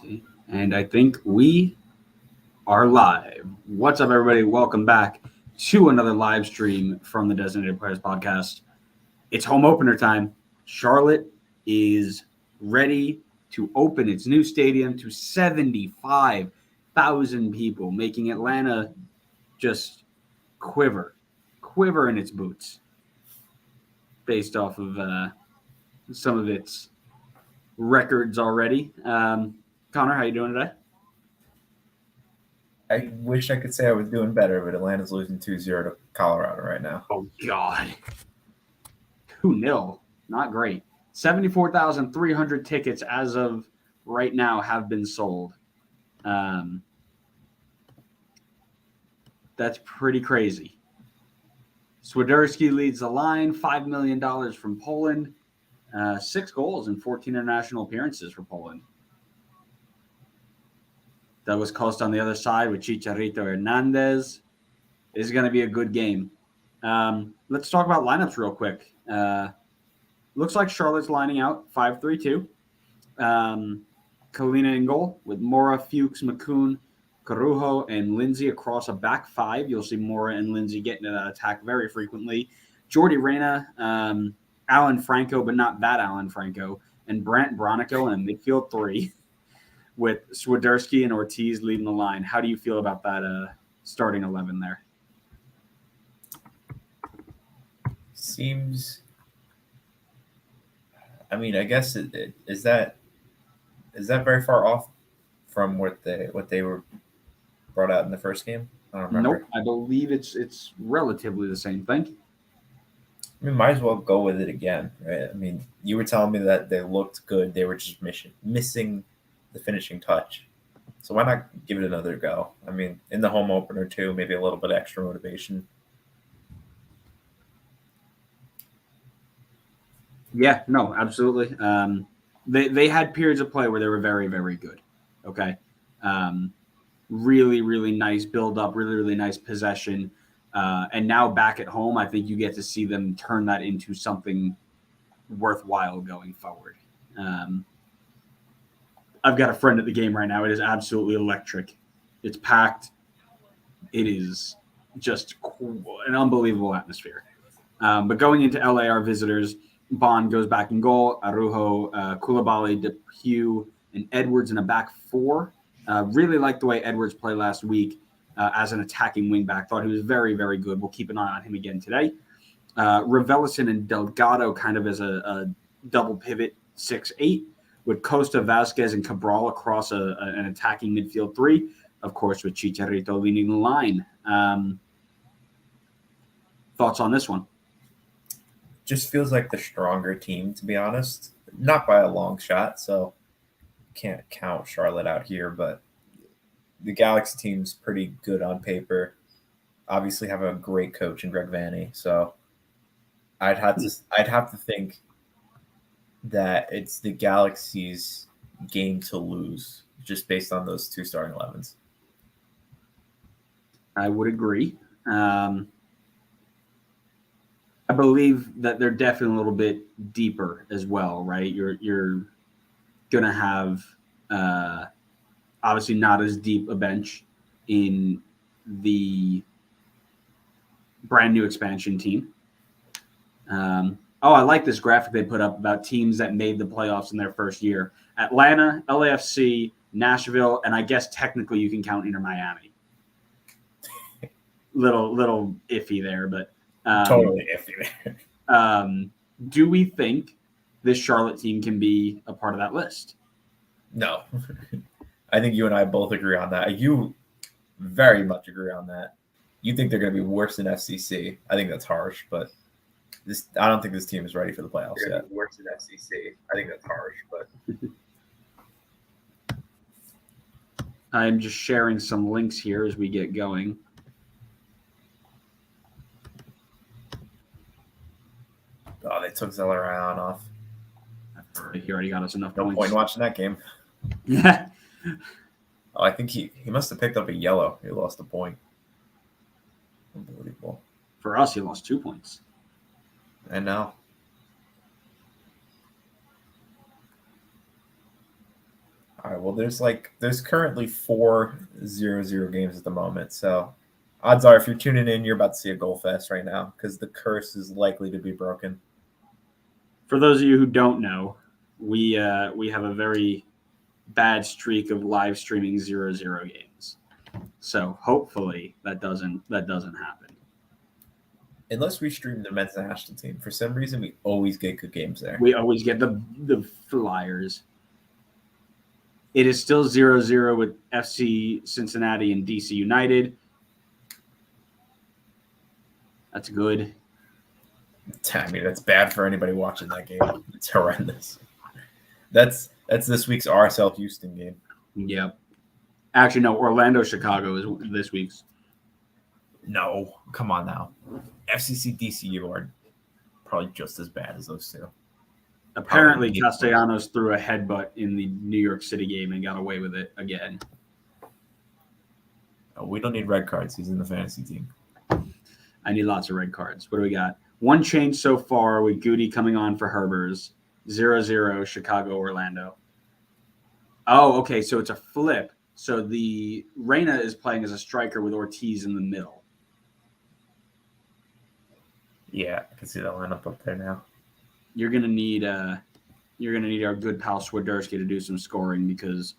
See, and I think we are live. What's up, everybody? Welcome back to another live stream from the Designated Players Podcast. It's home opener time. Charlotte is ready to open its new stadium to 75,000 people, making Atlanta just quiver in its boots based off of some of its records already. Connor, how you doing today? I wish I could say I was doing better, but Atlanta's losing 2-0 to Colorado right now. Oh, God. 2-0. Not great. 74,300 tickets as of right now have been sold. That's pretty crazy. Swiderski leads the line, $5 million from Poland, 6 goals and 14 international appearances for Poland. That was Costa on the other side with Chicharito Hernandez. This is going to be a good game. Let's talk about lineups real quick. Looks like Charlotte's lining out 5-3-2. Kalina in goal with Mora, Fuchs, McCoon, Carujo, and Lindsay across a back five. You'll see Mora and Lindsay getting into that attack very frequently. Jordi Reyna, Alan Franco, but not that Alan Franco, and Brant Bronico in a midfield three with Swiderski and Ortiz leading the line. How do you feel about that starting 11 there? Seems. I mean, I guess is that very far off from what they were brought out in the first game? I don't remember. Nope, I believe it's relatively the same thing. I mean, might as well go with it again, right? I mean, you were telling me that they looked good; they were just missing the finishing touch. So why not give it another go? I mean, in the home opener too, maybe a little bit extra motivation. Yeah, no, absolutely. They had periods of play where they were very, very good. Okay. Really, really nice build up, really, really nice possession. And now back at home, I think you get to see them turn that into something worthwhile going forward. I've got a friend at the game right now. It is absolutely electric. It's packed. It is just an unbelievable atmosphere. But going into LA, our visitors, Bond goes back in goal. Arujo, Koulibaly, Depew, and Edwards in a back four. Really liked the way Edwards played last week as an attacking wingback. Thought he was very, very good. We'll keep an eye on him again today. Raveloson and Delgado kind of as a double pivot 6-8 with Costa, Vasquez, and Cabral across an attacking midfield three. Of course, with Chicharito leading the line. Thoughts on this one? Just feels like the stronger team, to be honest. Not by a long shot, so can't count Charlotte out here, but the Galaxy team's pretty good on paper. Obviously have a great coach in Greg Vanney, so I'd have to think that it's the Galaxy's game to lose just based on those two starting 11s. I would agree. I believe that they're definitely a little bit deeper as well, right? You're going to have obviously not as deep a bench in the brand new expansion team. I like this graphic they put up about teams that made the playoffs in their first year. Atlanta, LAFC, Nashville, and I guess technically you can count Inter Miami. Little iffy there, but totally iffy there. Do we think this Charlotte team can be a part of that list? No. I think you and I both agree on that. You very much agree on that. You think they're going to be worse than FCC. I think that's harsh, but I don't think this team is ready for the playoffs yet. Worse than FCC. I think that's harsh, but I'm just sharing some links here as we get going. Oh, they took Zellerán off. He already got us enough No points. point in watching that game. Yeah. Oh, I think he must have picked up a yellow. He lost a point. Unbelievable. For us, he lost 2 points. I know. All right. Well, there's currently 4-0-0 games at the moment. So odds are, if you're tuning in, you're about to see a goal fest right now because the curse is likely to be broken. For those of you who don't know, we have a very bad streak of live streaming 0-0 games. So hopefully that doesn't happen. Unless we stream the men's national team, for some reason we always get good games there. We always get the Flyers. It is still 0-0 with FC Cincinnati and DC United. That's good. I mean, that's bad for anybody watching that game. It's horrendous. That's this week's RSL Houston game. Yep. Actually, no. Orlando Chicago is this week's. No, come on now. FCC DCU are probably just as bad as those two. Apparently, Castellanos threw a headbutt in the New York City game and got away with it again. Oh, we don't need red cards. He's in the fantasy team. I need lots of red cards. What do we got? One change so far with Goody coming on for Herbers. 0-0 Chicago, Orlando. Oh, okay. So it's a flip. So the Reyna is playing as a striker with Ortiz in the middle. Yeah, I can see that lineup up there now. You're gonna need our good pal Swiderski to do some scoring because,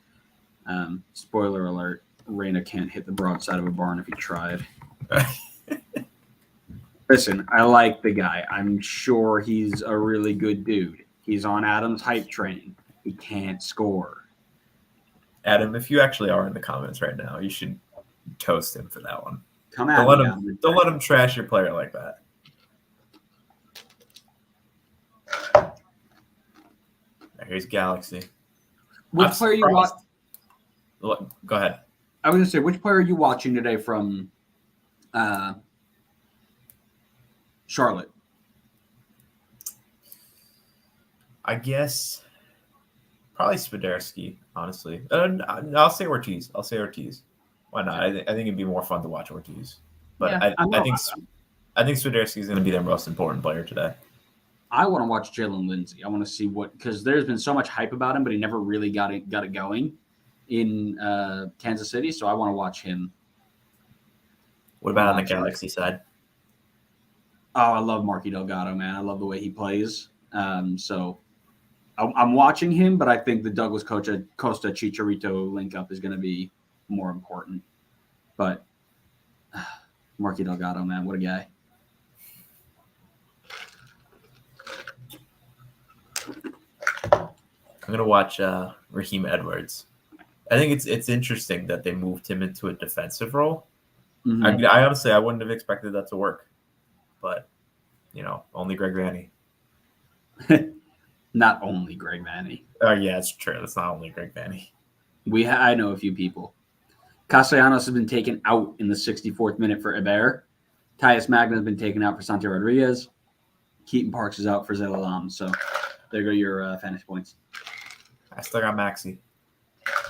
spoiler alert, Reyna can't hit the broadside of a barn if he tried. Listen, I like the guy. I'm sure he's a really good dude. He's on Adam's hype train. He can't score. Adam, if you actually are in the comments right now, you should toast him for that one. Come at me. Don't let him trash your player like that. Here's Galaxy. Which player are you watching? Go ahead. I was going to say, which player are you watching today from Charlotte? I guess probably Swiderski, honestly. I'll say Ortiz. Why not? I think it'd be more fun to watch Ortiz. But yeah, I think Swiderski is going to be their most important player today. I want to watch Jalen Lindsay. I want to see because there's been so much hype about him, but he never really got it going in Kansas City. So I want to watch him. What about on the Galaxy side? Oh, I love Marky Delgado, man. I love the way he plays. So I'm watching him, but I think the Douglas Costa Chicharito link up is going to be more important. But Marky Delgado, man, what a guy. I'm gonna watch Raheem Edwards. I think it's interesting that they moved him into a defensive role. Mm-hmm. I honestly wouldn't have expected that to work, but only Greg Vanny. Not only Greg Vanny. Oh yeah, it's true. That's not only Greg Vanny. I know a few people. Castellanos has been taken out in the 64th minute for Hebert. Tyus Magna has been taken out for Santiago Rodriguez. Keaton Parks is out for Zelalam. So there go your fantasy points. I still got Maxi.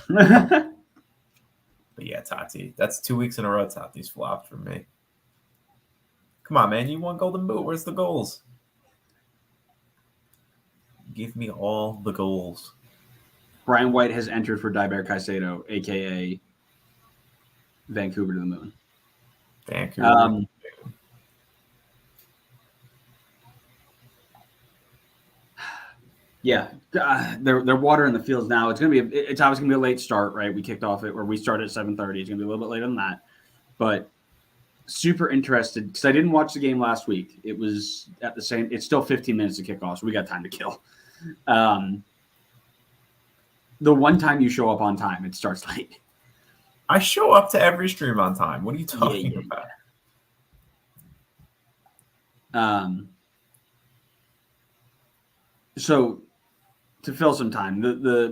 But yeah, Tati. That's 2 weeks in a row Tati's flopped for me. Come on, man. You won Golden Boot. Where's the goals? Give me all the goals. Brian White has entered for Diber Caicedo, a.k.a. Vancouver to the moon. Vancouver. Yeah, they're watering the fields now. It's obviously gonna be a late start, right? We kicked off it, or we started at 7:30. It's gonna be a little bit later than that, but super interested because I didn't watch the game last week. It was at the same. It's still 15 minutes to kick off, so we got time to kill. The one time you show up on time, it starts late. I show up to every stream on time. What are you talking about? So to fill some time,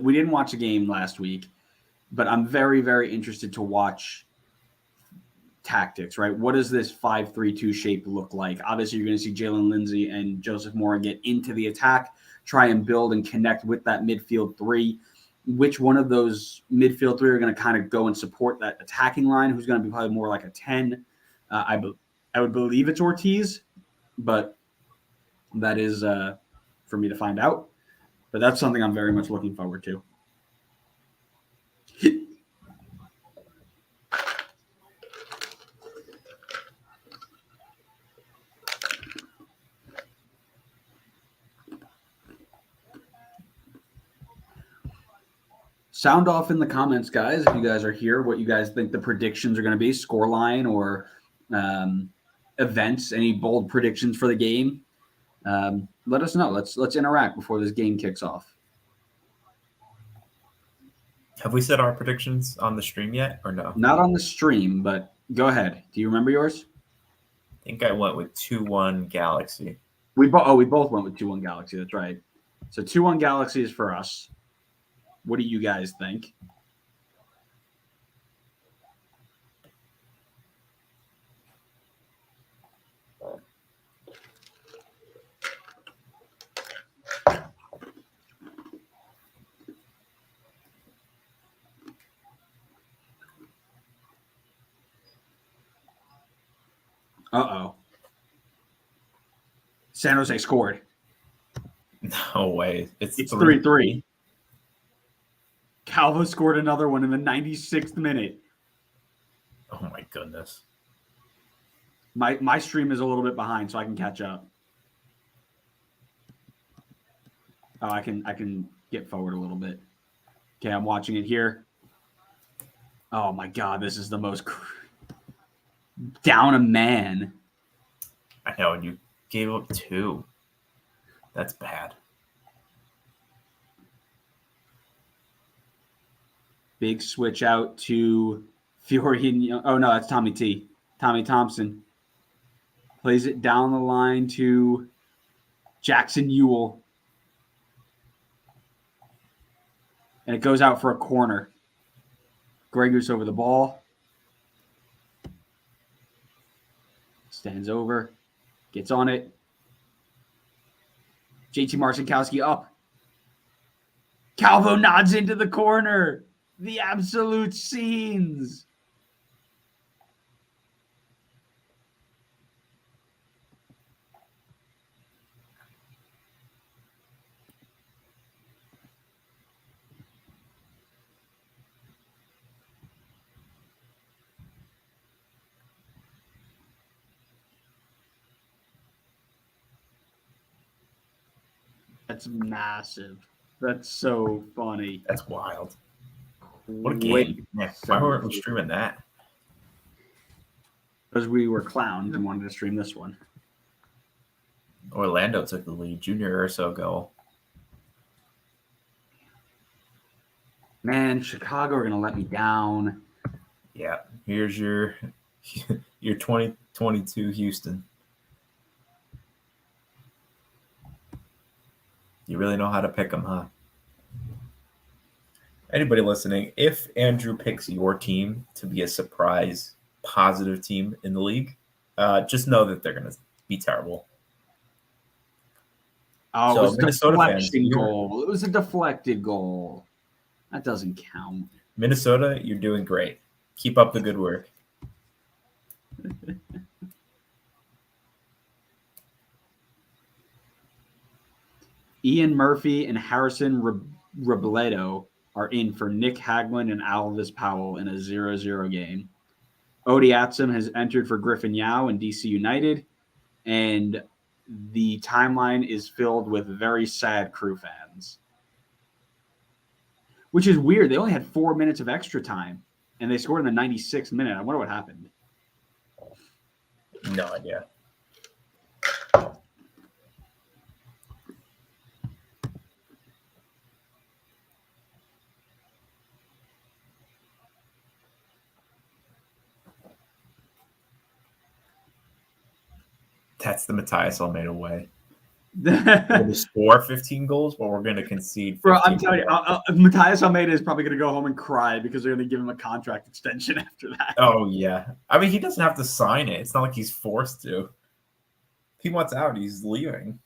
we didn't watch the game last week, but I'm very, very interested to watch tactics, right? What does this 5-3-2 shape look like? Obviously, you're going to see Jalen Lindsay and Joseph Mora get into the attack, try and build and connect with that midfield three. Which one of those midfield three are going to kind of go and support that attacking line? Who's going to be probably more like a 10? I would believe it's Ortiz, but that is for me to find out. But that's something I'm very much looking forward to. Sound off in the comments, guys, if you guys are here, what you guys think the predictions are going to be, scoreline or events, any bold predictions for the game. Let us know. Let's interact before this game kicks off. Have we said our predictions on the stream yet or no? Not on the stream, but go ahead. Do you remember yours? I think I went with 2-1 Galaxy. We both went with 2-1 Galaxy. That's right. So 2-1 Galaxy is for us. What do you guys think? Uh-oh. San Jose scored. No way. It's 3-3. Calvo scored another one in the 96th minute. Oh my goodness. My stream is a little bit behind, so I can catch up. Oh, I can get forward a little bit. Okay, I'm watching it here. Oh my God, this is the most down a man. I know, and you gave up 2. That's bad. Big switch out to Fiorino. Oh no, that's Tommy T. Tommy Thompson plays it down the line to Jackson Ewell. And it goes out for a corner. Gregus over the ball. Stands over. Gets on it. JT Marcinkowski up. Calvo nods into the corner. The absolute scenes. That's massive. That's so funny. That's wild. What a game. Why weren't we streaming that? Because we were clowns and wanted to stream this one. Orlando took the lead. Junior Urso goal. Man, Chicago are going to let me down. Yeah. Here's your 2022 Houston. You really know how to pick them, huh? Anybody listening, if Andrew picks your team to be a surprise positive team in the league, just know that they're going to be terrible. Oh, So, it was a Minnesota deflection fans, goal. It was a deflected goal. That doesn't count. Minnesota, you're doing great. Keep up the good work. Ian Murphy and Harrison Robledo are in for Nick Hagland and Alvis Powell in a 0-0 game. Odie Atsum has entered for Griffin Yao and DC United, and the timeline is filled with very sad Crew fans. Which is weird. They only had 4 minutes of extra time, and they scored in the 96th minute. I wonder what happened. No idea. That's the Matthias Almeida way. We're going to score 15 goals, but we're going to concede 15 Bro, I'm telling you, goals. Matthias Almeida is probably going to go home and cry because they're going to give him a contract extension after that. Oh, yeah. I mean, he doesn't have to sign it. It's not like he's forced to. If he wants out, he's leaving.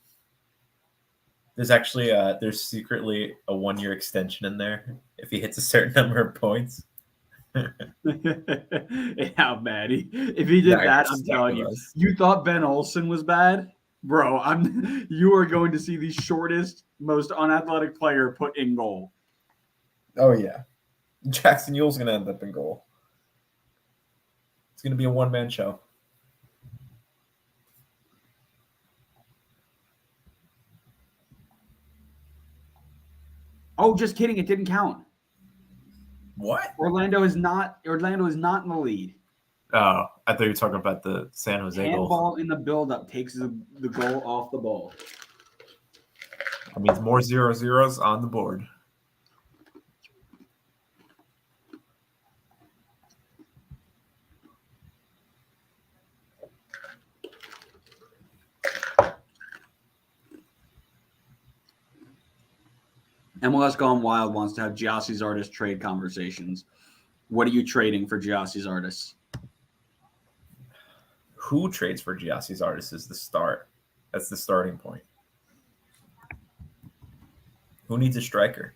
There's actually there's secretly a 1-year extension in there if he hits a certain number of points. How bad if he did that, I'm telling you. You thought Ben Olsen was bad? Bro, you are going to see the shortest, most unathletic player put in goal. Oh, yeah. Jackson Ewell's going to end up in goal. It's going to be a one-man show. Oh, just kidding. It didn't count. What? Orlando is not in the lead. Oh, I thought you were talking about the San Jose goal. Handball in the build-up takes the goal off the ball. That means more 0-0s on the board. MLS Gone Wild wants to have Giassi's artist trade conversations. What are you trading for Giassi's artists? Who trades for Giassi's artist is the start. That's the starting point. Who needs a striker?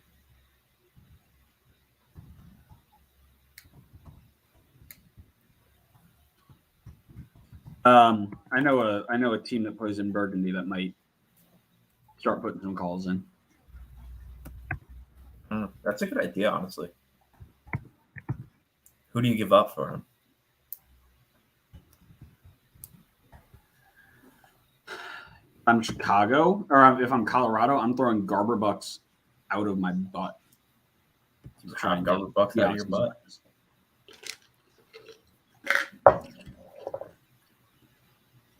I know a team that plays in Burgundy that might start putting some calls in. That's a good idea, honestly. Who do you give up for him? If I'm Chicago, or if I'm Colorado, I'm throwing Garber Bucks out of my butt. Trying Garber Bucks out of your butt.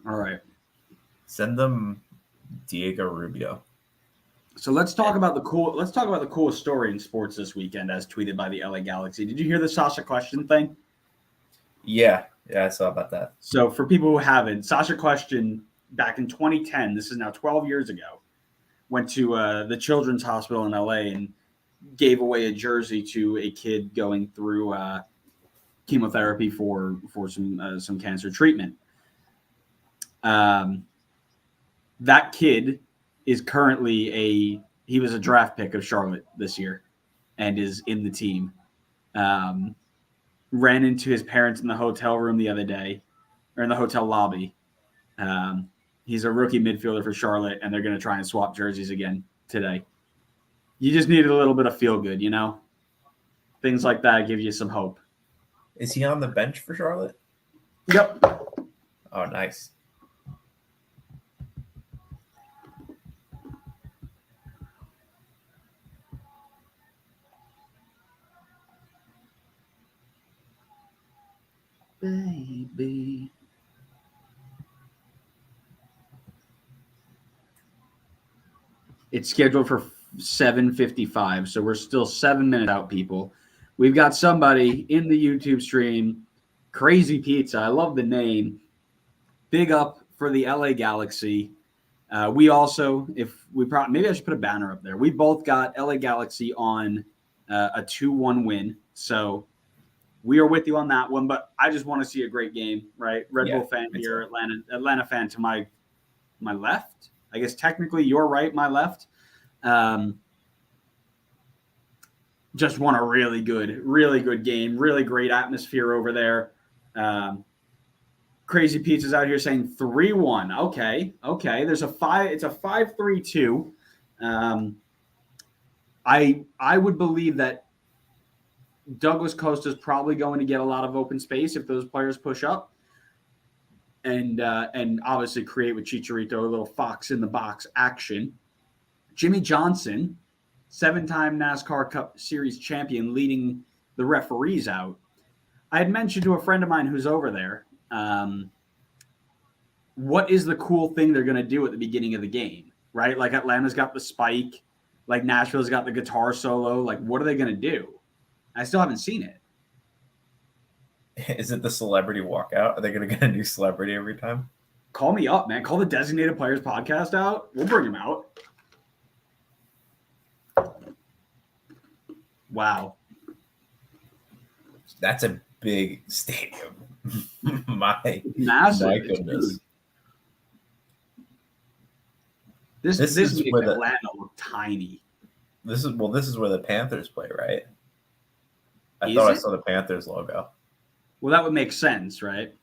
All right. Send them Diego Rubio. So let's talk about the coolest story in sports this weekend, as tweeted by the LA Galaxy. Did you hear the Sasha Question thing? Yeah, I saw about that. So for people who haven't, Sasha Question back in 2010, this is now 12 years ago, went to the Children's Hospital in LA and gave away a jersey to a kid going through chemotherapy for some cancer treatment. That kid is currently he was a draft pick of Charlotte this year and is in the team. Ran into his parents in the hotel room the other day, or in the hotel lobby. He's a rookie midfielder for Charlotte, and they're going to try and swap jerseys again today. You just needed a little bit of feel good, you know? Things like that give you some hope. Is he on the bench for Charlotte? Yep. Oh, nice. Baby. It's scheduled for 7:55, so we're still 7 minutes out, people. We've got somebody in the YouTube stream, Crazy Pizza. I love the name. Big up for the LA Galaxy. We also, maybe I should put a banner up there. We both got LA Galaxy on a 2-1 win, so we are with you on that one. But I just want to see a great game, right? Red Bull fan here, Atlanta fan to my left. I guess technically you're right, my left. Just won a really good game, really great atmosphere over there. Crazy Pizza's out here saying 3-1. Okay. It's a 5-3-2. I would believe that Douglas Costa is probably going to get a lot of open space if those players push up. And obviously create with Chicharito a little fox in the box action. Jimmy Johnson, 7-time NASCAR Cup Series champion, leading the referees out. I had mentioned to a friend of mine who's over there, what is the cool thing they're going to do at the beginning of the game, right? Like Atlanta's got the spike, like Nashville's got the guitar solo. Like, what are they going to do? I still haven't seen it. Is it the celebrity walkout? Are they going to get a new celebrity every time? Call me up, man. Call the Designated Players podcast out. We'll bring him out. Wow. That's a big stadium. my goodness. This makes Atlanta look tiny. This is where the Panthers play, right? I saw the Panthers logo. Well, that would make sense, right?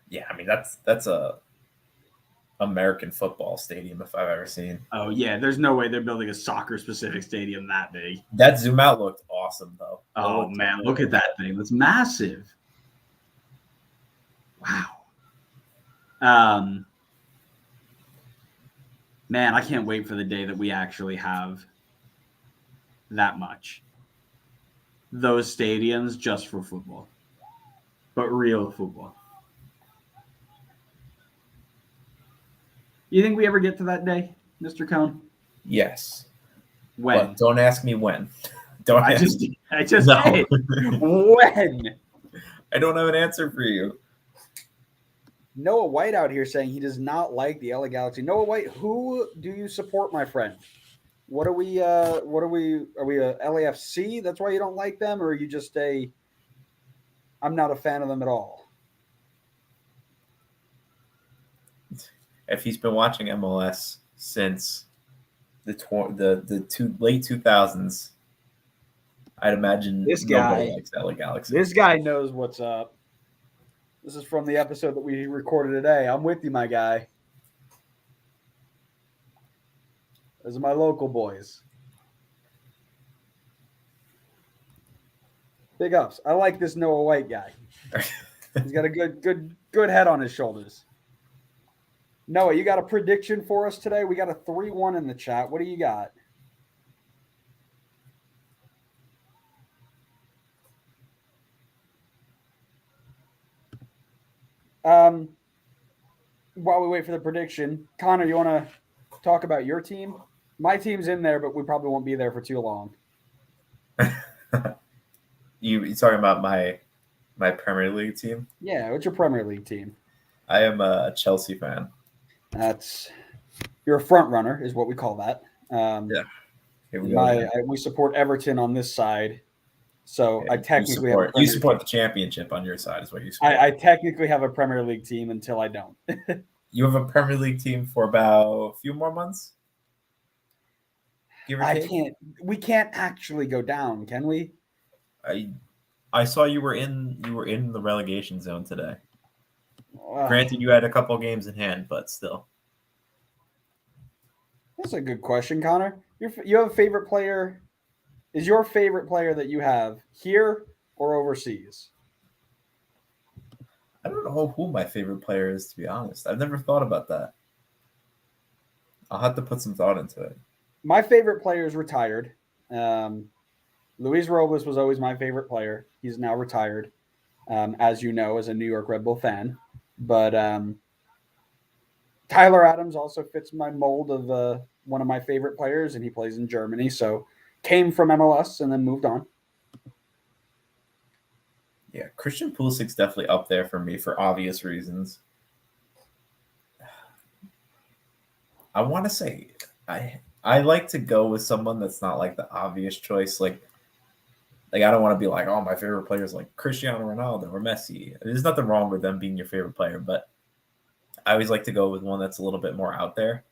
Yeah, I mean that's a American football stadium if I've ever seen. Oh yeah, there's no way they're building a soccer specific stadium that big. That zoom out looked awesome though. Oh man, look at that thing. That's massive. Wow. Man, I can't wait for the day that we actually have that much. those stadiums just for football, but real football. You think we ever get to that day, Mr. Cohn? Yes. When? But don't ask me when. Don't I ask just me. did. When? I don't have an answer for you. Noah White out here saying he does not like the LA Galaxy. Noah White, who do you support, my friend? What are we? Are we a LAFC? That's why you don't like them, or are you just I'm not a fan of them at all? If he's been watching MLS since the late 2000s, I'd imagine This nobody guy- likes LA Galaxy. This guy knows what's up. This is from the episode that we recorded today. I'm with you, my guy. Those are my local boys. Big ups. I like this Noah White guy. He's got a good head on his shoulders. Noah, you got a prediction for us today? We got a 3-1 in the chat. What do you got? While we wait for the prediction, Connor, you want to talk about your team? My team's in there, but we probably won't be there for too long. You talking about my Premier League team? Yeah, what's your Premier League team? I am a Chelsea fan. You're a front runner, is what we call that. Yeah. Here we go. We support Everton on this side, so Yeah, I technically you support the championship on your side, is what you support. I technically have a Premier League team until I don't. You have a Premier League team for about a few more months. Give or take? We can't actually go down, can we? I saw you were in the relegation zone today. Ugh. Granted, you had a couple games in hand, but still. That's a good question, Connor. You have a favorite player? Is your favorite player that you have here or overseas? I don't know who my favorite player is, to be honest. I've never thought about that. I'll have to put some thought into it. My favorite player is retired. Luis Robles was always my favorite player. He's now retired, as you know, as a New York Red Bull fan. But Tyler Adams also fits my mold of one of my favorite players, and he plays in Germany. So came from MLS and then moved on. Yeah, Christian Pulisic's definitely up there for me for obvious reasons. I want to say I like to go with someone that's not like the obvious choice. Like I don't want to be like, oh, my favorite player is like Cristiano Ronaldo or Messi. There's nothing wrong with them being your favorite player, but I always like to go with one that's a little bit more out there.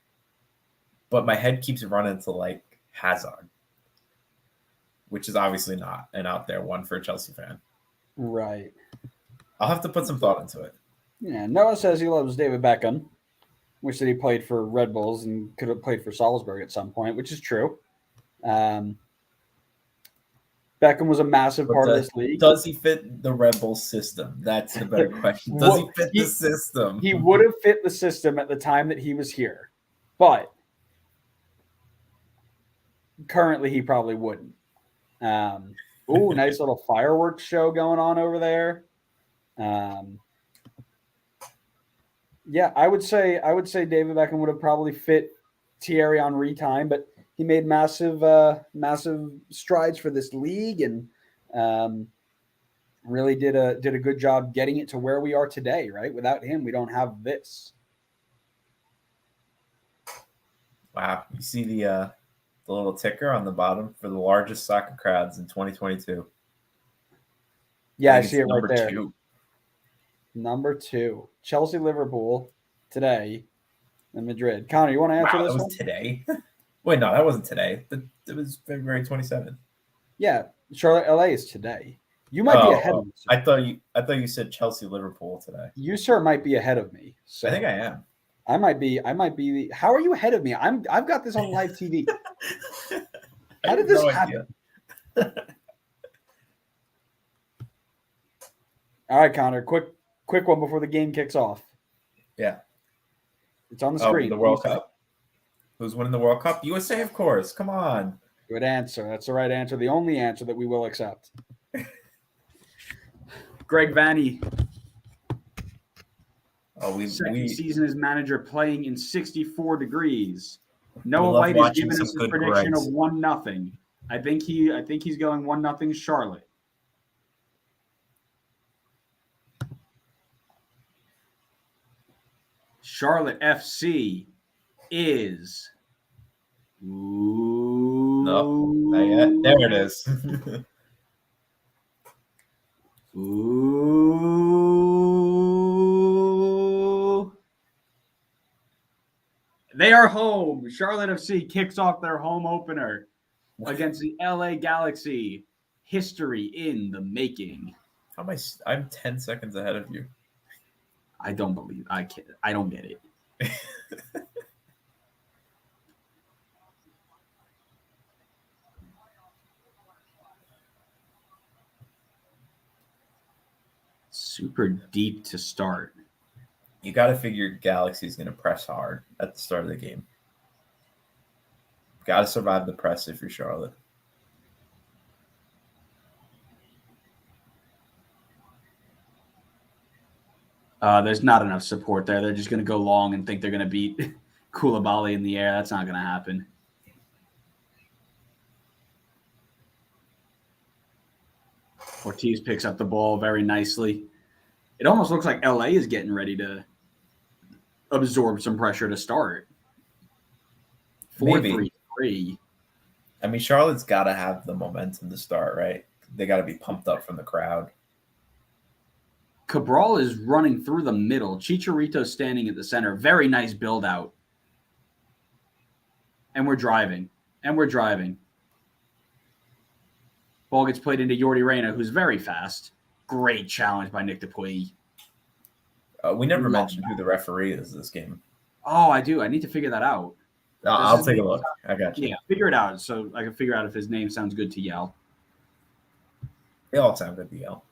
But my head keeps running to like Hazard, which is obviously not an out there one for a Chelsea fan. Right. I'll have to put some thought into it. Yeah. Noah says he loves David Beckham. Wish that he played for Red Bulls and could have played for Salzburg at some point, which is true. Beckham was a massive part of this league. Does he fit the Red Bull system? That's the better question. Does he fit the system? He would have fit the system at the time that he was here, but currently he probably wouldn't. Ooh, nice little fireworks show going on over there. Yeah, I would say David Beckham would have probably fit Thierry Henry time, but he made massive strides for this league and really did a good job getting it to where we are today. Right, without him, we don't have this. Wow, you see the little ticker on the bottom for the largest soccer crowds in 2022. Yeah, I see it right there. 2. Number 2, Chelsea, Liverpool today in Madrid. Connor, you want to answer this that was one? today? Wait, no, that wasn't today. It was February 27th. Yeah, Charlotte, LA is today. You might be ahead of me. Sir. I thought you said Chelsea, Liverpool today. You, sir, might be ahead of me. So I think I am. I might be. How are you ahead of me? I've got this on live TV. How did this happen? All right, Connor. Quick one before the game kicks off. Yeah. It's on the screen. The World Cup. Who's winning the World Cup? USA, of course. Come on. Good answer. That's the right answer. The only answer that we will accept. Greg Vanny, Oh, second season as manager, playing in 64 degrees. we Noah love White has watching given some us his good prediction Gregs. of 1-0. I think he's going 1-0 Charlotte. Charlotte FC is. Ooh. No, not yet. There it is. Ooh. They are home. Charlotte FC kicks off their home opener against the LA Galaxy. History in the making. How am I? I'm 10 seconds ahead of you. I don't believe I don't get it. Super deep to start. You got to figure Galaxy's going to press hard at the start of the game. Got to survive the press if you're Charlotte. There's not enough support there. They're just going to go long and think they're going to beat Koulibaly in the air. That's not going to happen. Ortiz picks up the ball very nicely. It almost looks like LA is getting ready to absorb some pressure to start. 4-3-3. I mean, Charlotte's got to have the momentum to start, right? They got to be pumped up from the crowd. Cabral is running through the middle. Chicharito standing at the center. Very nice build out. And we're driving. Ball gets played into Jordi Reyna, who's very fast. Great challenge by Nick Dupuy. We never mentioned who the referee is this game. Oh, I do. I need to figure that out. I'll take a look. I got you. Yeah, figure it out so I can figure out if his name sounds good to yell. They all sound good to yell.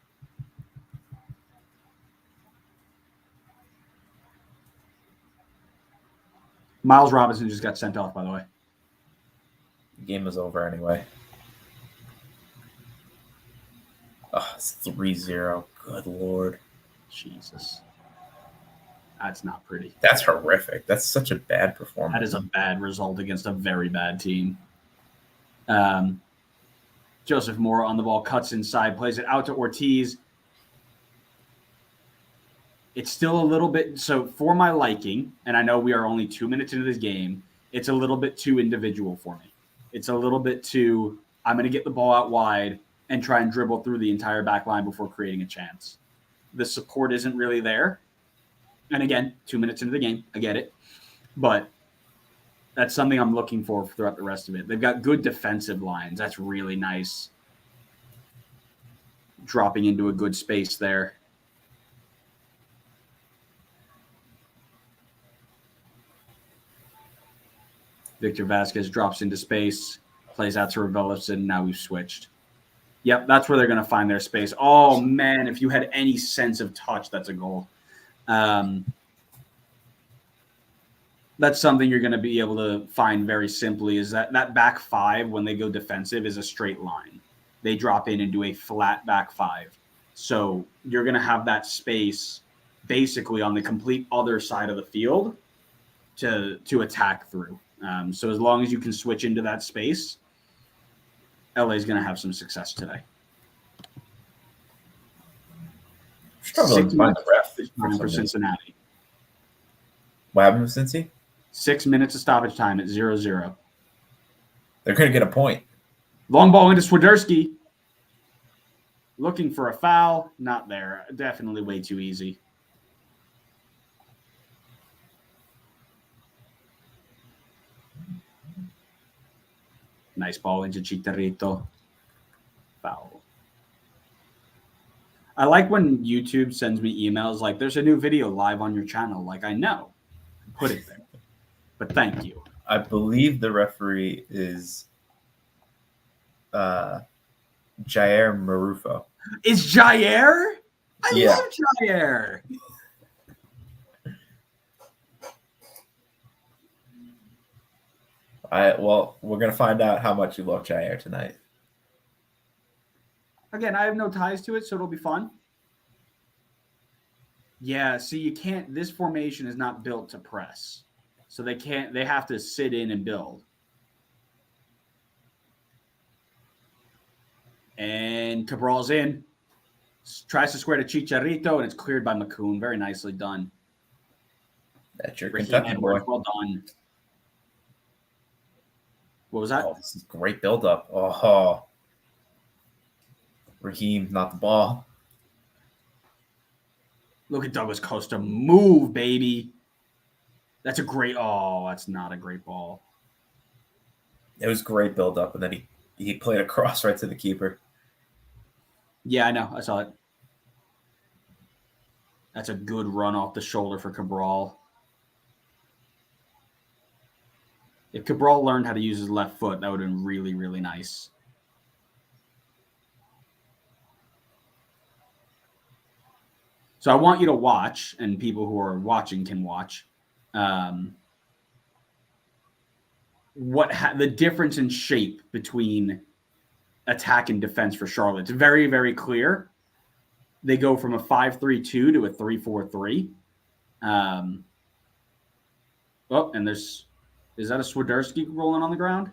Miles Robinson just got sent off, by the way. The game is over anyway. Oh, it's 3-0. Good Lord. Jesus. That's not pretty. That's horrific. That's such a bad performance. That is a bad result against a very bad team. Joseph Moore on the ball, cuts inside, plays it out to Ortiz. It's still a little bit, so for my liking, and I know we are only 2 minutes into this game, it's a little bit too individual for me. It's a little bit too, I'm going to get the ball out wide and try and dribble through the entire back line before creating a chance. The support isn't really there. And again, 2 minutes into the game, I get it. But that's something I'm looking for throughout the rest of it. They've got good defensive lines. That's really nice. Dropping into a good space there. Victor Vasquez drops into space, plays out to Ravelis, and now we've switched. Yep, that's where they're going to find their space. Oh, man, if you had any sense of touch, that's a goal. That's something you're going to be able to find very simply is that back five, when they go defensive, is a straight line. They drop in and do a flat back five. So you're going to have that space basically on the complete other side of the field to attack through. So as long as you can switch into that space, LA is going to have some success today. Struggling to find the ref for Cincinnati. What happened with Cincy? 6 minutes of stoppage time at 0-0. They're going to get a point. Long ball into Swiderski. Looking for a foul. Not there. Definitely way too easy. Nice ball into Chicharito. Foul. I like when YouTube sends me emails like, there's a new video live on your channel. Like, I know. Put it there. But thank you. I believe the referee is Jair Marufo. Is Jair? I Yeah. love Jair. Well, we're going to find out how much you love Jair tonight. Again, I have no ties to it, so it'll be fun. Yeah, see, you can't. This formation is not built to press, so they can't. They have to sit in and build. And Cabral's in, tries to square to Chicharito, and it's cleared by McCoon. Very nicely done. That's your Raheem Kentucky boy. Edwards, well done. What was that? Oh, this is great build-up. Oh, Raheem, not the ball. Look at Douglas Costa move, baby. That's a great. Oh, that's not a great ball. It was great build-up, and then he played across right to the keeper. Yeah, I know. I saw it. That's a good run off the shoulder for Cabral. If Cabral learned how to use his left foot, that would have been really, really nice. So I want you to watch, and people who are watching can watch, the difference in shape between attack and defense for Charlotte. It's very, very clear. They go from a 5-3-2 to a 3-4-3. And is that a Swiderski rolling on the ground?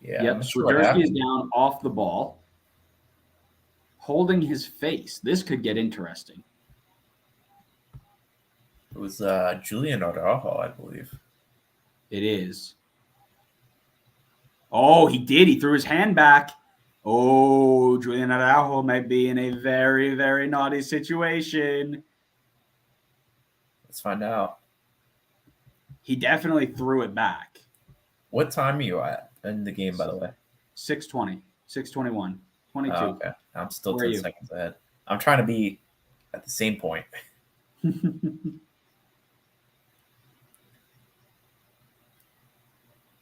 Yeah. Yep, Swiderski is down off the ball, holding his face. This could get interesting. It was Julian Araujo, I believe. It is. Oh, he did. He threw his hand back. Oh, Julian Araujo might be in a very, very naughty situation. Let's find out. He definitely threw it back. What time are you at in the game, by the way? 6:20, 6:21, 22. Oh, okay. I'm still Where are 10 you? seconds ahead. I'm trying to be at the same point.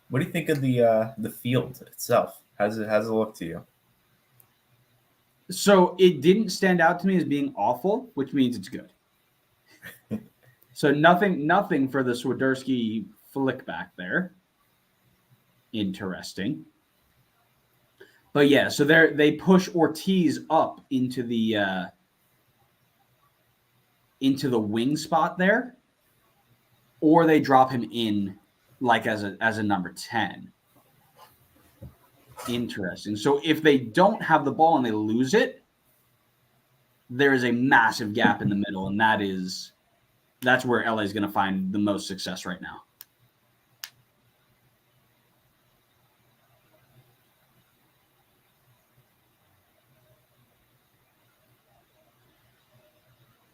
What do you think of the field itself? How's it look to you? So it didn't stand out to me as being awful, which means it's good. So nothing for the Swiderski flick back there. Interesting. But yeah, so they push Ortiz up into the wing spot there, or they drop him in like as a number 10. Interesting. So if they don't have the ball and they lose it, there is a massive gap in the middle, and that's where LA is going to find the most success right now.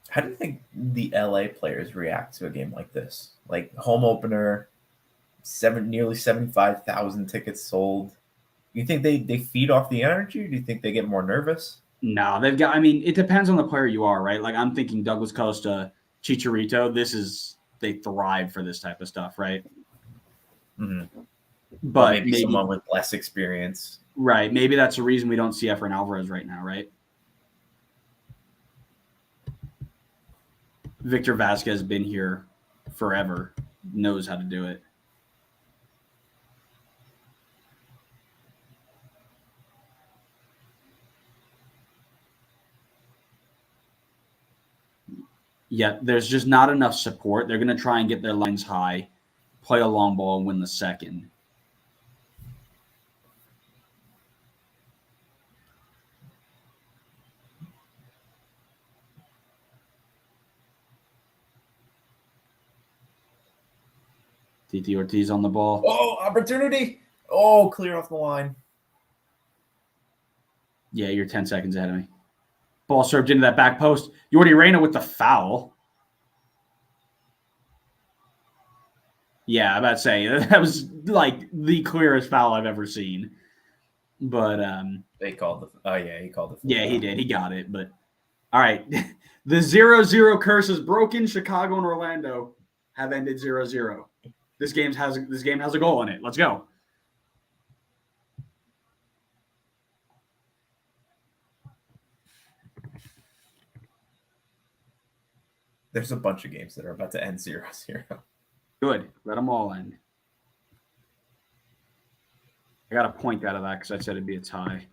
How do you think the LA players react to a game like this? Like home opener, nearly 75,000 tickets sold. You think they feed off the energy, or do you think they get more nervous? No, they've got. I mean, it depends on the player you are, right? Like I'm thinking Douglas Costa, Chicharito. They thrive for this type of stuff, right? Mm-hmm. But maybe someone with less experience, right? Maybe that's the reason we don't see Efrain Alvarez right now, right? Victor Vasquez has been here forever, knows how to do it. Yeah, there's just not enough support. They're going to try and get their lines high, play a long ball, and win the second. Titi Ortiz on the ball. Oh, opportunity. Oh, clear off the line. Yeah, you're 10 seconds ahead of me. Ball served into that back post. Jordi Reyna with the foul. Yeah, I'm about to say that was like the clearest foul I've ever seen. But They called he called the yeah, he did. He got it. But all right. The 0-0 curse is broken. Chicago and Orlando have ended 0-0. This game has a goal in it. Let's go. There's a bunch of games that are about to end 0-0. Good. Let them all end. I got a point out of that because I said it'd be a tie.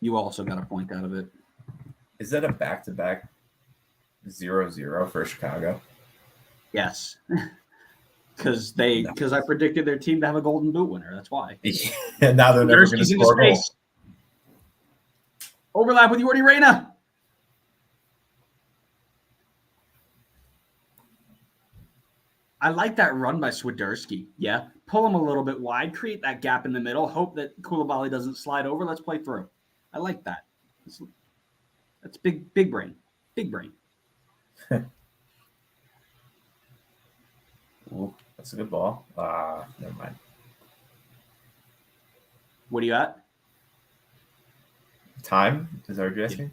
You also got a point out of it. Is that a back-to-back 0-0 for Chicago? Yes. Because I predicted their team to have a Golden Boot winner. That's why. And now they're never going to score a goal. Overlap with Yordi Reyna. I like that run by Swiderski. Yeah. Pull him a little bit wide, create that gap in the middle, hope that Koulibaly doesn't slide over. Let's play through. I like that. That's big brain. Big brain. Ooh, that's a good ball. Never mind. What do you got? Time is our guessing.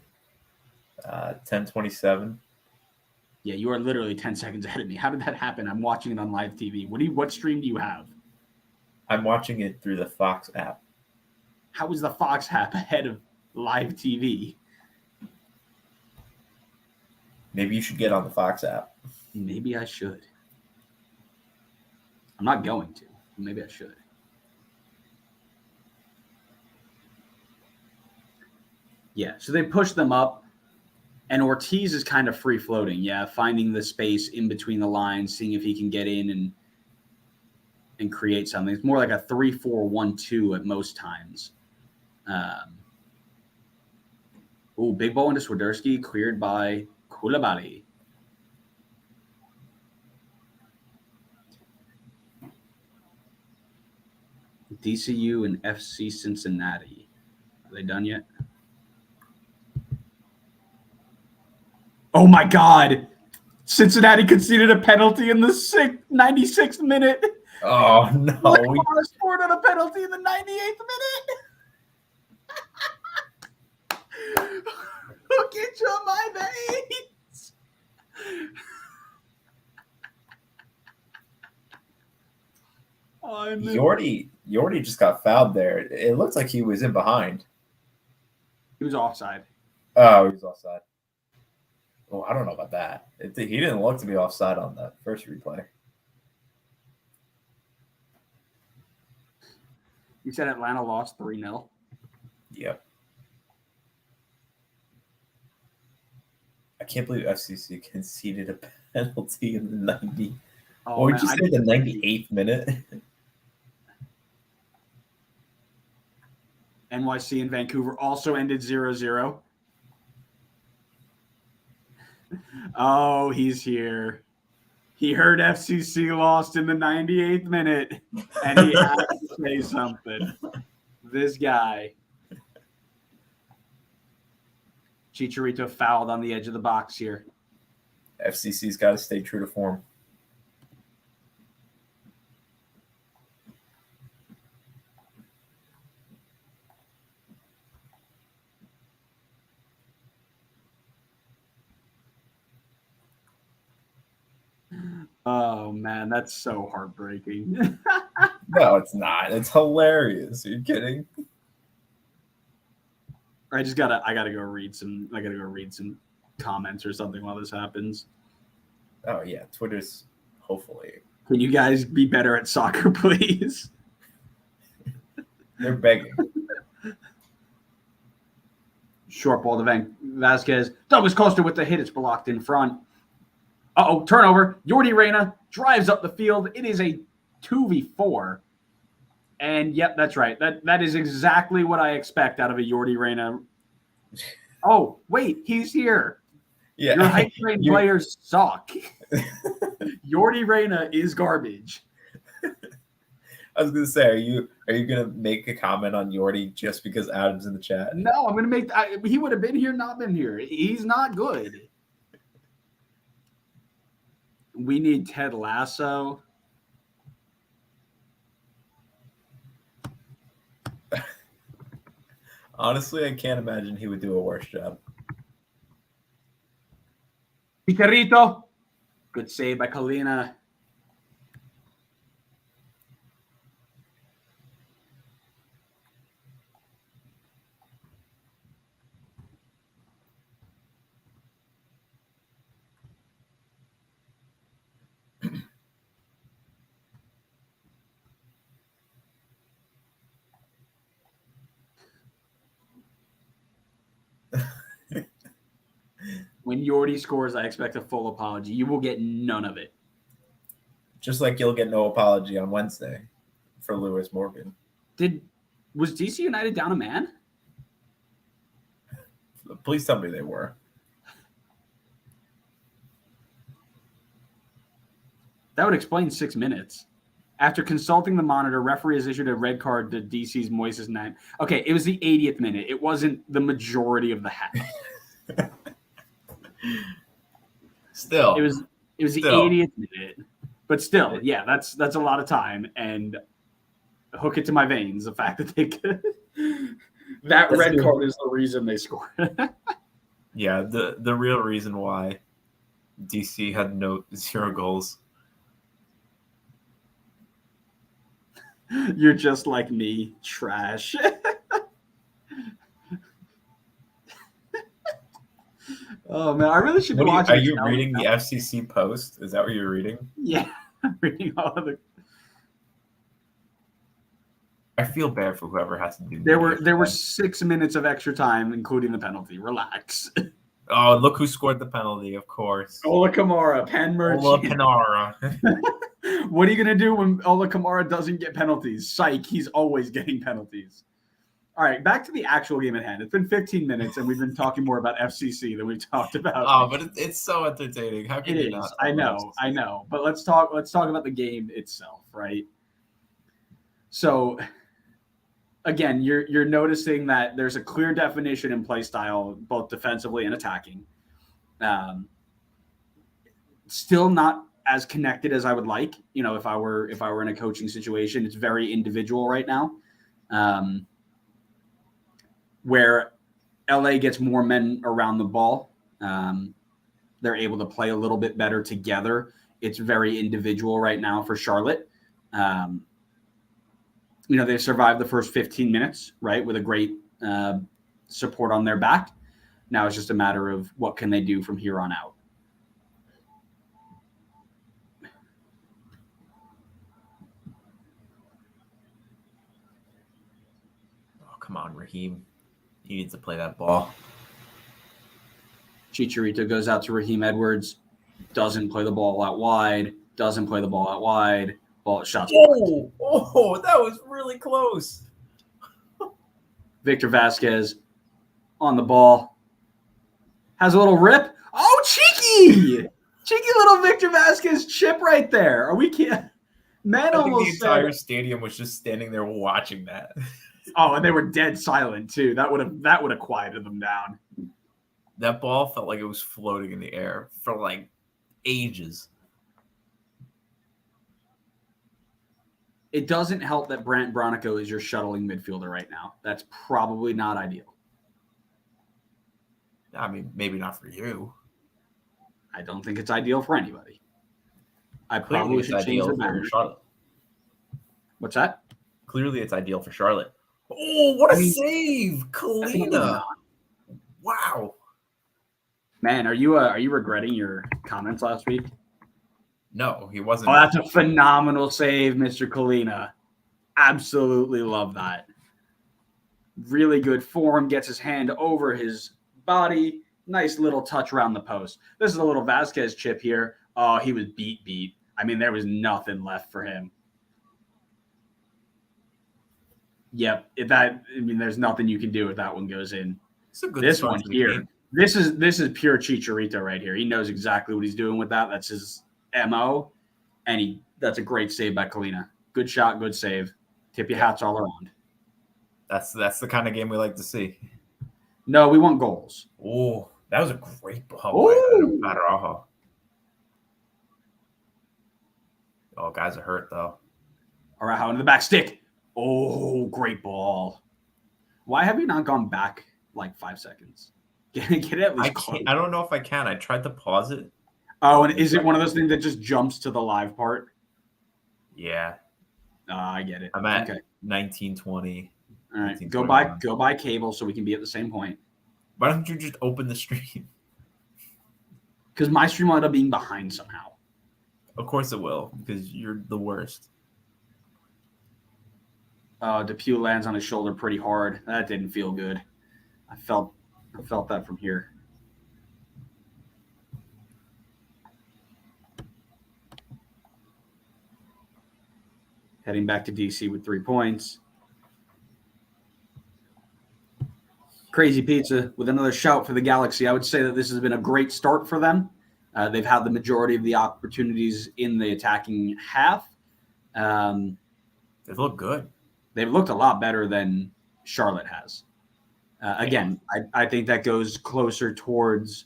10:27. Yeah, you are literally 10 seconds ahead of me. How did that happen? I'm watching it on live TV. What stream do you have? I'm watching it through the Fox app. How is the Fox app ahead of live TV? Maybe you should get on the Fox app. Maybe I should. I'm not going to. Maybe I should. Yeah, so they push them up, and Ortiz is kind of free-floating. Yeah, finding the space in between the lines, seeing if he can get in and create something. It's more like a 3-4-1-2 at most times. Big ball into Swiderski, cleared by Koulibaly. DCU and FC Cincinnati. Are they done yet? Oh my God! Cincinnati conceded a penalty in the 96th minute. Oh no! We scored on a penalty in the 98th minute. Look at you, my veins. Yordi just got fouled there. It looked like he was in behind. He was offside. Oh, he was offside. Oh, I don't know about that. He didn't look to be offside on that first replay. You said Atlanta lost 3-0? Yep. I can't believe FCC conceded a penalty in the 90. Oh, what did you say, the 98th minute? NYC and Vancouver also ended 0-0. Oh, he's here. He heard FCC lost in the 98th minute, and he had to say something. This guy. Chicharito fouled on the edge of the box here. FCC's got to stay true to form. Oh, man, that's so heartbreaking. No, it's not. It's hilarious. Are you kidding? I gotta go read some comments or something while this happens. Oh yeah, Twitter's hopefully. Can you guys be better at soccer, please? They're begging. Short ball to Vasquez. Douglas Costa with the hit. It's blocked in front. Uh-oh, turnover. Yordi Reyna drives up the field. It is a 2v4. And, yep, that's right. That is exactly what I expect out of a Yordi Reyna. Oh, wait, he's here. Yeah. Your hype train players suck. Yordi Reyna is garbage. I was gonna say, are you gonna make a comment on Yordi just because Adam's in the chat? No, I'm gonna he would have been here, not been here. He's not good. We need Ted Lasso. Honestly, I can't imagine he would do a worse job. Chicharito. Good save by Kalina. When Yordi scores, I expect a full apology. You will get none of it. Just like you'll get no apology on Wednesday for Lewis Morgan. Was DC United down a man? Please tell me they were. That would explain 6 minutes. After consulting the monitor, referee has issued a red card to DC's Moises Naim. Okay, it was the 80th minute. It wasn't the majority of the half. Still. It was the 80th minute. But still, yeah, that's a lot of time. And hook it to my veins, the fact that they could. That red card is the reason they scored. Yeah, the real reason why DC had 0 goals. You're just like me, trash. Oh man, I really should be watching. Are you reading the FCC post? Is that what you're reading? Yeah, I'm reading all of the. I feel bad for whoever has to do. There were 6 minutes of extra time, including the penalty. Relax. Oh, look who scored the penalty! Of course, Ola Kamara, pen merchant. Ola Kamara. What are you gonna do when Ola Kamara doesn't get penalties? Psych, he's always getting penalties. All right, back to the actual game at hand. It's been 15 minutes, and we've been talking more about FCC than we've talked about. Oh, but it's so entertaining. How can it you is? not? I know. But let's talk about the game itself, right? So, again, you're noticing that there's a clear definition in play style, both defensively and attacking. Still not as connected as I would like. You know, if I were in a coaching situation, it's very individual right now. Where LA gets more men around the ball, they're able to play a little bit better together. It's very individual right now for Charlotte. They survived the first 15 minutes, right, with a great support on their back. Now it's just a matter of what can they do from here on out. Oh, come on, Raheem. He needs to play that ball. Chicharito goes out to Raheem Edwards, doesn't play the ball out wide, Ball shots. Oh, that was really close. Victor Vasquez on the ball. Has a little rip. Oh, cheeky little Victor Vasquez chip right there. Are we kidding? Man, I think the entire stadium was just standing there watching that. Oh, and they were dead silent too. That would have quieted them down. That ball felt like it was floating in the air for like ages. It doesn't help that Brandt Bronico is your shuttling midfielder right now. That's probably not ideal. I mean, maybe not for you. I don't think it's ideal for anybody. I Clearly probably should change the for Charlotte. What's that? Clearly, it's ideal for Charlotte. Oh, what a save, Kalina! Wow, man, are you regretting your comments last week? No, he wasn't. Oh, that's a phenomenal save, Mr. Kalina. Absolutely love that. Really good form. Gets his hand over his body. Nice little touch around the post. This is a little Vasquez chip here. Oh, he was beat. I mean, there was nothing left for him. Yep. There's nothing you can do if that one goes in. This one here. This is pure Chicharito right here. He knows exactly what he's doing with that. That's his MO. And that's a great save by Kalina. Good shot, good save. Tip your hats all around. That's the kind of game we like to see. No, we want goals. Oh, that was a great ball by Araujo. Oh, guys are hurt though. Araujo into the back stick. Oh, great ball. Why have you not gone back like 5 seconds? Get it at least close. I don't know if I can. I tried to pause it. Oh, and is it one of those things that just jumps to the live part? Yeah. I get it. I'm at 1920. All right. Go buy cable so we can be at the same point. Why don't you just open the stream? Because my stream will end up being behind somehow. Of course it will, because you're the worst. Depew lands on his shoulder pretty hard. That didn't feel good. I felt that from here. heading back to DC with 3 points. Crazy Pizza with another shout for the Galaxy. I would say that this has been a great start for them. They've had the majority of the opportunities in the attacking half. They look good. They've looked a lot better than Charlotte has. Again, I think that goes closer towards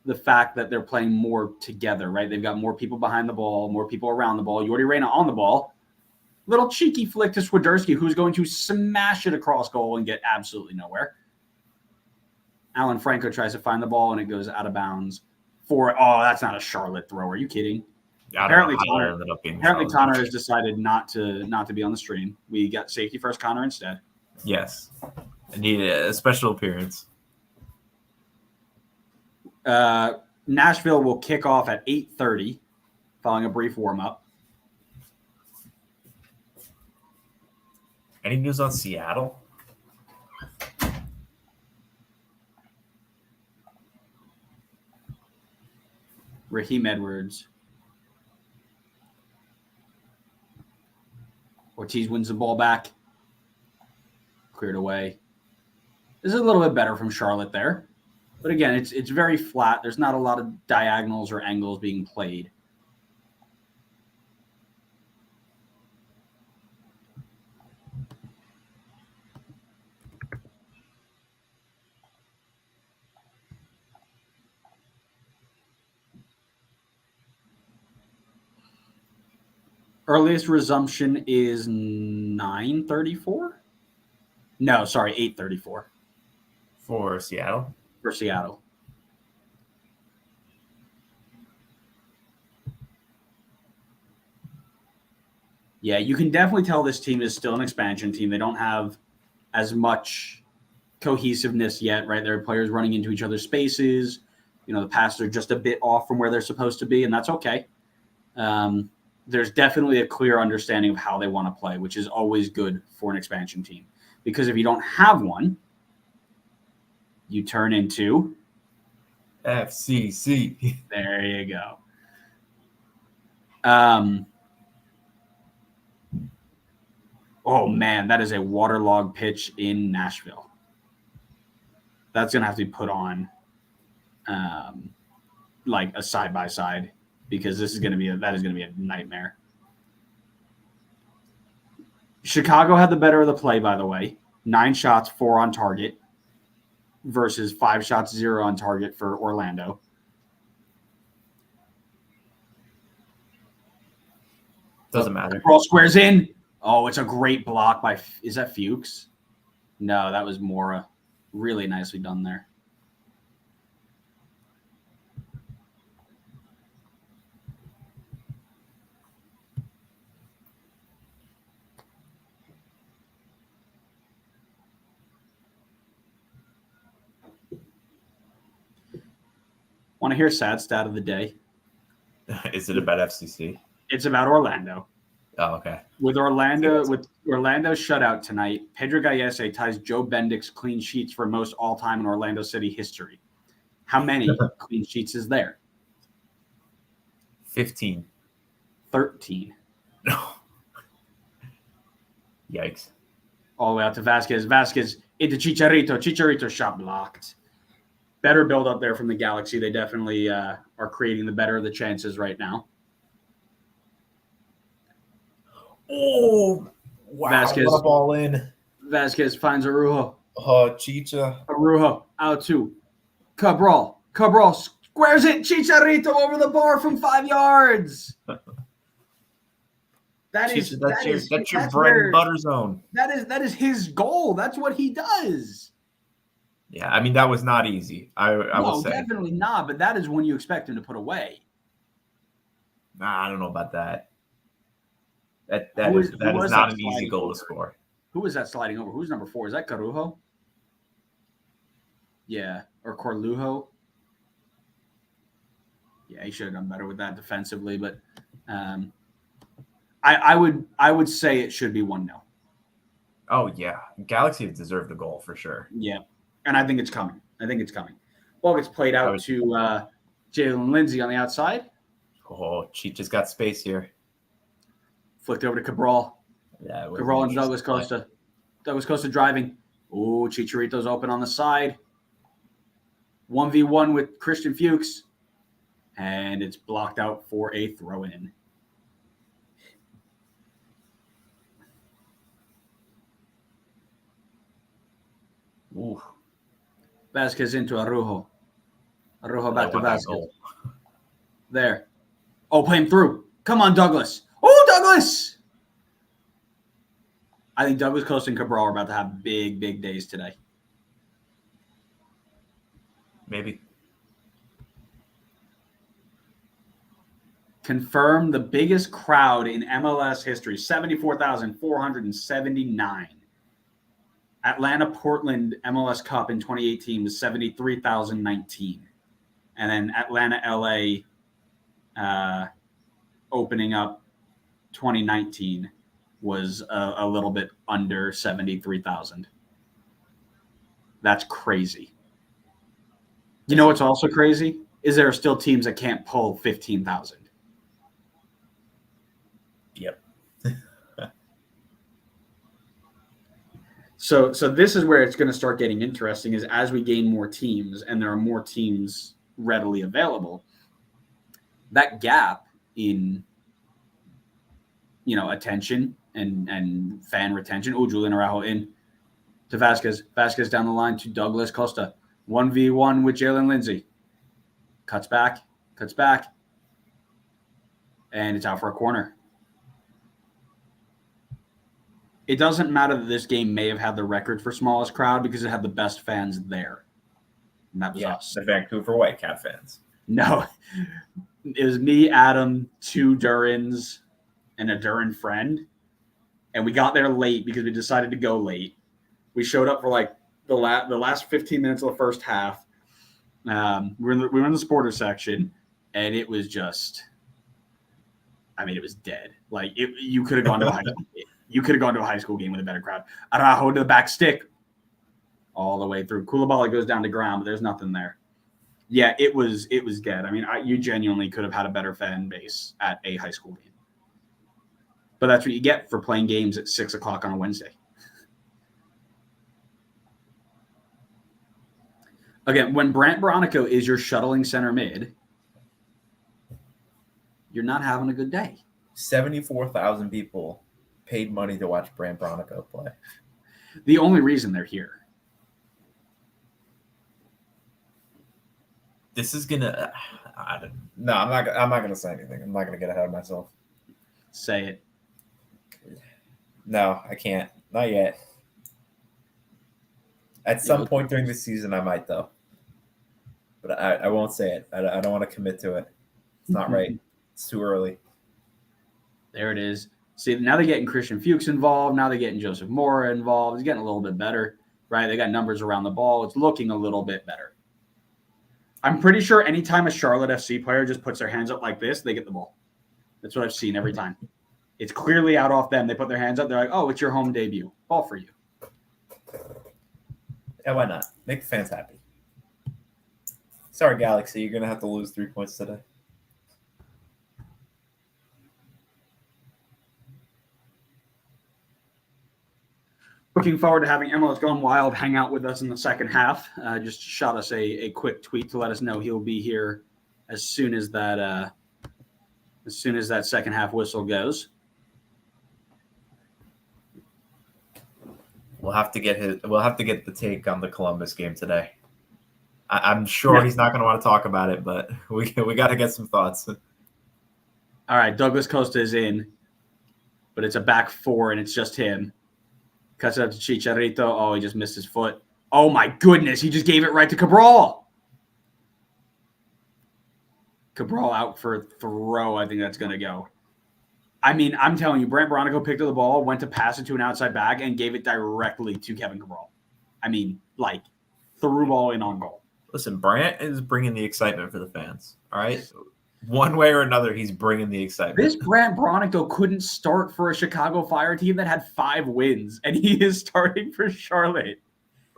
the fact that they're playing more together, right? They've got more people behind the ball, more people around the ball. Jordi Reyna on the ball. Little cheeky flick to Swiderski, who's going to smash it across goal and get absolutely nowhere. Alan Franco tries to find the ball, and it goes out of bounds. That's not a Charlotte throw. Are you kidding? Apparently Connor has decided not to be on the stream. We got safety first Connor instead. Yes. I need a special appearance. Nashville will kick off at 8:30 following a brief warm-up. Any news on Seattle? Raheem Edwards. Ortiz wins the ball back. Cleared away. This is a little bit better from Charlotte there. But again, it's very flat. There's not a lot of diagonals or angles being played. Earliest resumption is 9:34? No, sorry, 8:34. For Seattle? For Seattle. Yeah, you can definitely tell this team is still an expansion team. They don't have as much cohesiveness yet, right? There are players running into each other's spaces. The passes are just a bit off from where they're supposed to be, and that's okay. There's definitely a clear understanding of how they want to play, which is always good for an expansion team. Because if you don't have one, you turn into FCC. There you go. Oh, man, that is a waterlogged pitch in Nashville. That's going to have to be put on like a side-by-side because that is going to be a nightmare. Chicago had the better of the play, by the way. 9 shots, 4 on target versus 5 shots, 0 on target for Orlando. Doesn't matter. Ball squares in. Oh, it's a great block by – is that Fuchs? No, that was Mora. Really nicely done there. Want to hear a sad stat of the day? Is it about FCC? It's about Orlando. Oh, okay. With Orlando's shutout tonight, Pedro Gallese ties Joe Bendick's clean sheets for most all-time in Orlando City history. How many clean sheets is there? 15. 13. No. Yikes. All the way out to Vasquez. Vasquez into Chicharito. Chicharito shot blocked. Better build up there from the Galaxy. They definitely are creating the better of the chances right now. Oh, wow. Vasquez. What a ball in. Vasquez finds Arujo. Oh, Chicha. Arujo out to Cabral. Cabral squares it. Chicharito over the bar from 5 yards. That's your bread and butter zone. That is his goal. That's what he does. Yeah, I mean, that was not easy. I will say. Definitely not, but that is when you expect him to put away. Nah, I don't know about that. That is not an easy goal to score. Who was that sliding over? Who's number 4? Is that Carujo? Yeah, or Corlujo. Yeah, he should have done better with that defensively, but I would say it should be 1-0. Oh yeah, Galaxy deserved the goal for sure. Yeah, and I think it's coming. Ball gets played out to Jalen Lindsay on the outside. Oh, Chicha's got space here. Flicked over to Cabral. Yeah, it was Cabral an and Douglas interesting play. Costa. Douglas Costa driving. Ooh, Chicharito's open on the side. 1v1 with Christian Fuchs. And it's blocked out for a throw-in. Ooh, Vasquez into Araujo. Araujo back to about that Vasquez. goal. There. Oh, play him through. Come on, Douglas. Oh, Douglas! I think Douglas Costa and Cabral are about to have big, big days today. Maybe. Confirm the biggest crowd in MLS history, 74,479. Atlanta-Portland MLS Cup in 2018 was 73,019. And then Atlanta-LA opening up 2019 was a little bit under 73,000. That's crazy. You know what's also crazy? Is there are still teams that can't pull 15,000. Yep. So this is where it's going to start getting interesting is as we gain more teams and there are more teams readily available, that gap in attention and fan retention. Oh, Julian Araujo in to Vasquez. Vasquez down the line to Douglas Costa. 1v1 with Jalen Lindsay. Cuts back. And it's out for a corner. It doesn't matter that this game may have had the record for smallest crowd because it had the best fans there. And that was us. The Vancouver Whitecap fans. No. It was me, Adam, 2 Durans, and a Duran friend. And we got there late because we decided to go late. We showed up for like the last 15 minutes of the first half. We were in the supporter section, and it was just, it was dead. Like you could have gone to a high school game. You could have gone to a high school game with a better crowd. Araujo to the back stick, all the way through. Koulibaly goes down to ground, but there's nothing there. Yeah, it was dead. You genuinely could have had a better fan base at a high school game. But that's what you get for playing games at 6 o'clock on a Wednesday. Again, when Brant Bronico is your shuttling center mid, you're not having a good day. 74,000 people paid money to watch Brant Bronico play. The only reason they're here. This is gonna. No, I'm not gonna say anything. I'm not gonna get ahead of myself. Say it. No, I can't. Not yet. At some point during the season, I might though. But I won't say it. I don't want to commit to it. It's not right. It's too early. There it is. See, now they're getting Christian Fuchs involved. Now they're getting Joseph Mora involved. It's getting a little bit better, right? They got numbers around the ball. It's looking a little bit better. I'm pretty sure anytime a Charlotte FC player just puts their hands up like this, they get the ball. That's what I've seen every time. It's clearly out off them. They put their hands up. They're like, oh, it's your home debut. Ball for you. Yeah, why not? Make the fans happy. Sorry, Galaxy. You're going to have to lose 3 points today. Looking forward to having MLS Gone Wild hang out with us in the second half. Just shot us a quick tweet to let us know he'll be here as soon as that second half whistle goes. We'll have to get the take on the Columbus game today. I'm sure he's not going to want to talk about it, but we got to get some thoughts. All right, Douglas Costa is in, but it's a back 4 and it's just him. Cuts it up to Chicharito. Oh, he just missed his foot. Oh, my goodness. He just gave it right to Cabral. Cabral out for a throw. I think that's going to go. I'm telling you, Brant Bronico picked up the ball, went to pass it to an outside back, and gave it directly to Kevin Cabral. Threw ball in on goal. Listen, Brant is bringing the excitement for the fans. All right? One way or another, he's bringing the excitement. This Brant Bronico couldn't start for a Chicago Fire team that had 5 wins, and he is starting for Charlotte.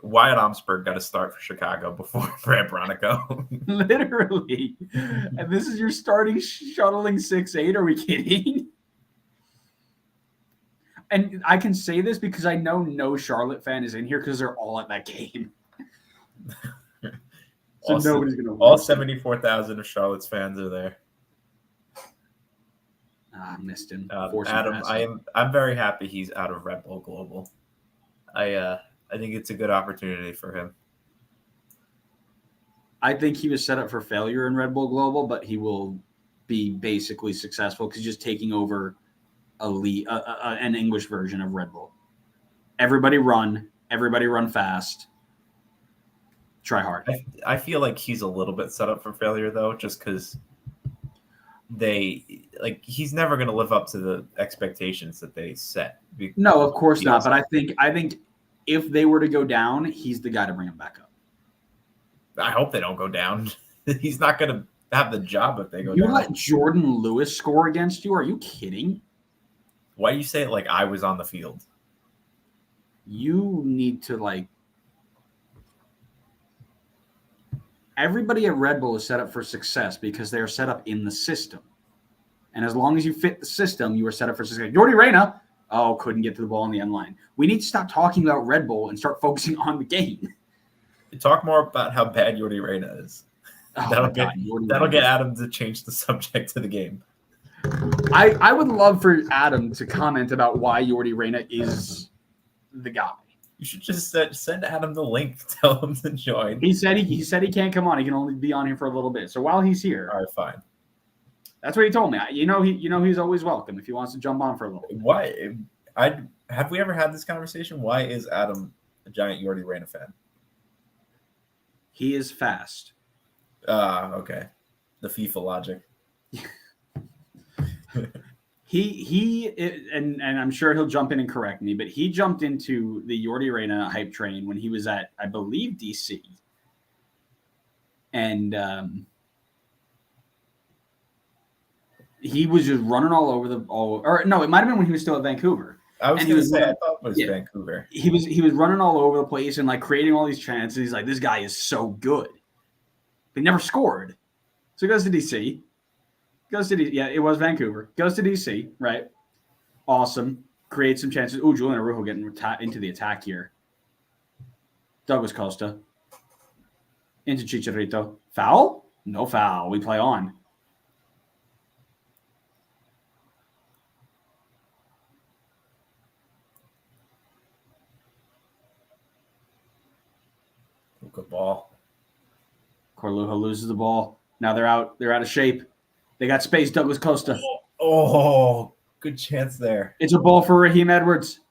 Wyatt Omsberg got to start for Chicago before Brant Bronico. Literally. And this is your starting shuttling 6'8". Are we kidding? and I can say this because I know no Charlotte fan is in here because they're all at that game. So nobody's going to all 74,000 of Charlotte's fans are there. I missed him. Adam, I'm very happy he's out of Red Bull Global. I think it's a good opportunity for him. I think he was set up for failure in Red Bull Global, but he will be basically successful because he's just taking over an English version of Red Bull. Everybody run fast. Try hard. I feel like he's a little bit set up for failure though, just because he's never going to live up to the expectations that they set. No, of course not. But I think if they were to go down, he's the guy to bring them back up. I hope they don't go down. He's not going to have the job if they go down. You let Jordan Lewis score against you? Are you kidding? Why do you say it like I was on the field? You need to everybody at Red Bull is set up for success because they are set up in the system. And as long as you fit the system, you are set up for success. Jordi Reyna, couldn't get to the ball on the end line. We need to stop talking about Red Bull and start focusing on the game. Talk more about how bad Jordi Reyna is. That'll get Adam to change the subject to the game. I would love for Adam to comment about why Jordi Reyna is the guy. You should just send Adam the link. Tell him to join. He said he can't come on. He can only be on here for a little bit. So while he's here, all right, fine. That's what he told me. He's always welcome if he wants to jump on for a little bit. Why? Have we ever had this conversation? Why is Adam a giant Jordi Reyna fan? He is fast. Okay. The FIFA logic. And I'm sure he'll jump in and correct me, but he jumped into the Jordi Reyna hype train when he was at, I believe, DC. And he was just running all over it might have been when he was still at Vancouver. I thought it was Vancouver. He was running all over the place and creating all these chances. He's like, this guy is so good. But he never scored. So he goes to DC. It was Vancouver. Goes to DC, right? Awesome. Creates some chances. Ooh, Julian Araujo getting into the attack here. Douglas Costa. Into Chicharito. Foul? No foul. We play on. Good ball. Corlujo loses the ball. Now they're out of shape. They got space. Douglas Costa. Oh, good chance there. It's a ball for Raheem Edwards.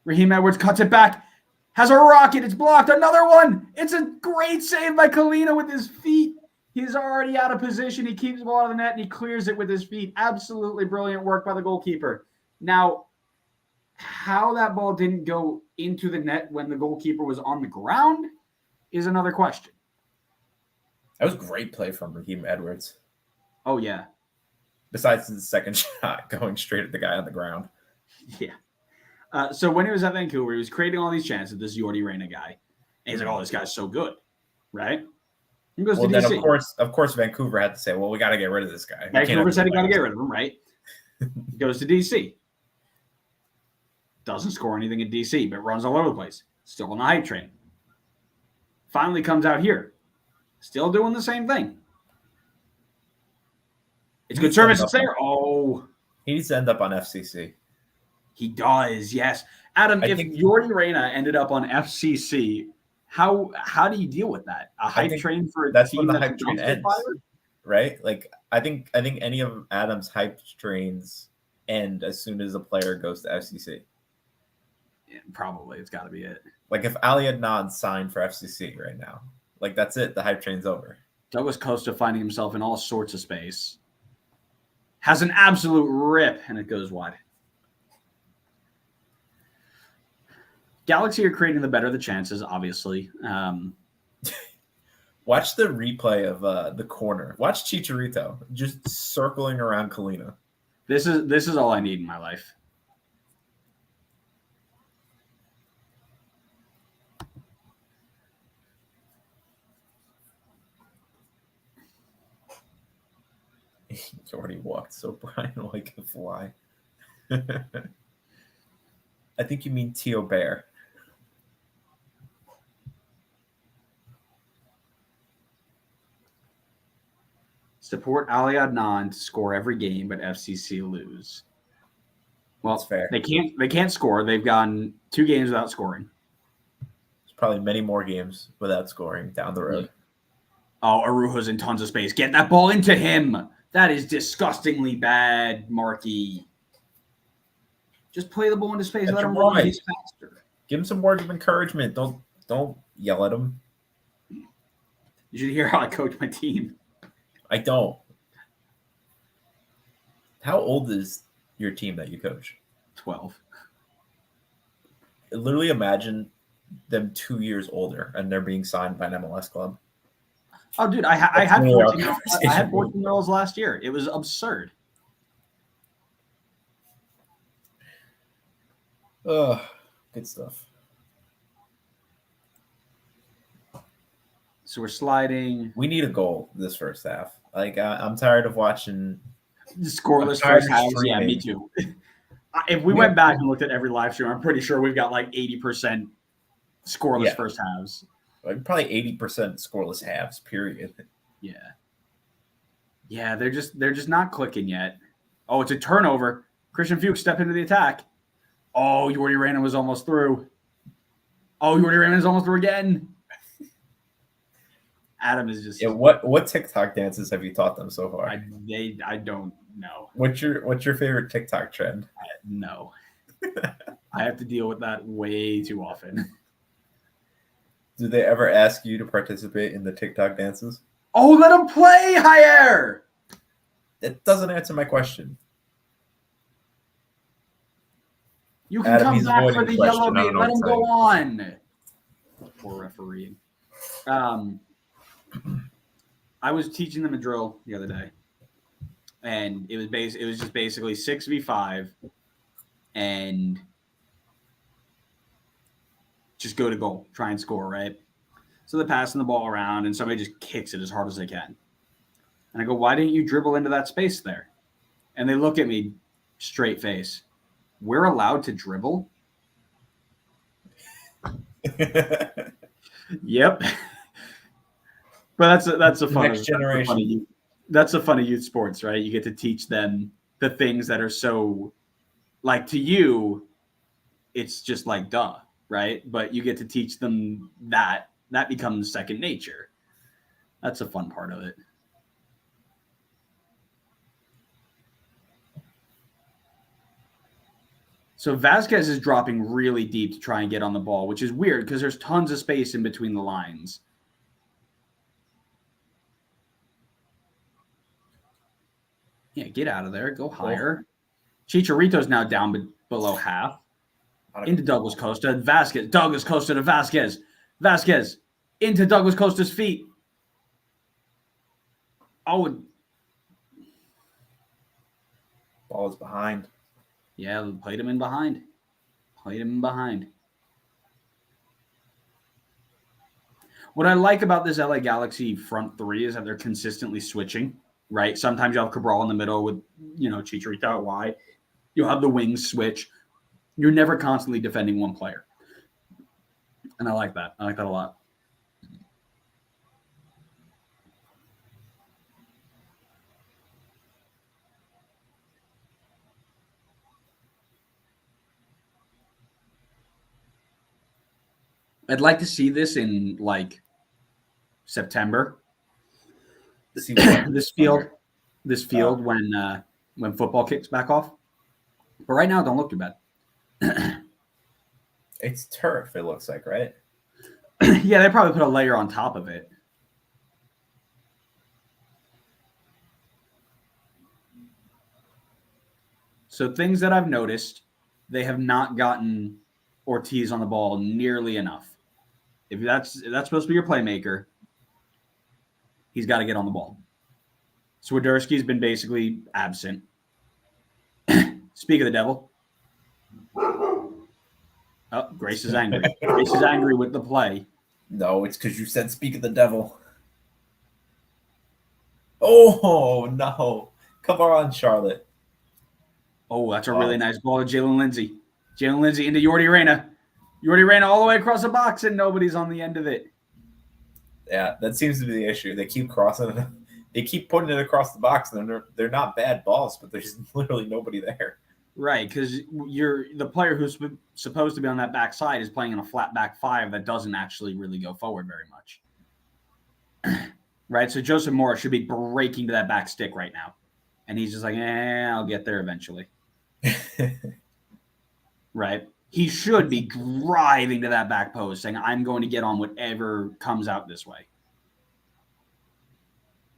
Raheem Edwards cuts it back. Has a rocket. It's blocked. Another one. It's a great save by Kalina with his feet. He's already out of position. He keeps the ball out of the net and he clears it with his feet. Absolutely brilliant work by the goalkeeper. Now, how that ball didn't go into the net when the goalkeeper was on the ground is another question. That was great play from Raheem Edwards. Oh, yeah. Besides the second shot going straight at the guy on the ground. Yeah. So when he was at Vancouver, he was creating all these chances, this Jordi Reyna guy. And he's like, oh, this guy's so good. Right? He goes to DC. Then of course, Vancouver had to say, well, we got to get rid of this guy. Vancouver said he got to get rid of him, right? He goes to DC. Doesn't score anything at DC, but runs all over the place. Still on the hype train. Finally comes out here. Still doing the same thing. It's good service. It's there. He needs to end up on FCC. He does, yes. Adam, if Jordi Reyna ended up on FCC, how do you deal with that? A hype train for a team when the hype train ends, right? I think any of Adam's hype trains end as soon as a player goes to FCC. Yeah, probably. It's got to be it. If Ali Adnan signed for FCC right now, that's it. The hype train's over. Douglas Costa finding himself in all sorts of space. Has an absolute rip, and it goes wide. Galaxy are creating the better the chances, obviously. Watch the replay of the corner. Watch Chicharito just circling around Kalina. This is all I need in my life. He's already walked so Brian like a fly. I think you mean Tio Bear. Support Ali Adnan to score every game, but FCC lose. Well, That's fair. They can't score. They've gone 2 games without scoring. There's probably many more games without scoring down the road. Oh, Arujo's in tons of space. Get that ball into him. That is disgustingly bad, Markey. Just play the ball into space. That's Let him right. run. He's faster. Give him some words of encouragement. Don't yell at him. You should hear how I coach my team. I don't. How old is your team that you coach? 12. Literally imagine them 2 years older and they're being signed by an MLS club. Oh, dude, I had really our 14-year-olds last year. It was absurd. Ugh, good stuff. So we're sliding. We need a goal this first half. Like I'm tired of watching Scoreless I'm tired first of halves. Yeah, streaming. me too. If we went back and looked at every live stream, I'm pretty sure we've got like 80% scoreless Yeah. first halves. like probably 80% scoreless halves. Period. Yeah. Yeah, they're just not clicking yet. Oh, it's a turnover. Christian Fuchs step into the attack. Oh, Jordi Reyna was almost through. Oh, Jordi Reyna is almost through again. Adam is just Yeah. What TikTok dances have you taught them so far? I don't know. What's your favorite TikTok trend? No. I have to deal with that way too often. Do they ever ask you to participate in the TikTok dances? Oh, let him play, Jair! That doesn't answer my question. You can Adam, come he's back for avoiding the the question. yellow I don't beam. know Let what him to go say. on. Poor referee. I was teaching them a drill the other day, and it was just basically 6v5, and just go to goal, try and score, right? So they're passing the ball around, and somebody just kicks it as hard as they can. And I go, why didn't you dribble into that space there? And they look at me straight face. We're allowed to dribble? Yep. But that's a fun Next generation. That's a funny youth sports, right? You get to teach them the things that are so, like, to you, it's just like duh, right? But you get to teach them that becomes second nature. That's a fun part of it. So Vasquez is dropping really deep to try and get on the ball, which is weird because there's tons of space in between the lines. Yeah, get out of there. Go higher. Chicharito's now down below half. Into Douglas Costa. Vasquez. Douglas Costa to Vasquez. Vasquez into Douglas Costa's feet. Oh, Ball is behind. yeah, played him in behind. What I like about this LA Galaxy front three is that they're consistently switching, right? Sometimes you'll have Cabral in the middle with, Chicharito out wide. You'll have the wings switch. You're never constantly defending one player. And I like that. I like that a lot. I'd like to see this in like September. This field when football kicks back off. But right now, it don't look too bad. It's turf, it looks like, right? Yeah, they probably put a layer on top of it. So things that I've noticed, they have not gotten Ortiz on the ball nearly enough. If that's supposed to be your playmaker, he's got to get on the ball. Swiderski's been basically absent. Speak of the devil. Oh, Grace is angry. Grace is angry with the play. No, it's because you said speak of the devil. Oh, no. Come on, Charlotte. Oh, that's a really nice ball to Jalen Lindsay. Jalen Lindsay into Yordi Reyna. Yordi Reyna all the way across the box, and nobody's on the end of it. Yeah, that seems to be the issue. They keep crossing it. They keep putting it across the box, and they're not bad balls, but there's literally nobody there. Right, because the player who's supposed to be on that backside is playing in a flat back five that doesn't actually really go forward very much. Right, so Joseph Morris should be breaking to that back stick right now, and he's just like, I'll get there eventually. Right, he should be driving to that back post, saying, "I'm going to get on whatever comes out this way."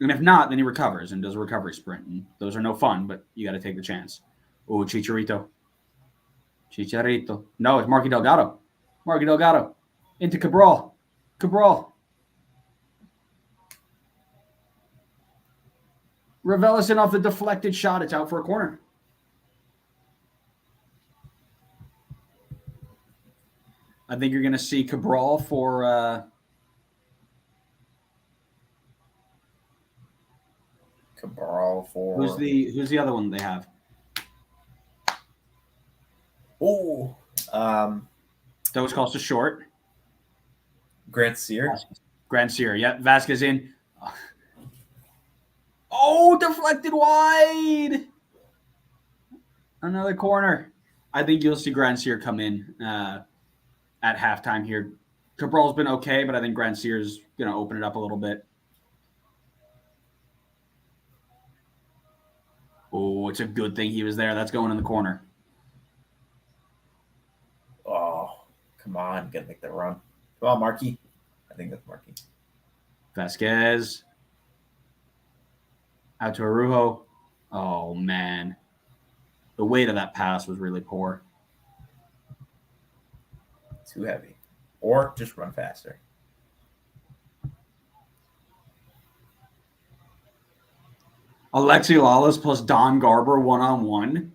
And if not, then he recovers and does a recovery sprint. And those are no fun, but you got to take the chance. Oh, Chicharito. No, it's Marky Delgado. Marky Delgado. Into Cabral. Revelison off the deflected shot. It's out for a corner. I think you're going to see Cabral for... Cabral for Who's the other one they have? Oh, Douglas Costa short. Grant Sear. Grant Sear. Yep. Vasquez in. Oh, deflected wide. Another corner. I think you'll see Grant Sear come in at halftime here. Cabral's been okay, but I think Grant Sear's going to open it up a little bit. Oh, it's a good thing he was there. That's going in the corner. Oh, come on. Got to make that run. Come on, Marky. I think that's Marky. Vasquez. Out to Arujo. Oh, man. The weight of that pass was really poor. Too heavy. Or just run faster. Alexi Lawless plus Don Garber one-on-one.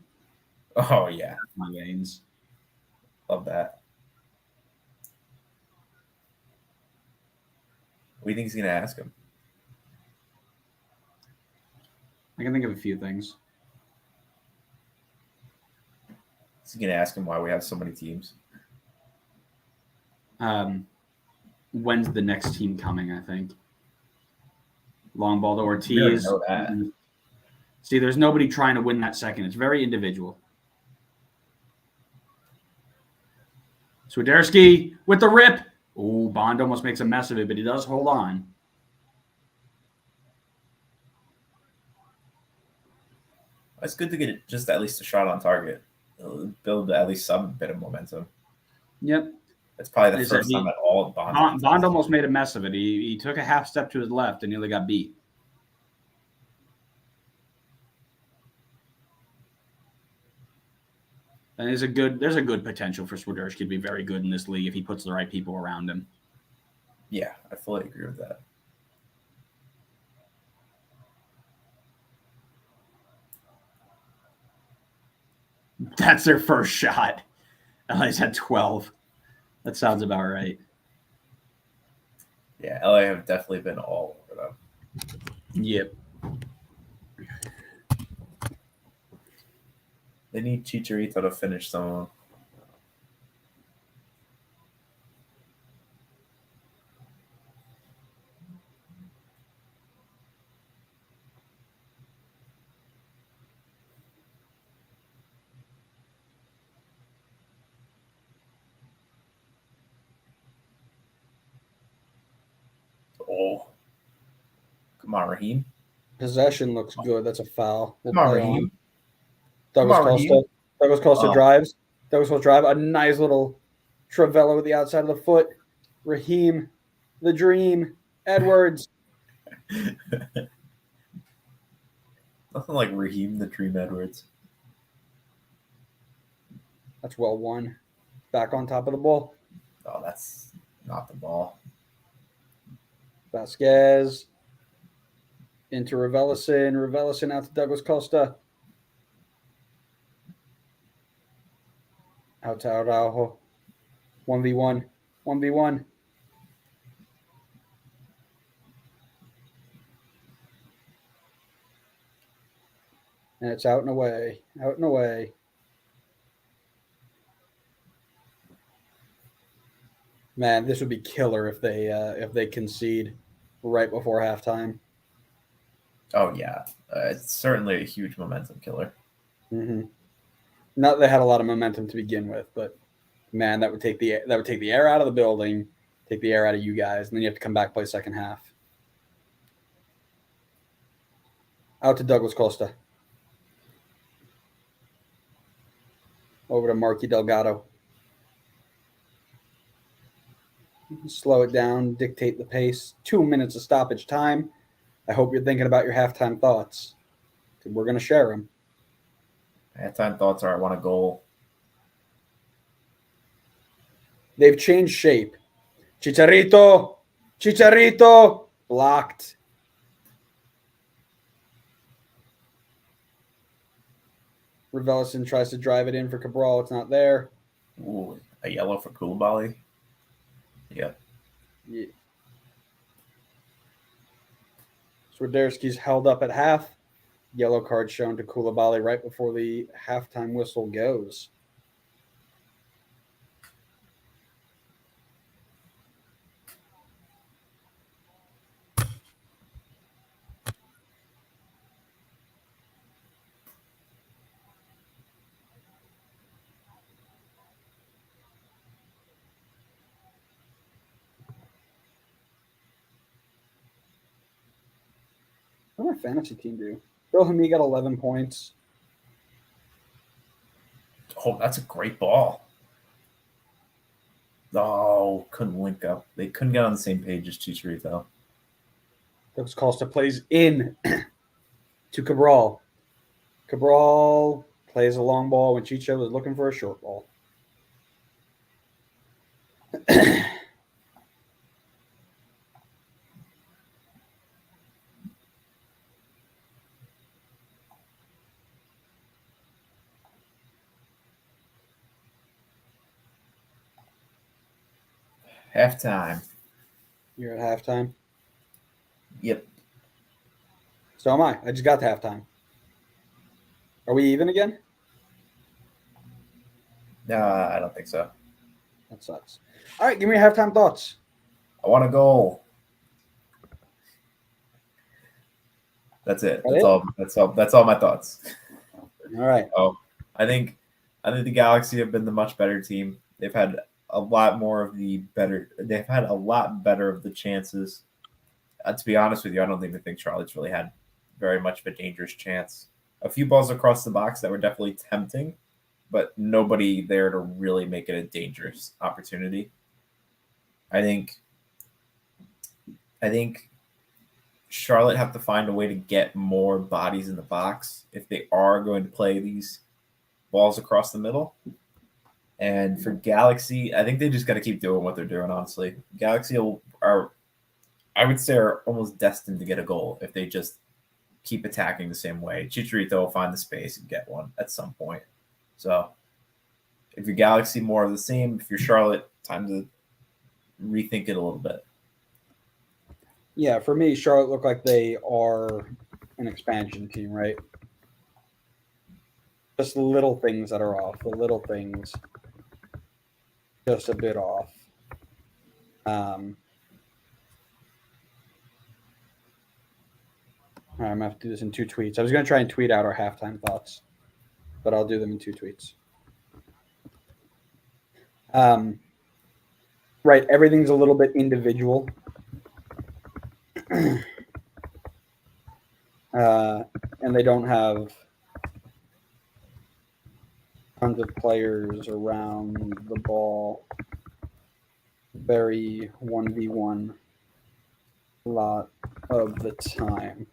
Oh, yeah. My veins. Love that. What do you think he's going to ask him? I can think of a few things. Is he going to ask him why we have so many teams? When's the next team coming, I think? Long ball to Ortiz. We already know that. See, there's nobody trying to win that second. It's very individual. Swiderski with the rip. Oh, Bond almost makes a mess of it, but he does hold on. It's good to get just at least a shot on target. It'll build at least some bit of momentum. Yep. It's probably the first time at all Bond. Bond almost made a mess of it. He took a half step to his left and nearly got beat. And there's a good potential for Swiderski to be very good in this league if he puts the right people around him. Yeah, I fully agree with that. That's their first shot. LA's had 12. That sounds about right. Yeah, LA have definitely been all over them. Yep. They need Chicharito to finish some. Oh, come on, Raheem. Possession looks good. That's a foul. Come on, Raheem. Douglas Come on, Costa. Raheem. Douglas Costa drives. Douglas Costa drive. A nice little Travella with the outside of the foot. Raheem, the dream. Edwards. Nothing like Raheem the Dream Edwards. That's well won. Back on top of the ball. Oh, that's not the ball. Vasquez. Into Revelison. Revelison out to Douglas Costa. Out to Araujo. 1v1. 1v1. And it's out and away. Out and away. Man, this would be killer if they concede right before halftime. Oh yeah, it's certainly a huge momentum killer. Mm-hmm. Not that they had a lot of momentum to begin with, but man, that would take the air out of the building, take the air out of you guys, and then you have to come back play second half. Out to Douglas Costa. Over to Marky Delgado. Slow it down, dictate the pace. 2 minutes of stoppage time. I hope you're thinking about your halftime thoughts. We're going to share them. Halftime thoughts are: I want a goal. They've changed shape. Chicharito, blocked. Revellison tries to drive it in for Cabral. It's not there. Ooh, a yellow for Koulibaly. Yeah. Swiderski's held up at half. Yellow card shown to Koulibaly right before the halftime whistle goes. What did my fantasy team do? Bill Hami got 11 points. Oh, that's a great ball. Oh, couldn't link up. They couldn't get on the same page as Chicharito. Douglas Costa plays in to Cabral. Cabral plays a long ball when Chicho was looking for a short ball. Halftime. You're at halftime. Yep. So am I. I just got to halftime. Are we even again? I don't think so. That sucks. All right, give me your halftime thoughts. I want a goal. That's it. That's all. That's all my thoughts. All right. Oh, I think the Galaxy have been the much better team. They've had a lot more of the better. They've had a lot better of the chances. To be honest with you, I don't even think Charlotte's really had very much of a dangerous chance. A few balls across the box that were definitely tempting, but nobody there to really make it a dangerous opportunity. I think Charlotte have to find a way to get more bodies in the box if they are going to play these balls across the middle. And for Galaxy, I think they just got to keep doing what they're doing, honestly. Galaxy are, I would say, are almost destined to get a goal if they just keep attacking the same way. Chicharito will find the space and get one at some point. So if you're Galaxy, more of the same. If you're Charlotte, time to rethink it a little bit. Yeah, for me, Charlotte look like they are an expansion team, right? Just the little things that are off. The little things just a bit off. All right, I'm going to have to do this in 2 tweets. I was going to try and tweet out our halftime thoughts, but I'll do them in 2 tweets. Right, everything's a little bit individual. And they don't have tons of players around the ball. Very 1v1 a lot of the time.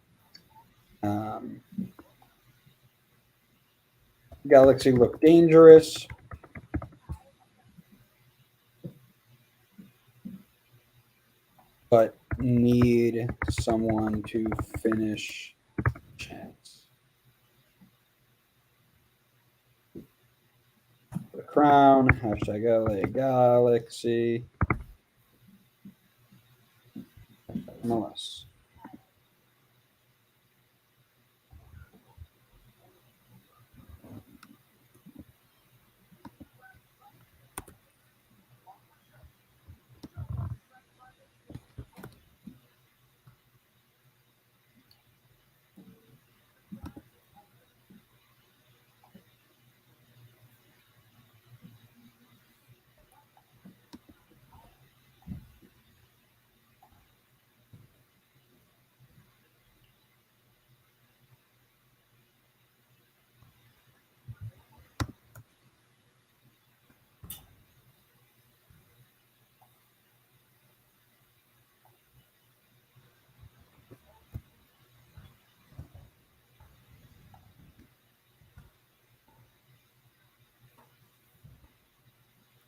Galaxy look dangerous. But need someone to finish chance. The crown, hashtag LA Galaxy. MLS.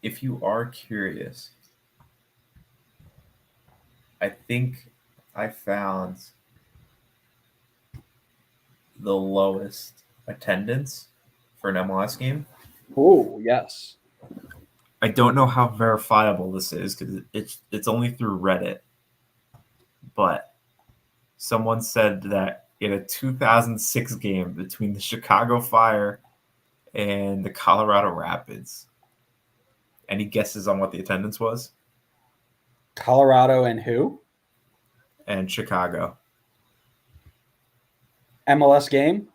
if you are curious, I think I found the lowest attendance for an MLS game. Oh, yes. I don't know how verifiable this is because it's only through Reddit, but someone said that in a 2006 game between the Chicago Fire and the Colorado Rapids, any guesses on what the attendance was? Colorado and who? And Chicago. MLS game?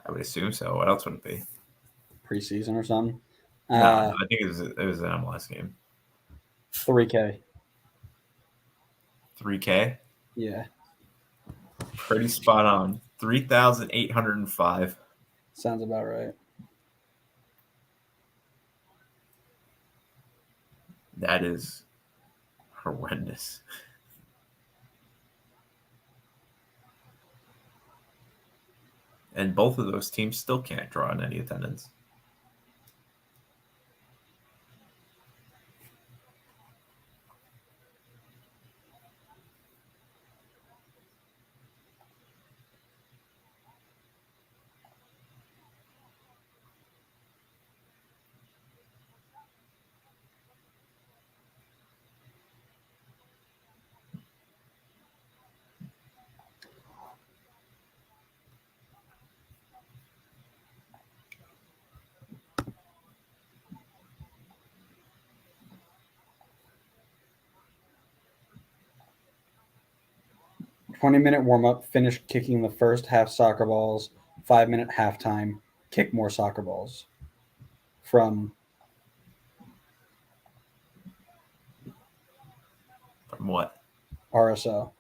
I would assume so. What else would it be? Preseason or something? No, I think it was an MLS game. 3K. 3K? Yeah. Pretty spot on. 3,805. Sounds about right. That is horrendous. And both of those teams still can't draw in any attendance. Minute warm up, finish kicking the first half soccer balls, 5-minute halftime, kick more soccer balls. From what? RSO.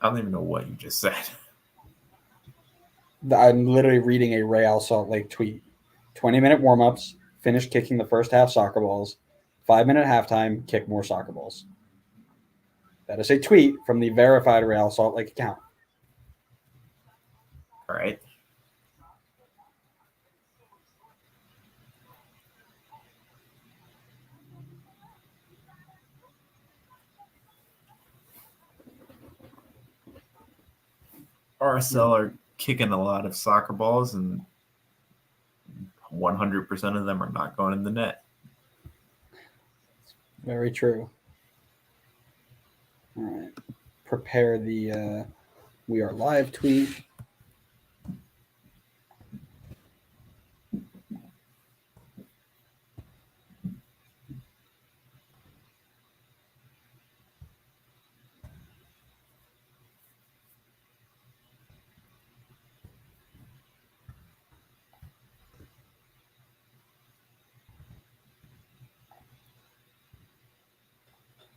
I don't even know what you just said. I'm literally reading a Real Salt Lake tweet. 20-minute warm ups, finish kicking the first half soccer balls, 5-minute halftime, kick more soccer balls. That is a tweet from the verified Real Salt Lake account. All right. RSL are kicking a lot of soccer balls, and 100% of them are not going in the net. Very true. All right. Prepare the We Are Live tweet.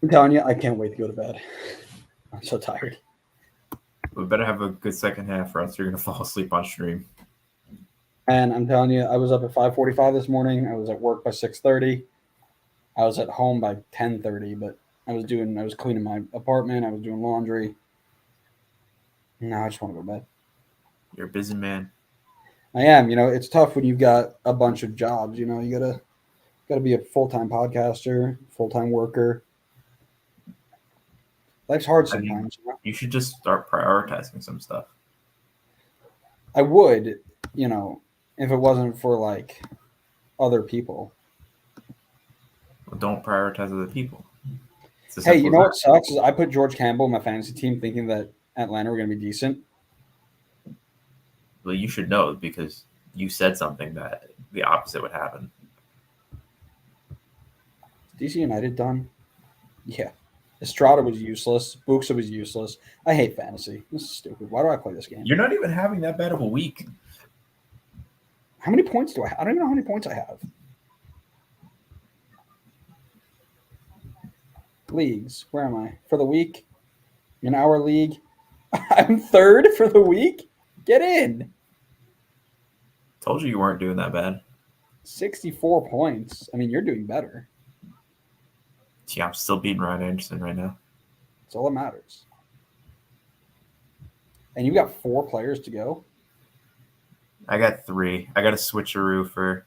I'm telling you, I can't wait to go to bed. I'm so tired. We better have a good second half, or else you're going to fall asleep on stream. And I'm telling you, I was up at 5:45 this morning. I was at work by 6:30. I was at home by 10:30, but I was cleaning my apartment. I was doing laundry. Now I just want to go to bed. You're a busy man. I am. It's tough when you've got a bunch of jobs. You gotta be a full-time podcaster, full-time worker. Life's hard sometimes. You should just start prioritizing some stuff. I would, if it wasn't for like other people. Well, don't prioritize other people. Hey, you know what sucks is I put George Campbell in my fantasy team thinking that Atlanta were going to be decent. Well, you should know because you said something that the opposite would happen. DC United done? Yeah. Estrada was useless. Buxa was useless. I hate fantasy. This is stupid. Why do I play this game? You're not even having that bad of a week. How many points do I have? I don't even know how many points I have. Leagues. Where am I? For the week? In our league? I'm third for the week? Get in. Told you weren't doing that bad. 64 points. I mean, you're doing better. Yeah, I'm still beating Ryan Anderson right now. That's all that matters. And you've got 4 players to go. I got 3. I got a switcheroo for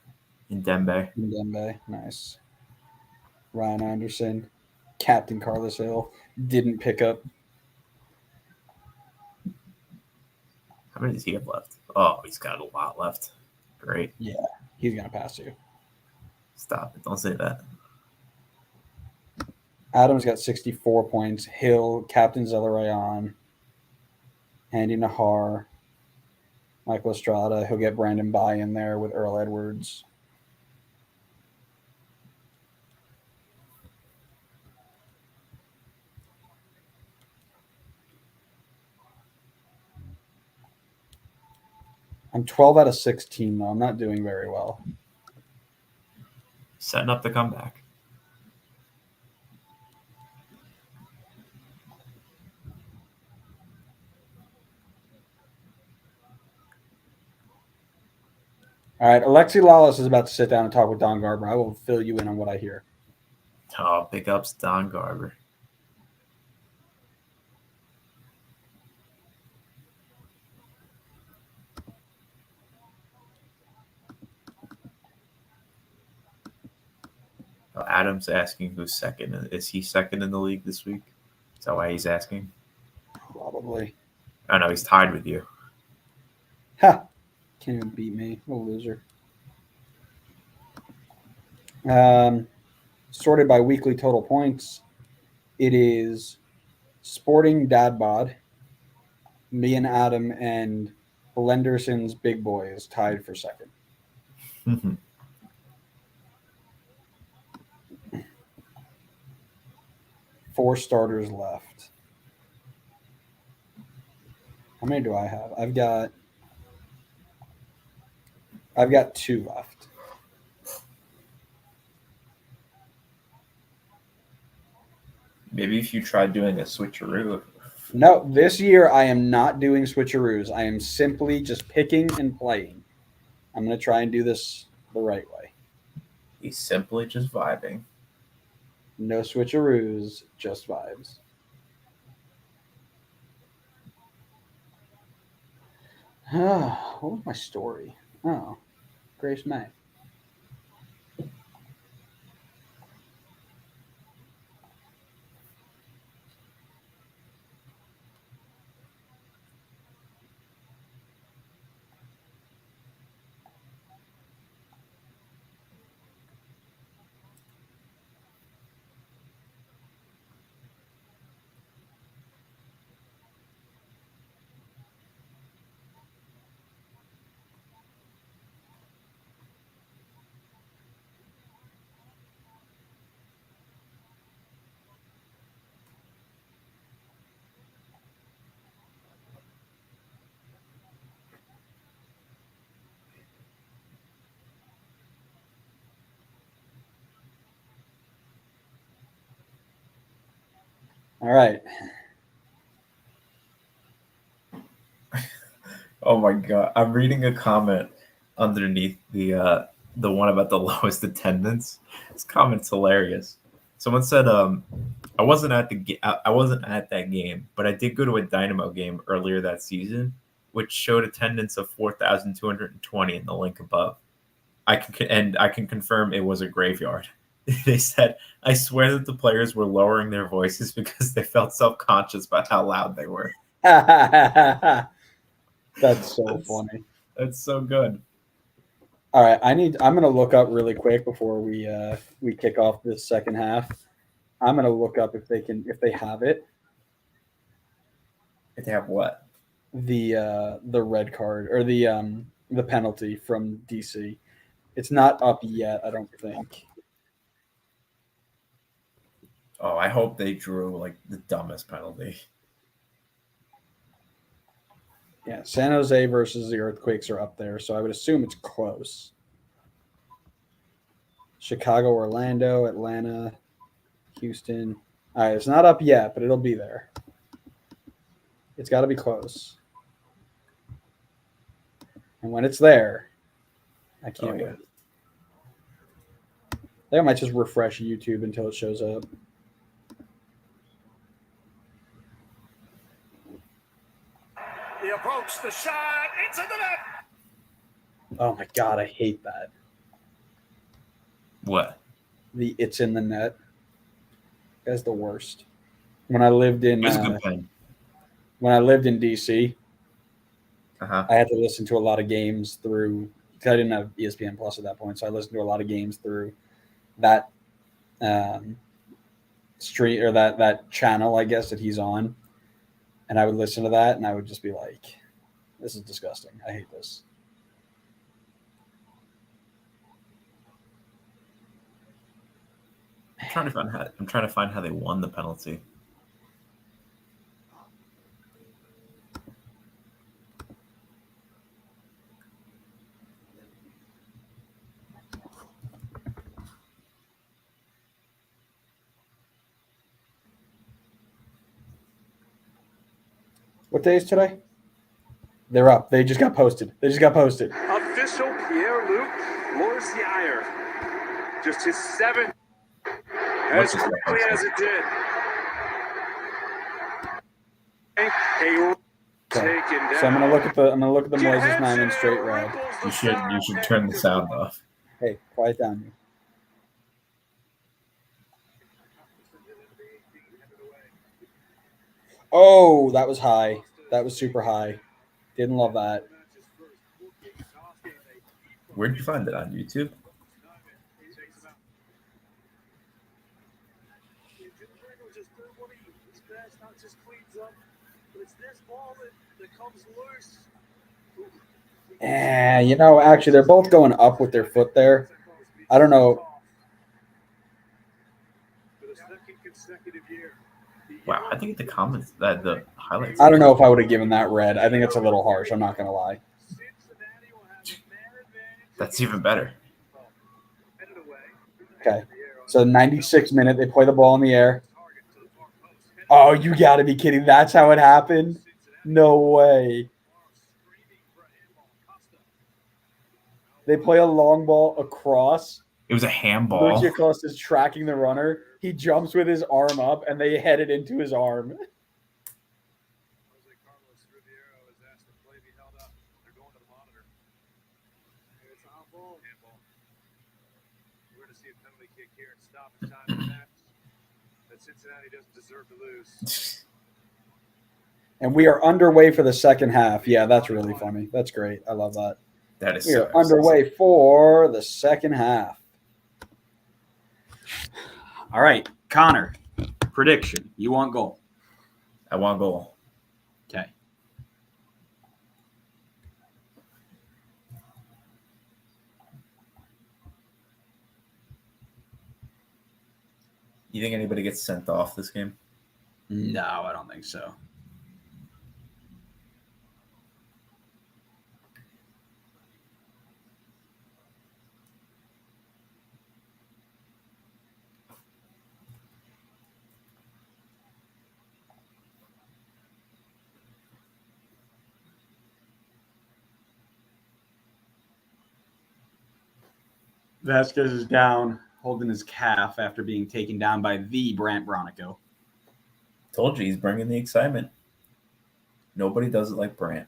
Ndembe. Dembe, nice. Ryan Anderson, Captain Carlos Hill didn't pick up. How many does he have left? Oh, he's got a lot left. Great. Yeah, he's gonna pass you. Stop it. Don't say that. Adams got 64 points. Hill, Captain Zelarayan, Andy Nahar, Michael Estrada. He'll get Brandon By in there with Earl Edwards. I'm 12 out of 16, though. I'm not doing very well. Setting up the comeback. All right, Alexi Lawless is about to sit down and talk with Don Garber. I will fill you in on what I hear. Oh, big ups Don Garber. Oh, Adam's asking who's second. Is he second in the league this week? Is that why he's asking? Probably. Oh, no, he's tied with you. Ha! Can't even beat me. What a loser. Sorted by weekly total points. It is Sporting Dad Bod, me and Adam, and Blenderson's Big Boys tied for second. 4 starters left. How many do I have? I've got 2 left. Maybe if you tried doing a switcheroo. No, this year I am not doing switcheroos. I am simply just picking and playing. I'm going to try and do this the right way. He's simply just vibing. No switcheroos, just vibes. What was my story? Oh, Grace May. All right. Oh my god! I'm reading a comment underneath the one about the lowest attendance. This comment's hilarious. Someone said, I wasn't at I wasn't at that game, but I did go to a Dynamo game earlier that season, which showed attendance of 4,220 in the link above. I can confirm it was a graveyard. They said, I swear that the players were lowering their voices because they felt self-conscious about how loud they were. That's so funny. That's so good. All right, I'm going to look up really quick before we kick off this second half. I'm going to look up if they have it. If they have what? The red card or the penalty from DC. It's not up yet, I don't think. Oh, I hope they drew like the dumbest penalty. Yeah, San Jose versus the Earthquakes are up there, so I would assume it's close. Chicago, Orlando, Atlanta, Houston. All right, it's not up yet, but it'll be there. It's got to be close. And when it's there, I can't wait. I think I might just refresh YouTube until it shows up. The approach, the shot, into the net. Oh my god, I hate that. What? The it's in the net. That's the worst. When I lived in It's a good pen. when I lived in DC, Uh-huh. I had to listen to a lot of games through. I didn't have ESPN Plus at that point, so I listened to a lot of games through that street or that channel, I guess, that he's on. And I would listen to that, and I would just be like, "This is disgusting. I hate this." I'm trying to find how they won the penalty. What day is today? They're up. They just got posted. Official Pierre-Luc Morsier. Just his seventh. As quickly as it did. Okay. So I'm gonna look at the Moises Nyman straight red. You should turn the sound off. Hey, quiet down. You. Oh, that was high. That was super high. Didn't love that. Where'd you find it? On YouTube? Actually, they're both going up with their foot there. I don't know. Wow, I think the comments that the highlights. I don't know if I would have given that red. I think it's a little harsh. I'm not going to lie. That's even better. Okay. So 96th minute, they play the ball in the air. Oh, you got to be kidding. That's how it happened? No way. They play a long ball across. It was a handball. Lucia Costa is tracking the runner. He jumps with his arm up, and they head it into his arm. Cincinnati doesn't deserve to lose. And we are underway for the second half. Yeah, that's really funny. That's great. I love that. That is we are underway for the second half. All right, Connor, prediction. You want goal? I want goal. Okay. You think anybody gets sent off this game? No, I don't think so. Vasquez is down, holding his calf after being taken down by the Brant Bronico. Told you he's bringing the excitement. Nobody does it like Brant.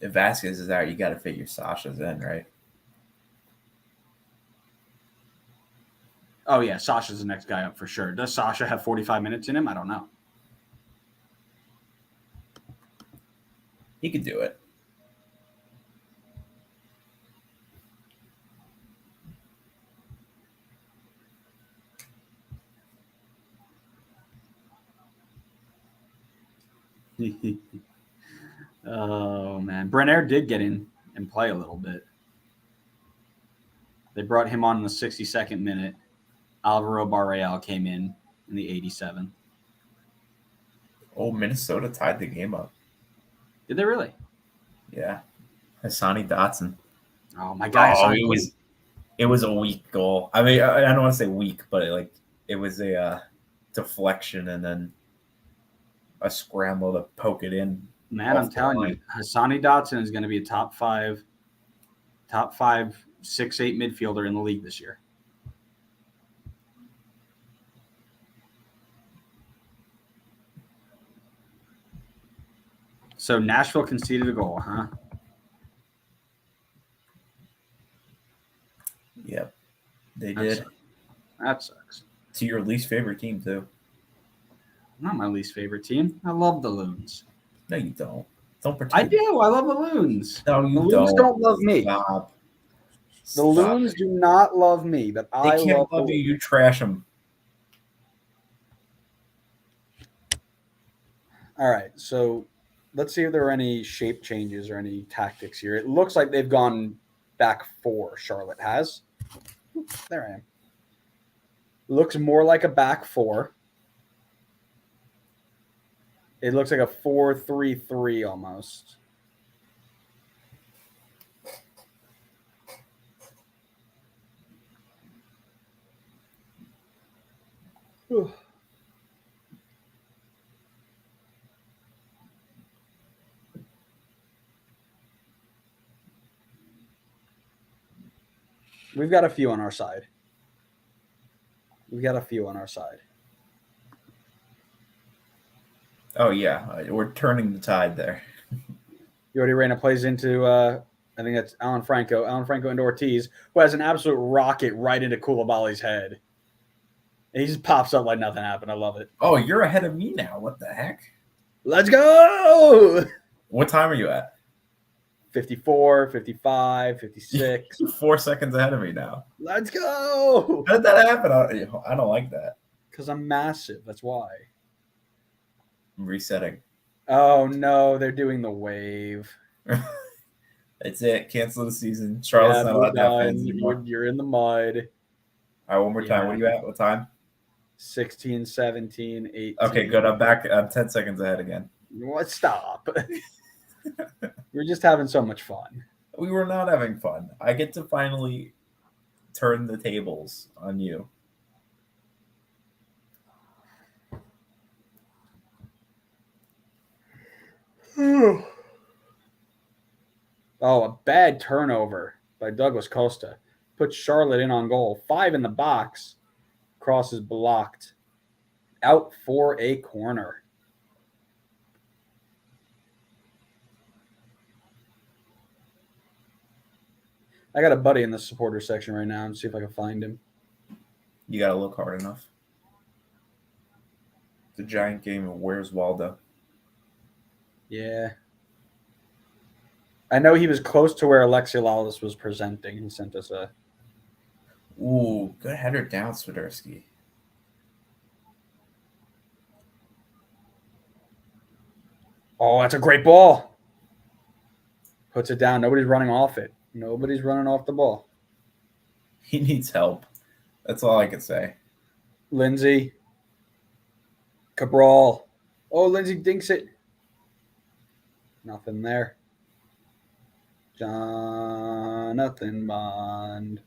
If Vasquez is out, you got to fit your Sasha's in, right? Oh, yeah, Sasha's the next guy up for sure. Does Sasha have 45 minutes in him? I don't know. He could do it. Oh, man. Brenner did get in and play a little bit. They brought him on in the 62nd minute. Alvaro Barreal came in the 87th. Oh, Minnesota tied the game up. Did they really? Yeah. Hassani Dotson. Oh, my guy. It was a weak goal. I mean, I don't want to say weak, but it was a deflection and then a scramble to poke it in. Man, I'm telling you, Hassani Dotson is going to be a top five, 6'8" midfielder in the league this year. So Nashville conceded a goal, huh? Yep, they That did. sucks. That sucks. To your least favorite team too. Not my least favorite team. I love the Loons. No, you don't. Don't I pretend. do. I love the Loons. No, The you Loons don't love me. Stop. The Stop Loons it. do not love me, but They I can't love love the you. You trash them. All right, so let's see if there are any shape changes or any tactics here. It looks like they've gone back four. Charlotte has. There I am. Looks more like a back four. It looks like a 4-3-3 almost. Whew. We've got a few on our side. Oh yeah, we're turning the tide there. Jordi Reyna plays into, I think that's Alan Franco. Alan Franco into Ortiz, who has an absolute rocket right into Koulibaly's head. And he just pops up like nothing happened. I love it. Oh, you're ahead of me now. What the heck? Let's go! What time are you at? 54, 55, 56. 4 seconds ahead of me now. Let's go! How did that happen? I don't like that. Because I'm massive. That's why. I'm resetting. Oh, no. They're doing the wave. That's it. Cancel the season. Charlotte's not allowed to have fans anymore. You're in the mud. All right, one more time. What are you at? What time? 16, 17, 18. Okay, good. I'm back. I'm 10 seconds ahead again. What? Stop. We're just having so much fun. We were not having fun. I get to finally turn the tables on you. Oh, a bad turnover by Douglas Costa. Puts Charlotte in on goal. 5 in the box. Cross is blocked. Out for a corner. I got a buddy in the supporter section right now and see if I can find him. You got to look hard enough. The giant game of Where's Waldo? Yeah. I know he was close to where Alexi Lawless was presenting. He sent us a... Ooh, good header down, Swiderski. Oh, that's a great ball. Puts it down. Nobody's running off it. Nobody's running off the ball. He needs help. That's all I can say. Lindsay. Cabral. Oh, Lindsay dinks it. Nothing there. Jonathan Bond.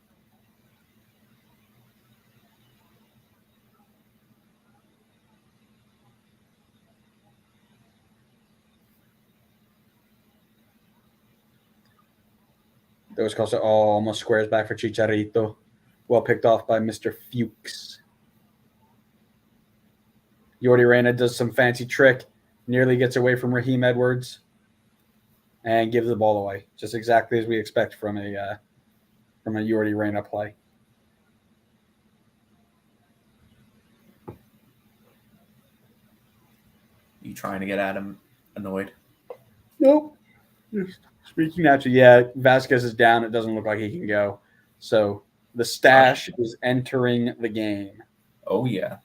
That was close. Oh, almost squares back for Chicharito. Well picked off by Mr. Fuchs. Jordi Reyna does some fancy trick. Nearly gets away from Raheem Edwards. And gives the ball away. Just exactly as we expect from a Jordi Reyna play. You trying to get Adam annoyed? Nope. Speaking naturally, yeah, Vasquez is down. It doesn't look like he can go. So the stash is entering the game. Oh, yeah.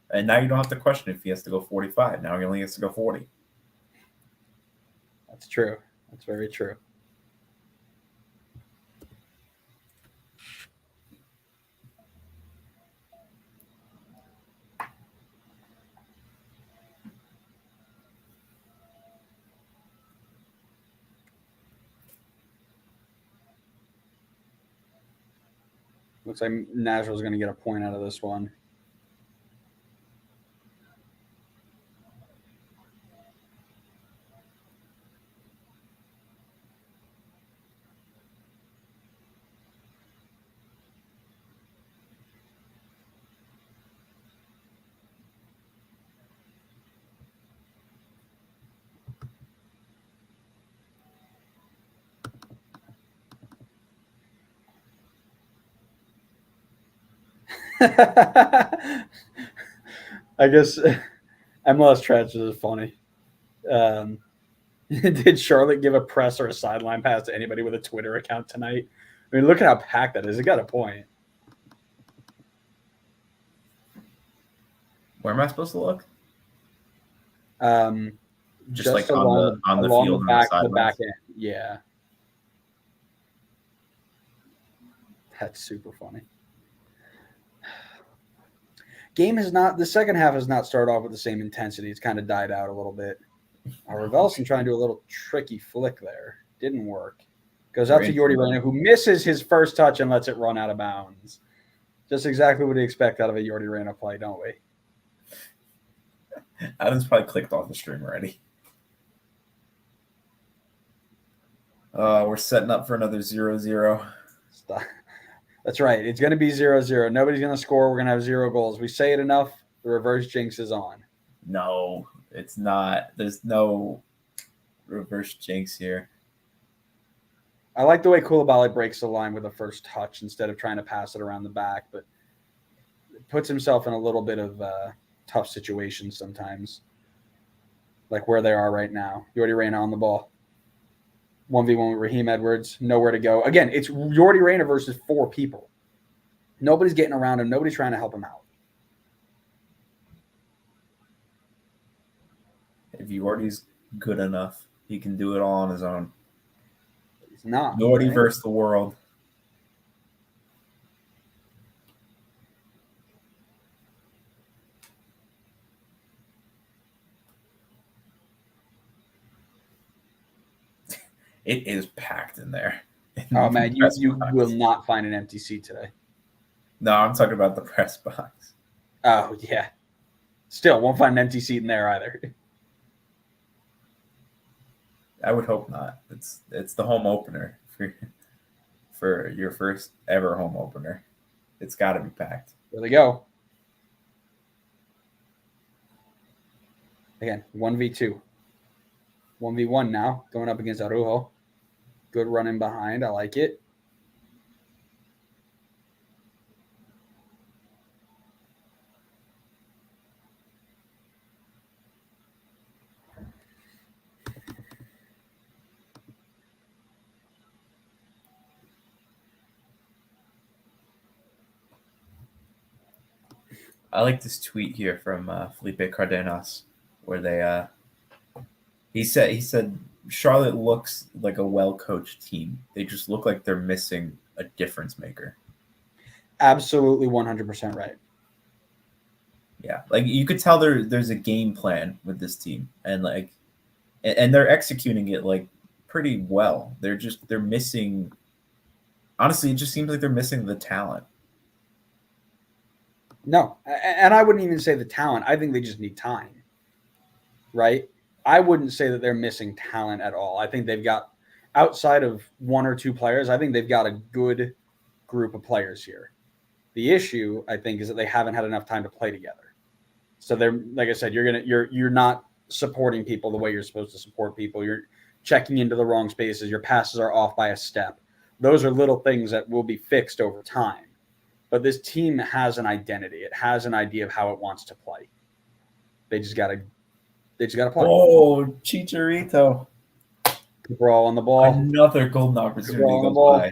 And now you don't have to question if he has to go 45. Now he only has to go 40. That's true. That's very true. Looks like Nashville's going to get a point out of this one. I guess MLS transfers is funny. Did Charlotte give a press or a sideline pass to anybody with a Twitter account tonight? I mean, look at how packed that is. It got a point. Where am I supposed to look? Just like along on the along field the and back, the the back sidelines? end. Yeah, that's super funny. Game has not. The second half has not started off with the same intensity. It's kind of died out a little bit. Ravelson trying to do a little tricky flick there. Didn't work. Goes out to Jordi Reyna, who misses his first touch and lets it run out of bounds. Just exactly what we expect out of a Jordi Reyna play, don't we? Adam's probably clicked off the stream already. We're setting up for another 0-0. Stop. That's right. It's going to be 0-0. Nobody's going to score. We're going to have 0 goals. We say it enough, the reverse jinx is on. No, it's not. There's no reverse jinx here. I like the way Koulibaly breaks the line with the first touch instead of trying to pass it around the back, but it puts himself in a little bit of tough situations sometimes, like where they are right now. Jordi Reyna on the ball. 1v1 with Raheem Edwards. Nowhere to go. Again, it's Jordi Reyna versus 4 people. Nobody's getting around him. Nobody's trying to help him out. If Jordi's good enough, he can do it all on his own. He's not. Jordi right? versus the world. It is packed in there. Oh, man, you will not find an empty seat today. No, I'm talking about the press box. Oh, yeah. Still, won't find an empty seat in there either. I would hope not. It's the home opener for your first ever home opener. It's got to be packed. There they go. Again, 1v2. 1v1 now, going up against Araujo. Good running behind. I like it. I like this tweet here from Felipe Cardenas, where he said Charlotte looks like a well-coached team. They just look like they're missing a difference maker. Absolutely 100% right. Yeah, like you could tell there's a game plan with this team, and they're executing it like pretty well. They're missing. Honestly, it just seems like they're missing the talent. No, and I wouldn't even say the talent. I think they just need time, right? I wouldn't say that they're missing talent at all. I think they've got, outside of 1 or 2 players, I think they've got a good group of players here. The issue, I think, is that they haven't had enough time to play together. So they're, like I said, you're not supporting people the way you're supposed to support people. You're checking into the wrong spaces. Your passes are off by a step. Those are little things that will be fixed over time. But this team has an identity. It has an idea of how it wants to play. They just gotta play. Oh, Chicharito! We're all on the ball. Another golden opportunity on the goes ball. by.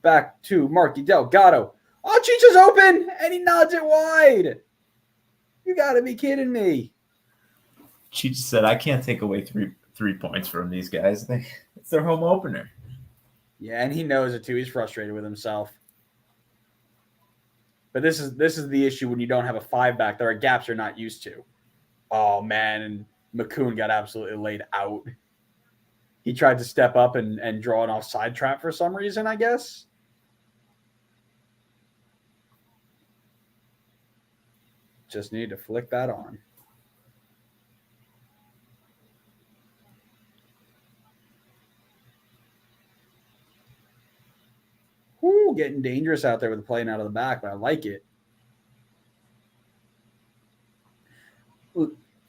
Back to Marky Delgado. Oh, Chicha's open, and he nods it wide. You got to be kidding me. Cheech said, "I can't take away three points from these guys. It's their home opener." Yeah, and he knows it too. He's frustrated with himself. But this is the issue when you don't have a 5-back. There are gaps you're not used to. Oh, man, and McCoon got absolutely laid out. He tried to step up and draw an offside trap for some reason, I guess. Just need to flick that on. Whoo, getting dangerous out there with the playing out of the back, but I like it.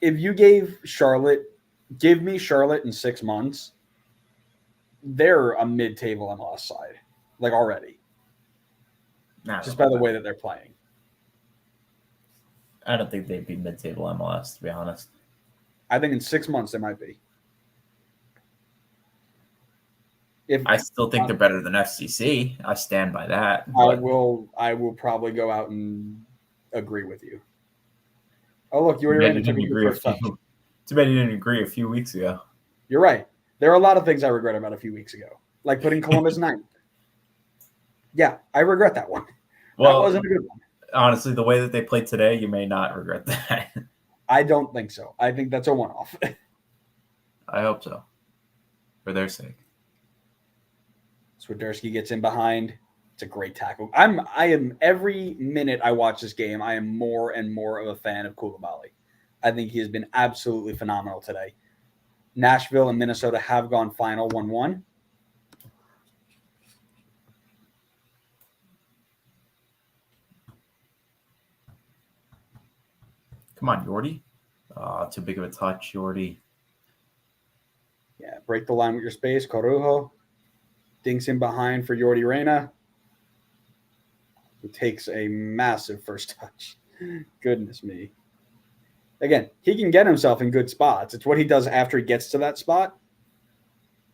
If you give me Charlotte in 6 months, they're a mid-table MLS side, like already. Just by the way that they're playing. I don't think they'd be mid-table MLS, to be honest. I think in 6 months they might be. If I still think they're better than FCC. I stand by that. I But will probably go out and agree with you. Oh, look, you too bad already you took didn't a good agree a first touch. too bad you didn't agree a few weeks ago. You're right. There are a lot of things I regret about a few weeks ago, like putting Columbus ninth. Yeah, I regret that one. Well, that wasn't a good one. honestly, the way that they played today, you may not regret that. I don't think so. I think that's a one-off. I hope so, for their sake. Swiderski gets in behind. It's a great tackle. I am every minute I watch this game, I am more and more of a fan of Koulibaly. I think he has been absolutely phenomenal today. Nashville and Minnesota have gone final 1-1. Come on, Yordi. Too big of a touch, Yordi. Yeah, break the line with your space. Corujo dinks in behind for Yordi Reyna, who takes a massive first touch. Goodness me. Again, he can get himself in good spots. It's what he does after he gets to that spot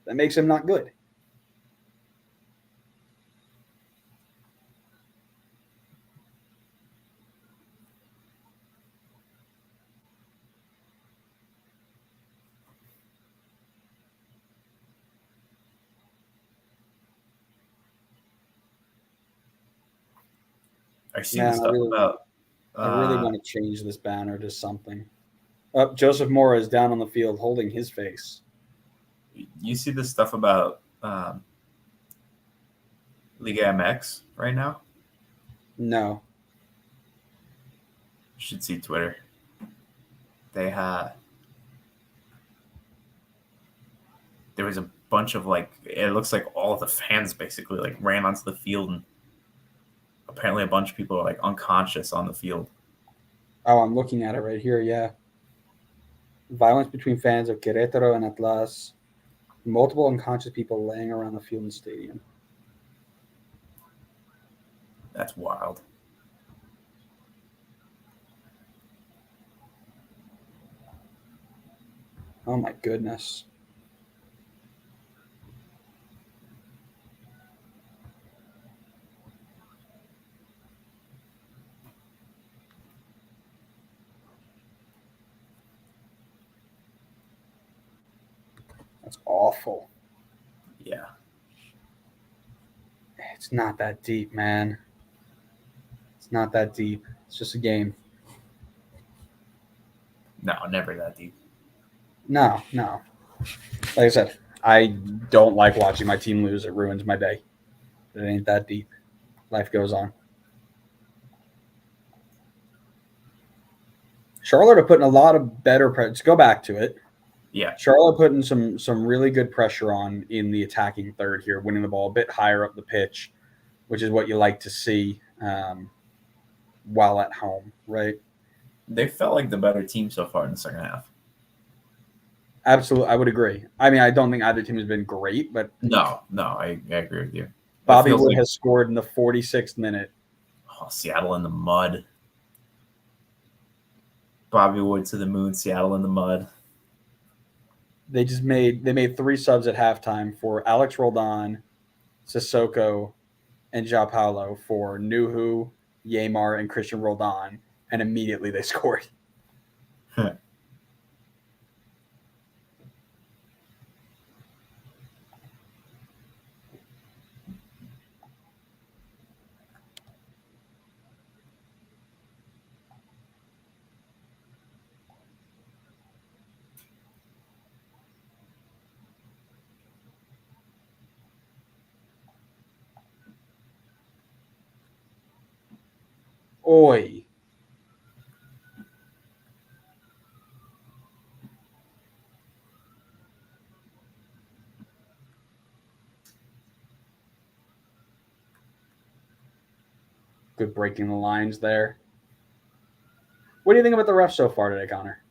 that makes him not good. I see Man, the stuff about. I really want to change this banner to something. Joseph Mora is down on the field holding his face. You see the stuff about Liga MX right now? No. You should see Twitter. They had. There was a bunch of it looks like all of the fans basically ran onto the field, and apparently a bunch of people are unconscious on the field. Oh, I'm looking at it right here. Yeah. Violence between fans of Querétaro and Atlas. Multiple unconscious people laying around the field and stadium. That's wild. Oh my goodness. That's awful. Yeah. It's not that deep, man. It's not that deep. It's just a game. No, never that deep. No. Like I said, I don't like watching my team lose. It ruins my day. It ain't that deep. Life goes on. Charlotte are putting a lot of better pressure. Let's go back to it. Yeah. Charlotte putting some really good pressure on in the attacking third here, winning the ball a bit higher up the pitch, which is what you like to see while at home, right? They felt like the better team so far in the second half. Absolutely, I would agree. I mean, I don't think either team has been great, but No, I agree with you. Bobby Wood has scored in the 46th minute. Oh, Seattle in the mud. Bobby Wood to the moon, Seattle in the mud. They made 3 subs at halftime for Alex Roldan, Sissoko, and João Paulo for Nuhu, Yamar, and Christian Roldan, and immediately they scored. Oi. Good breaking the lines there. What do you think about the refs so far today, Connor?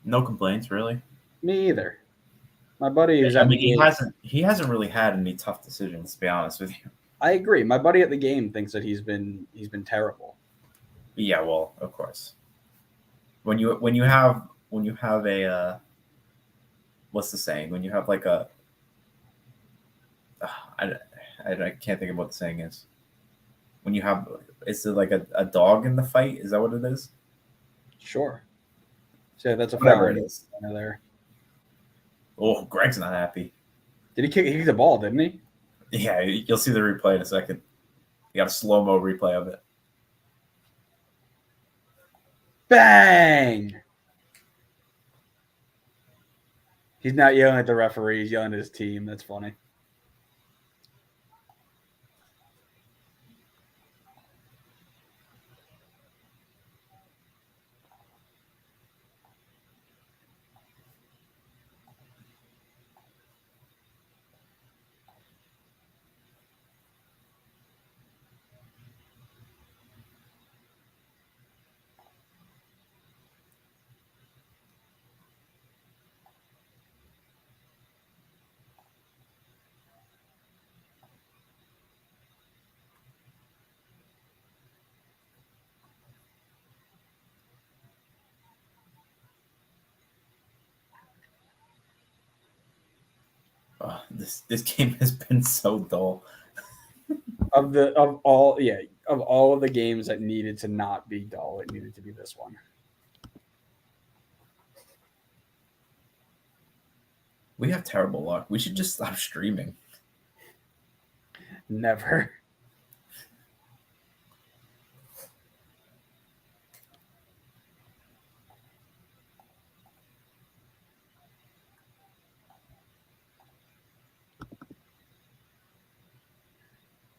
No complaints, really. Me either. My buddy is he hasn't really had any tough decisions, to be honest with you. I agree. My buddy at the game thinks that he's been terrible. Yeah, well, of course. When you have a what's the saying? When you have like a I, I can't think of what the saying is. When you have is it like a dog in the fight? Is that what it is? Sure. So that's a Whatever foul it is. there. Oh, Greg's not happy. Did he kick the ball? Didn't he? Yeah, you'll see the replay in a second. You got a slow-mo replay of it. Bang! He's not yelling at the referee. He's yelling at his team. That's funny. Oh, this game has been so dull. Of all of the games that needed to not be dull, it needed to be this one. We have terrible luck. We should just stop streaming. Never.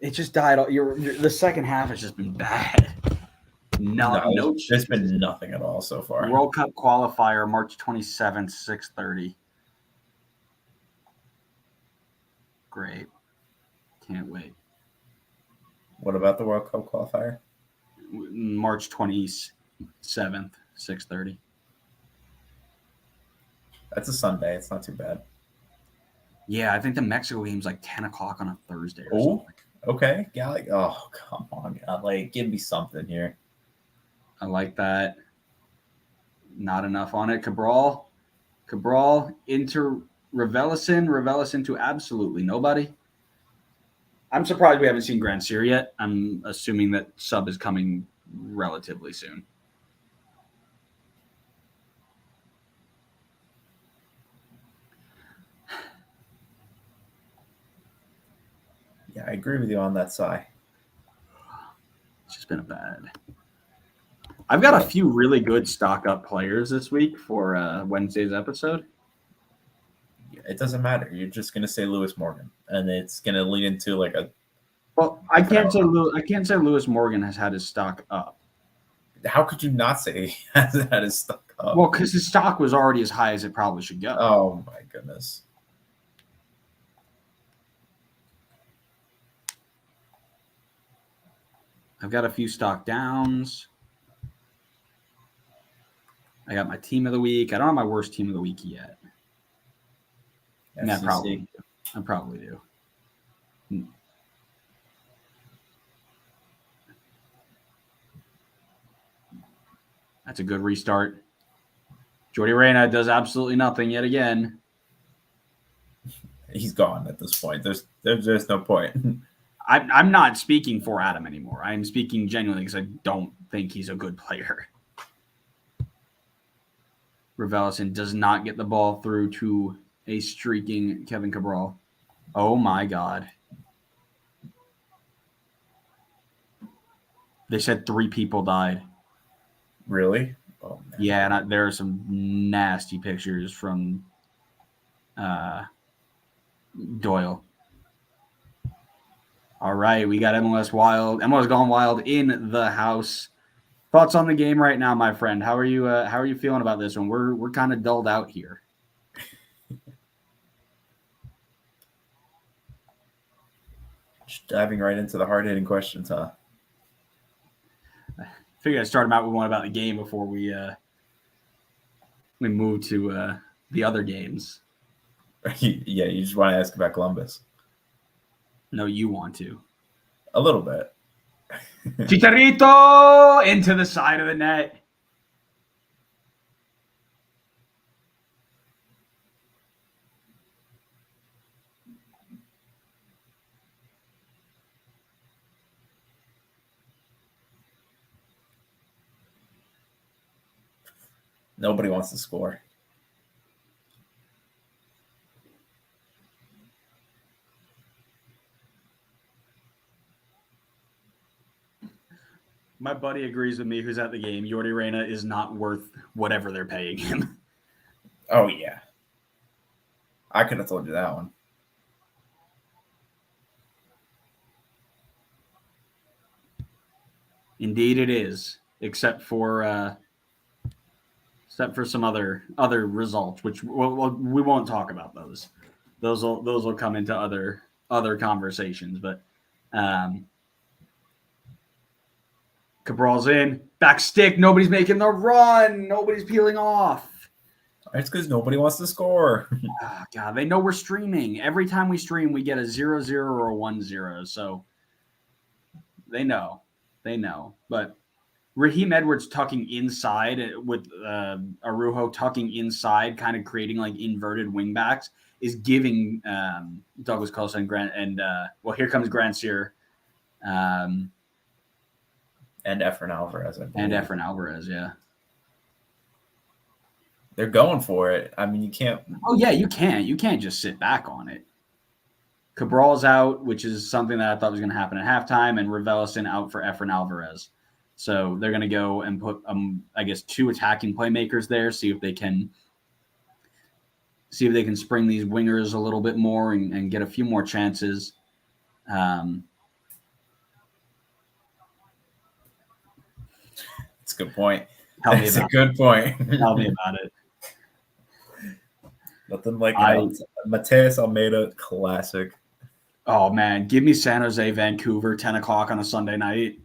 It just died. The second half has just been bad. No, There's been nothing at all so far. World Cup qualifier, March 27th, 6:30. Great. Can't wait. What about the World Cup qualifier? March 27th, 6:30. That's a Sunday. It's not too bad. Yeah, I think the Mexico game's like 10 o'clock on a Thursday or Oh, something. okay. Gallic. Oh, come on. Like, give me something here. I like that. Not enough on it. Cabral into Revelicin to absolutely nobody. I'm surprised we haven't seen Grand Sear yet. I'm assuming that sub is coming relatively soon. Yeah, I agree with you on that side. It's just been a bad. I've got a few really good stock up players this week for Wednesday's episode. It doesn't matter. You're just gonna say Lewis Morgan, and it's gonna lead into like a. Well, I can't say Lewis Morgan has had his stock up. How could you not say he has had his stock up? Well, because his stock was already as high as it probably should go. Oh my goodness. I've got a few stock downs. I got my team of the week. I don't have my worst team of the week yet. FCC. I probably do. That's a good restart. Jordy Reyna does absolutely nothing yet again. He's gone at this point. There's no point. I'm not speaking for Adam anymore. I'm speaking genuinely because I don't think he's a good player. Revelicin does not get the ball through to a streaking Kevin Cabral. Oh my God. They said 3 people died. Really? Oh man. Yeah, and there are some nasty pictures from Doyle. All right, we got MLS Wild. MLS Gone Wild in the house. Thoughts on the game right now, my friend? How are you? How are you feeling about this one? We're kind of dulled out here. Just diving right into the hard hitting questions, huh? Figured I'd start them out with one about the game before we move to the other games. Yeah, you just want to ask about Columbus. No, you want to. A little bit. Chicharito into the side of the net. Nobody wants to score. My buddy agrees with me who's at the game. Jordi Reyna is not worth whatever they're paying him. Oh, yeah. I could have told you that one. Indeed it is, except for some other results, which we won't talk about those. Those will come into other conversations. But Cabral's in, back stick. Nobody's making the run. Nobody's peeling off. It's because nobody wants to score. Oh, God, they know we're streaming. Every time we stream, we get a 0-0 or a 1-0. So they know. But Raheem Edwards tucking inside with Araujo tucking inside, kind of creating like inverted wingbacks, is giving Douglas Costa and here comes Grandsir. And Efren Alvarez. Yeah. They're going for it. I mean, you can't. Oh, yeah, you can't. You can't just sit back on it. Cabral's out, which is something that I thought was going to happen at halftime, and Raveloson out for Efren Alvarez. So they're going to go and put, I guess, 2 attacking playmakers there, see if they can spring these wingers a little bit more and get a few more chances. It's a good point. It's a good point. Tell me about it. Nothing like Mateus Almeida classic. Oh, man. Give me San Jose, Vancouver, 10 o'clock on a Sunday night.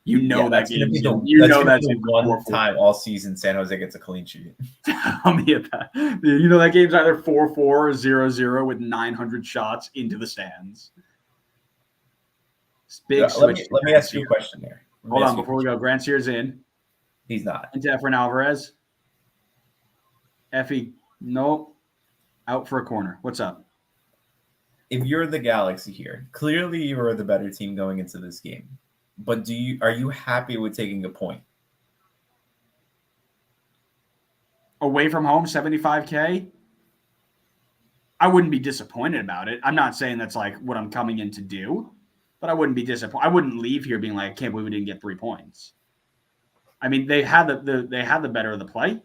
You know that game. That's the one time all season San Jose gets a clean sheet. Tell me about that. You know that game's either 4-4 or 0-0 with 900 shots into the stands. Let me ask you a question there. Hold on, before we go. Grandsier's in. He's not. Into Efren Alvarez. Effie, nope. Out for a corner. What's up? If you're the Galaxy here, clearly you are the better team going into this game. But are you happy with taking a point? Away from home, 75K? I wouldn't be disappointed about it. I'm not saying that's like what I'm coming in to do, but I wouldn't be disappointed. I wouldn't leave here being like, I can't believe we didn't get 3 points. I mean, they had the better of the play.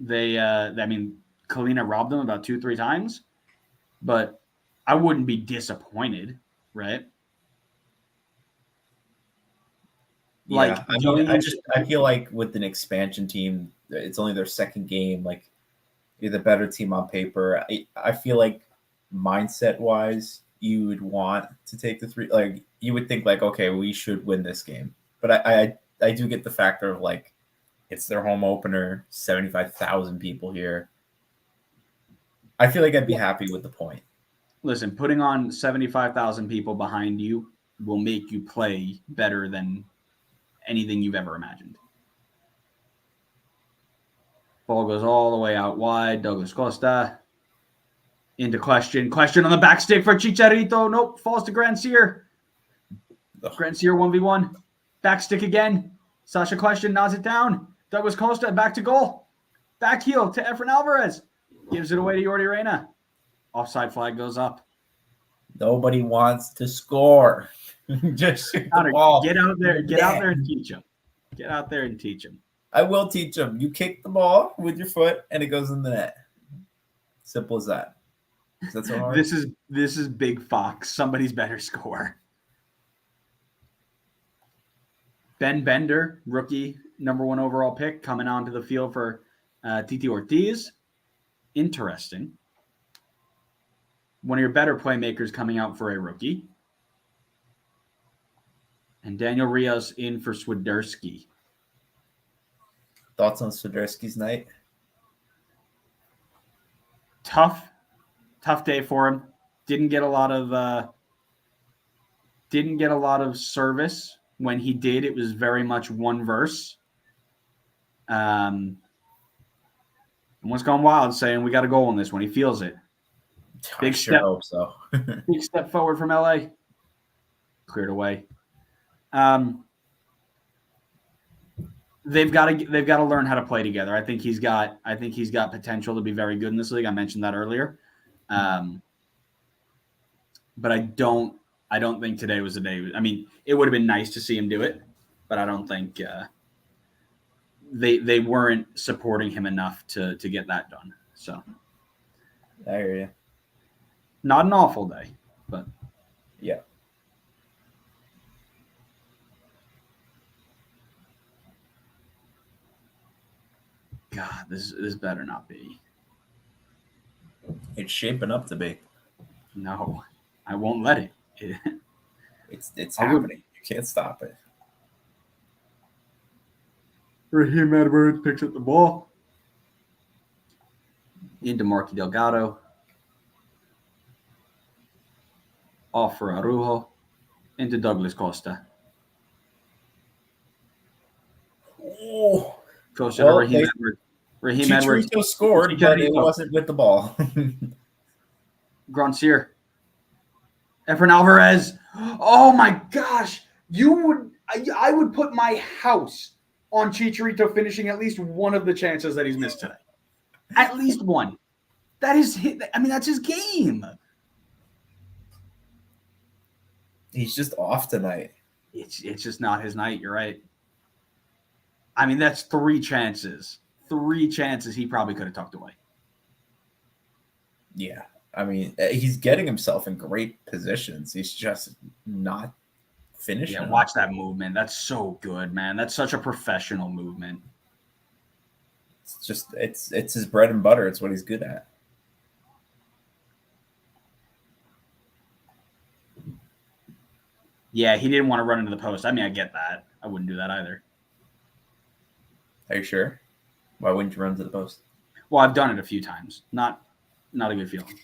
Kalina robbed them about 2-3 times, but I wouldn't be disappointed, right? Yeah, I feel like with an expansion team, it's only their second game. Like, you're the better team on paper. I feel like mindset wise, you would want to take the 3. Like, you would think like, okay, we should win this game. But I do get the factor of like, it's their home opener, 75,000 people here. I feel like I'd be happy with the point. Listen, putting on 75,000 people behind you will make you play better than anything you've ever imagined. Ball goes all the way out wide. Douglas Costa into question. Question on the back stick for Chicharito. Nope, falls to Grandsir. Grandsir 1v1. Back stick again. Sasha Question nods it down. Douglas Costa back to goal. Back heel to Efren Alvarez. Gives it away to Jordi Reyna. Offside flag goes up. Nobody wants to score. Just shoot the ball. Get out there. Get out there and teach them. Get out there and teach them. I will teach them. You kick the ball with your foot and it goes in the net. Simple as that. Is that so hard? This is Big Fox. Somebody's better score. Ben Bender, rookie number 1 overall pick, coming onto the field for Titi Ortiz. Interesting. One of your better playmakers coming out for a rookie. And Daniel Rios in for Swiderski. Thoughts on Swiderski's night? Tough day for him. Didn't get a lot of Didn't get a lot of service. When he did, it was very much one verse. What's gone wild saying we got a goal in this one. He feels it. I sure hope so. Big step forward from LA. Cleared away. They've got to learn how to play together. I think he's got potential to be very good in this league. I mentioned that earlier. But I don't think today was the day. I mean, it would have been nice to see him do it, but I don't think they weren't supporting him enough to get that done. So I hear you. Not an awful day, but yeah. God, this better not be. It's shaping up to be. No, I won't let it. It's happening. You can't stop it. Raheem Edwards picks up the ball. Into Marky Delgado. Off for Araujo. Into Douglas Costa. Oh, Costa to Raheem Edwards. Raheem Edwards scored, but it wasn't with the ball. Groncier. Efren Alvarez. Oh my gosh. I would put my house on Chicharito finishing at least one of the chances that he's missed today. At least one. That's his game. He's just off tonight. It's just not his night. You're right. I mean, that's 3 chances. 3 chances he probably could have tucked away. Yeah. I mean, he's getting himself in great positions. He's just not finishing. Yeah, watch that movement. That's so good, man. That's such a professional movement. It's his bread and butter. It's what he's good at. Yeah, he didn't want to run into the post. I mean, I get that. I wouldn't do that either. Are you sure? Why wouldn't you run to the post? Well, I've done it a few times. Not a good feeling.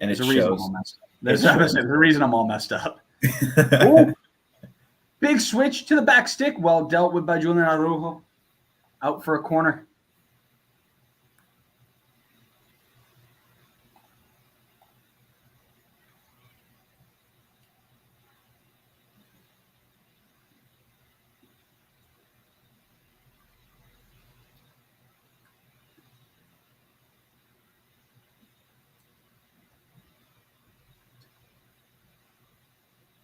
And There's it a reason shows. I'm all messed up. There's a reason I'm all messed up. Big switch to the back stick. Well dealt with by Julian Araujo. Out for a corner.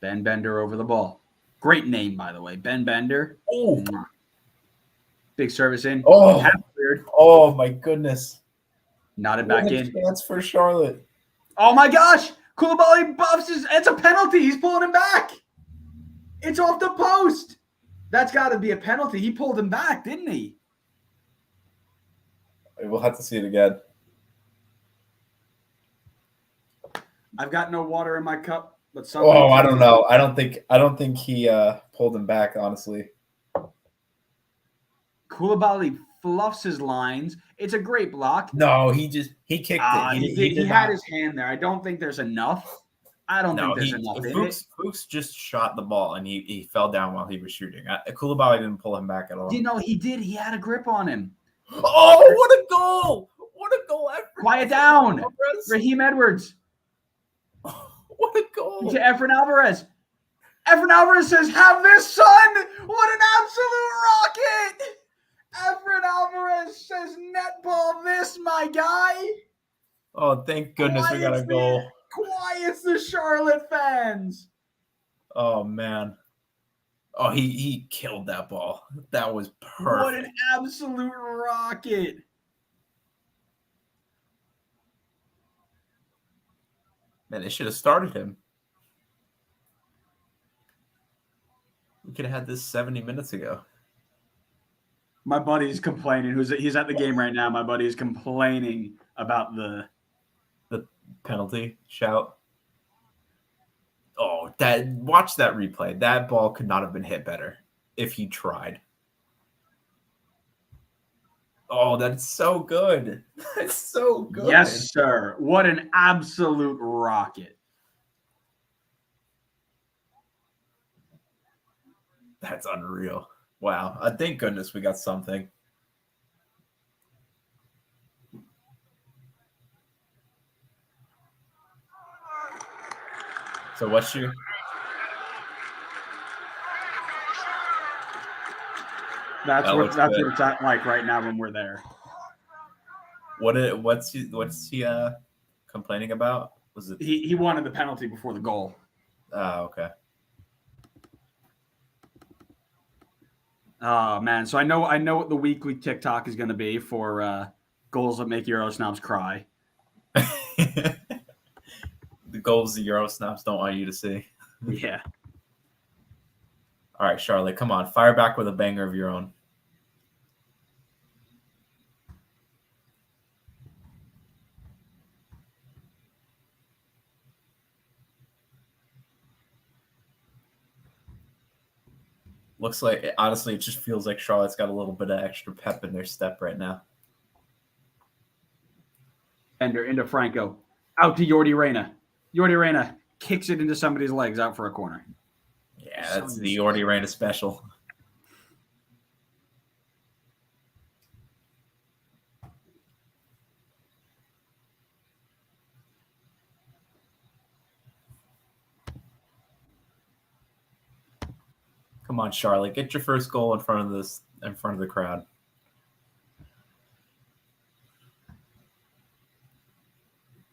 Ben Bender over the ball. Great name, by the way. Ben Bender. Oh, big service in. Oh. Half cleared. Oh my goodness. Nodded back What a in. chance for Charlotte. Oh my gosh. Koulibaly buffs it's a penalty. He's pulling him back. It's off the post. That's got to be a penalty. He pulled him back, didn't he? We'll have to see it again. I've got no water in my cup, but Oh, I don't know. I don't think he pulled him back, honestly. Koulibaly fluffs his lines. It's a great block. No, he kicked it. He had his hand there. I don't think there's enough. I don't think there's enough in it. Fuchs just shot the ball, and he fell down while he was shooting. Koulibaly didn't pull him back at all. You know, he did. He had a grip on him. Oh, what a goal! What a goal! Quiet down. Raheem Edwards. What a goal! To Efren Alvarez. Efren Alvarez says, have this, son! What an absolute rocket! Efren Alvarez says, netball this, my guy. Oh, thank goodness we got a goal. Quiets the Charlotte fans. Oh, man. Oh, he killed that ball. That was perfect. What an absolute rocket. Man, they should have started him. We could have had this 70 minutes ago. My buddy's complaining. He's at the game right now. My buddy is complaining about the penalty shout. Oh, watch that replay. That ball could not have been hit better if he tried. Oh, that's so good. That's so good. Yes, sir. What an absolute rocket. That's unreal. Wow. Thank goodness we got something. So what's your That's That what looks that's good. what it's like right now when we're there. what's he complaining about? Was it He wanted the penalty before the goal. okay. Oh man, so I know what the weekly TikTok is going to be for goals that make Euro snobs cry. The goals the Euro snobs don't want you to see. Yeah. All right, Charlotte, come on. Fire back with a banger of your own. Looks like, honestly, it just feels like Charlotte's got a little bit of extra pep in their step right now. Ender into Franco. Out to Jordi Reyna. Jordi Reyna kicks it into somebody's legs out for a corner. Yeah, that's the Jordi Reyna special. Come on, Charlotte, get your first goal in front of the crowd.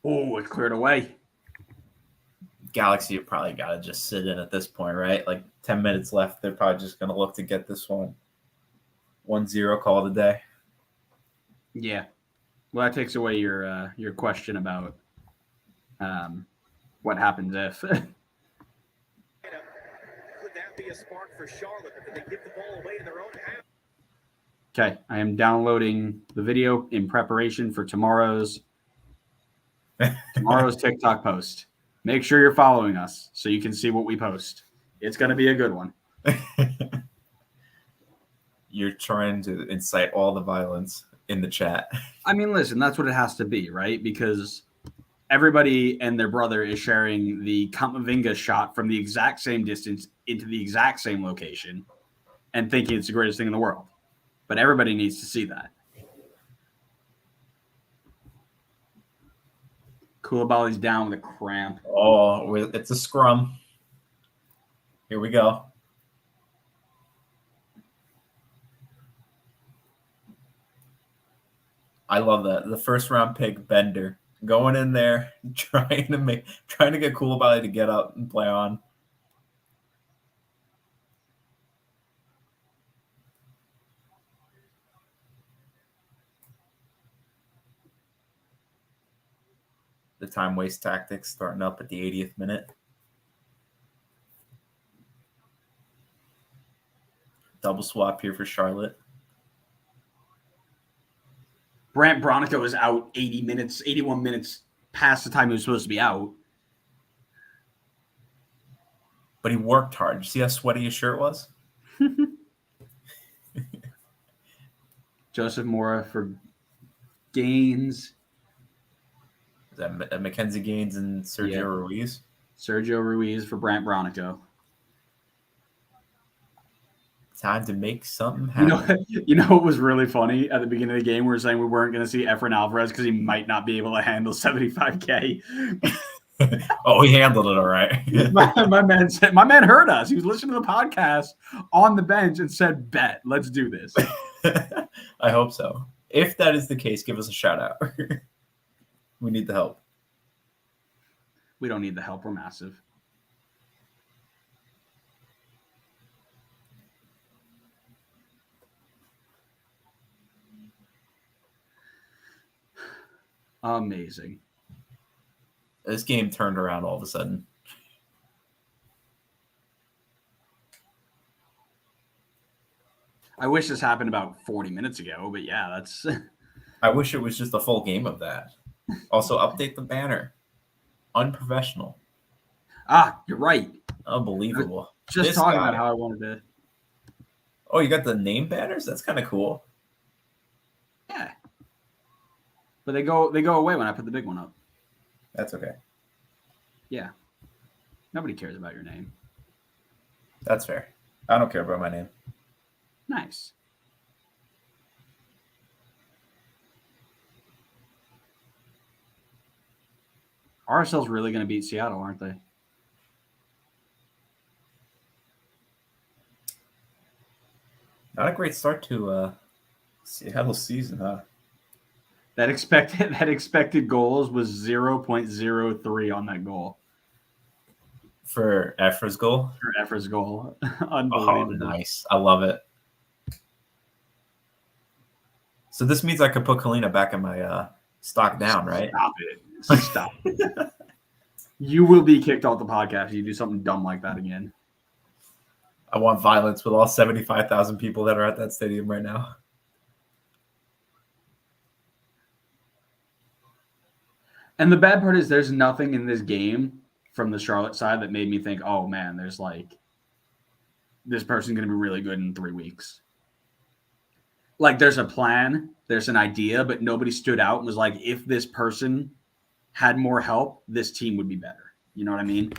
Oh, it cleared away. Galaxy have probably got to just sit in at this point, right? Like 10 minutes left. They're probably just going to look to get this one 1-0 call today. Yeah. Well, that takes away your question about what happens if. Could that be a spark for Charlotte? Did they give the ball away in their own half? Okay, I am downloading the video in preparation for tomorrow's TikTok post. Make sure you're following us so you can see what we post. It's going to be a good one. You're trying to incite all the violence in the chat. I mean, listen, that's what it has to be, right? Because everybody and their brother is sharing the Kamavinga shot from the exact same distance into the exact same location and thinking it's the greatest thing in the world. But everybody needs to see that. Koulibaly's down with a cramp. Oh, it's a scrum. Here we go. I love that. The first round pick, Bender, going in there, trying to get Koulibaly to get up and play on. The time waste tactics starting up at the 80th minute. Double swap here for Charlotte. Brandt Bronico is out 81 minutes past the time he was supposed to be out. But he worked hard. You see how sweaty his shirt was? Joseph Mora for Gaines. Is that Mackenzie Gaines and Sergio Ruiz? Sergio Ruiz for Brandt Bronico. Time to make something happen. You know what was really funny at the beginning of the game? We were saying we weren't going to see Efrain Alvarez because he might not be able to handle 75K. Oh, he handled it all right. my man heard us. He was listening to the podcast on the bench and said, "Bet, let's do this." I hope so. If that is the case, give us a shout out. We need the help. We don't need the help. We're massive. Amazing. This game turned around all of a sudden. I wish this happened about 40 minutes ago, but yeah, that's... I wish it was just a full game of that. Also, update the banner. Unprofessional. You're right. Unbelievable. Just talking about how I wanted to... Oh, you got the name banners? That's kind of cool. Yeah. But they go away when I put the big one up. That's okay. Yeah. Nobody cares about your name. That's fair. I don't care about my name. Nice. RSL's really going to beat Seattle, aren't they? Not a great start to Seattle season, huh? That expected goals was 0.03 on that goal For Efra's goal. for Efra's goal. Oh, Unbelievable. nice. I love it. So this means I could put Kalina back in my stock down, right? Stop it. Stop. You will be kicked off the podcast if you do something dumb like that again. I want violence with all 75,000 people that are at that stadium right now. And the bad part is there's nothing in this game from the Charlotte side that made me think, oh man, there's like this person's going to be really good in 3 weeks. Like there's a plan, there's an idea, but nobody stood out and was like, if this person had more help, this team would be better. You know what I mean?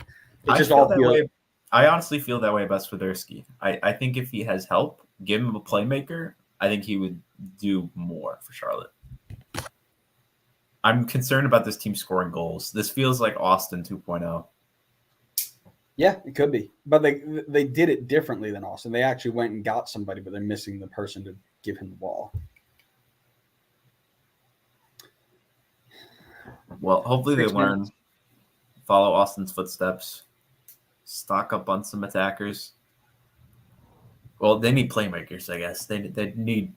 It just all feels. I honestly feel that way about Swiderski. I think if he has help, give him a playmaker, I think he would do more for Charlotte. I'm concerned about this team scoring goals. This feels like Austin 2.0. Yeah, it could be, but they did it differently than Austin. They actually went and got somebody, but they're missing the person to give him the ball. Well, hopefully they learn, follow Austin's footsteps, stock up on some attackers. Well, they need playmakers, I guess. They need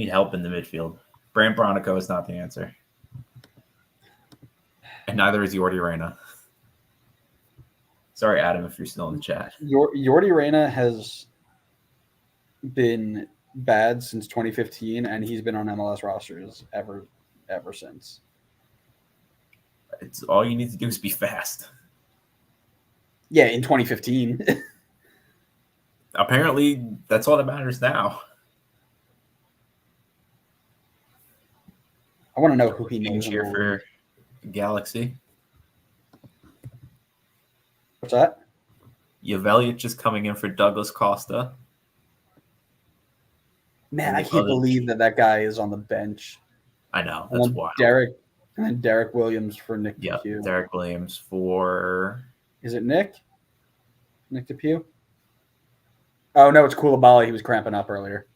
help in the midfield. Brant Bronico is not the answer, and neither is Yordi Reyna. Sorry, Adam, if you're still in the chat. Yordi Reyna has been bad since 2015, and he's been on MLS rosters ever since. It's all you need to do is be fast. Yeah, in 2015. Apparently, that's all that matters now. I want to know who he knows. Here for Galaxy. What's that? Yavelic is coming in for Douglas Costa. Man, I can't believe that guy is on the bench. I know. That's wild. Derek Williams for Nick DePew. Derek Williams for... Is it Nick? Nick DePew? Oh, no, it's Koulibaly. He was cramping up earlier.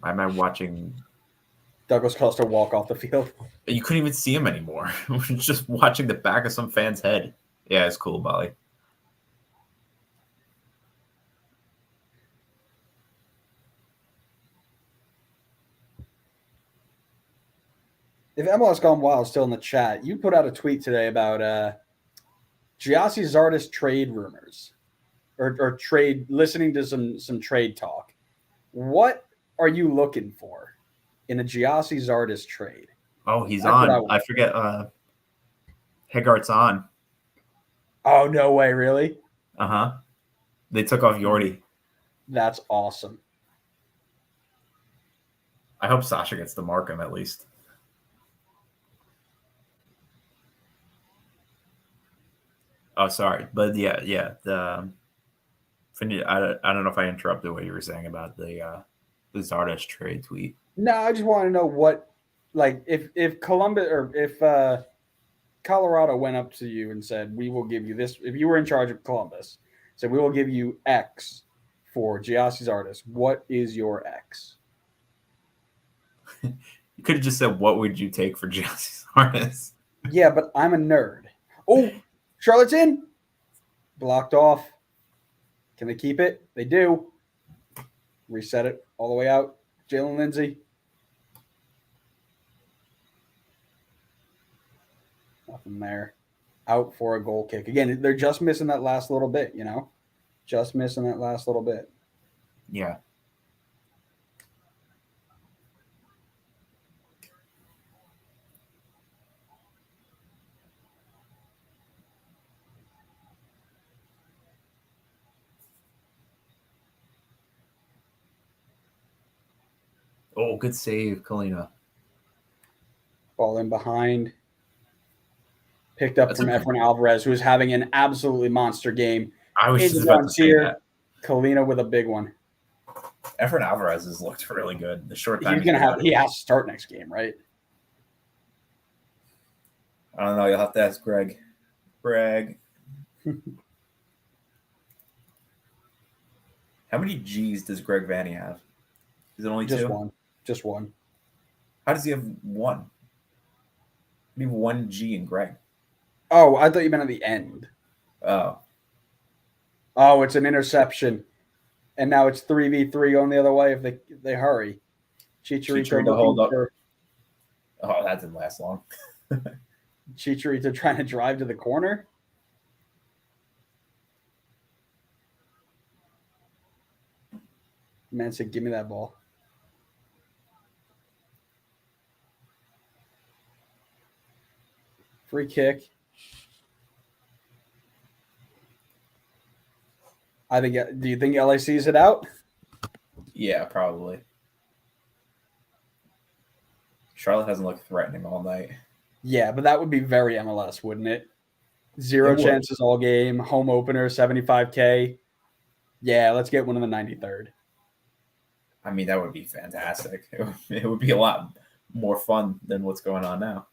Why am I watching... Douglas Costa walk off the field? You couldn't even see him anymore. We're just watching the back of some fan's head. Yeah, it's Koulibaly. If MLS Gone Wild is still in the chat, you put out a tweet today about Giassi Zardes trade rumors or trade, listening to some trade talk. What are you looking for in a Giassi Zardes trade? Oh, he's on. I forget. Hegart's on. Oh, no way. Really? Uh-huh. They took off Yordi. That's awesome. I hope Sasha gets to mark him at least. Oh, sorry. But yeah. I don't know if I interrupted what you were saying about the Zardes trade tweet. No, I just want to know what, like, if Columbus or if Colorado went up to you and said, we will give you this, if you were in charge of Columbus, said, we will give you X for Giassi Zardes, what is your X? You could have just said, what would you take for Giassi Zardes? Yeah, but I'm a nerd. Oh, Charlotte's in. Blocked off. Can they keep it? They do. Reset it all the way out. Jalen Lindsay. Nothing there. Out for a goal kick. Again, they're just missing that last little bit, you know? Just missing that last little bit. Yeah. Oh, good save, Kalina. Ball in behind. picked up That's from a good Efren Alvarez, who is having an absolutely monster game. I was Aiden just about to say Roncier, that. Kalina with a big one. Efren Alvarez has looked really good. The short time He's gonna been have. out. He has to start next game, right? I don't know. You'll have to ask Greg. Greg. How many G's does Greg Vanny have? Is it only Just 2? one. Just one. How does he have 1? He have 1 G in Greg. Oh, I thought you meant at the end. Oh. Oh, it's an interception, and now it's 3v3 going the other way if they hurry. Chicharito hold up. Oh, that didn't last long. Chicharito trying to drive to the corner. Man said, "Give me that ball." Free kick. I think. Do you think LA sees it out? Yeah, probably. Charlotte hasn't looked threatening all night. Yeah, but that would be very MLS, wouldn't it? Zero It would. chances all game. Home opener, 75K. Yeah, let's get one in the 93rd. I mean, that would be fantastic. It would be a lot more fun than what's going on now.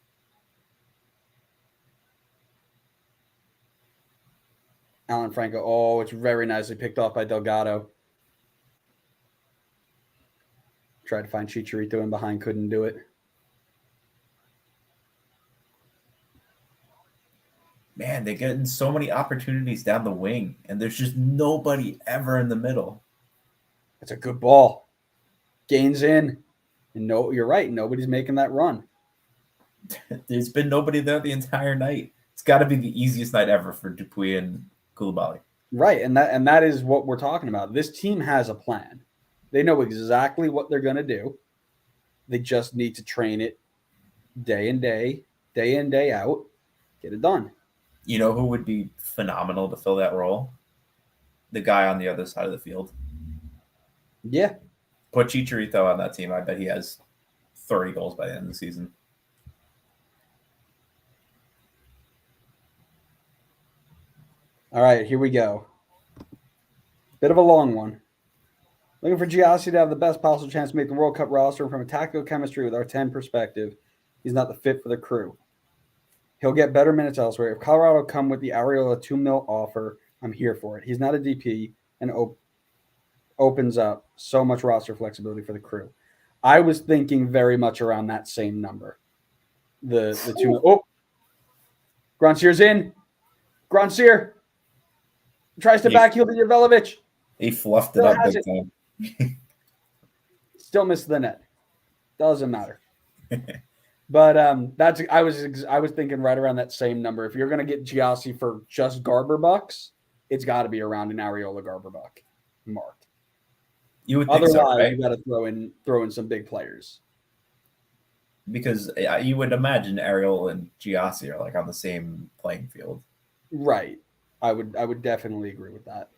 Alan Franco. Oh, it's very nicely picked off by Delgado. Tried to find Chicharito in behind, couldn't do it. Man, they're getting so many opportunities down the wing, and there's just nobody ever in the middle. It's a good ball. Gains in. And no, you're right. Nobody's making that run. There's been nobody there the entire night. It's got to be the easiest night ever for Dupuis and Koulibaly. Right, and that is what we're talking about. This team has a plan. They know exactly what they're going to do. They just need to train it day in, day out, get it done. You know who would be phenomenal to fill that role? The guy on the other side of the field. Yeah. Put Chicharito on that team. I bet he has 30 goals by the end of the season. All right, here we go. Bit of a long one. Looking for Giassi to have the best possible chance to make the World Cup roster from a tactical chemistry with our 10 perspective. He's not the fit for the crew. He'll get better minutes elsewhere. If Colorado come with the Arriola 2 mil offer, I'm here for it. He's not a DP and opens up so much roster flexibility for the crew. I was thinking very much around that same number. The 2 mil. Oh, Groncier's in. Groncier tries to backheel to Jovanovic. He fluffed it up big time. Still missed the net. Doesn't matter. But that's I was thinking right around that same number. If you're going to get Giassi for just Garber bucks, it's got to be around an Arriola Garber buck mark. You would think Otherwise, so, right? you got to throw in some big players. Because you would imagine Ariel and Giassi are like on the same playing field. Right. I would definitely agree with that.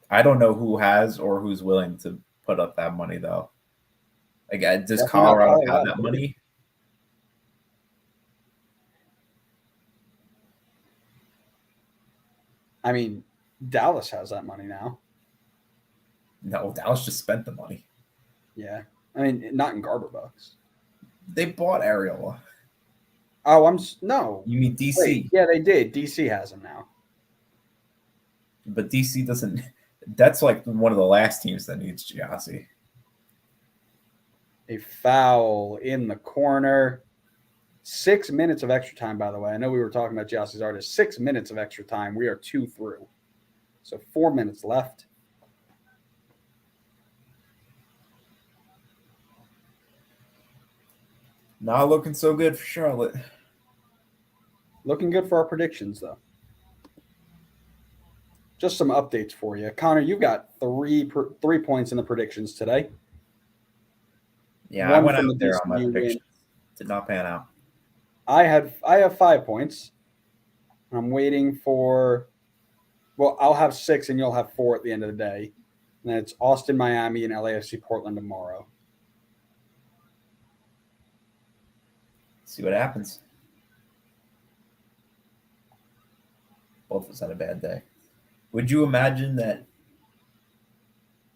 I don't know who has or who's willing to put up that money though. Like, does Definitely not Colorado have Colorado. that money? I mean, Dallas has that money now. No, Dallas just spent the money. Yeah. I mean, not in Garber bucks. They bought Ariel. Oh, no. You mean DC? Wait, yeah, they did. DC has him now. But DC doesn't. That's like one of the last teams that needs Giassi. A foul in the corner. 6 minutes of extra time, by the way. I know we were talking about Giassi's artist. 6 minutes of extra time. We are 2 through. So 4 minutes left. Not looking so good for Charlotte. Looking good for our predictions, though. Just some updates for you. Connor, you've got 3 points in the predictions today. Yeah, One I went from out the there on my DCU predictions. Did not pan out. I have 5 points. I'm waiting for. Well, I'll have 6 and you'll have 4 at the end of the day. And then it's Austin, Miami, and LAFC Portland tomorrow. See what happens. Both of us had a bad day. Would you imagine that?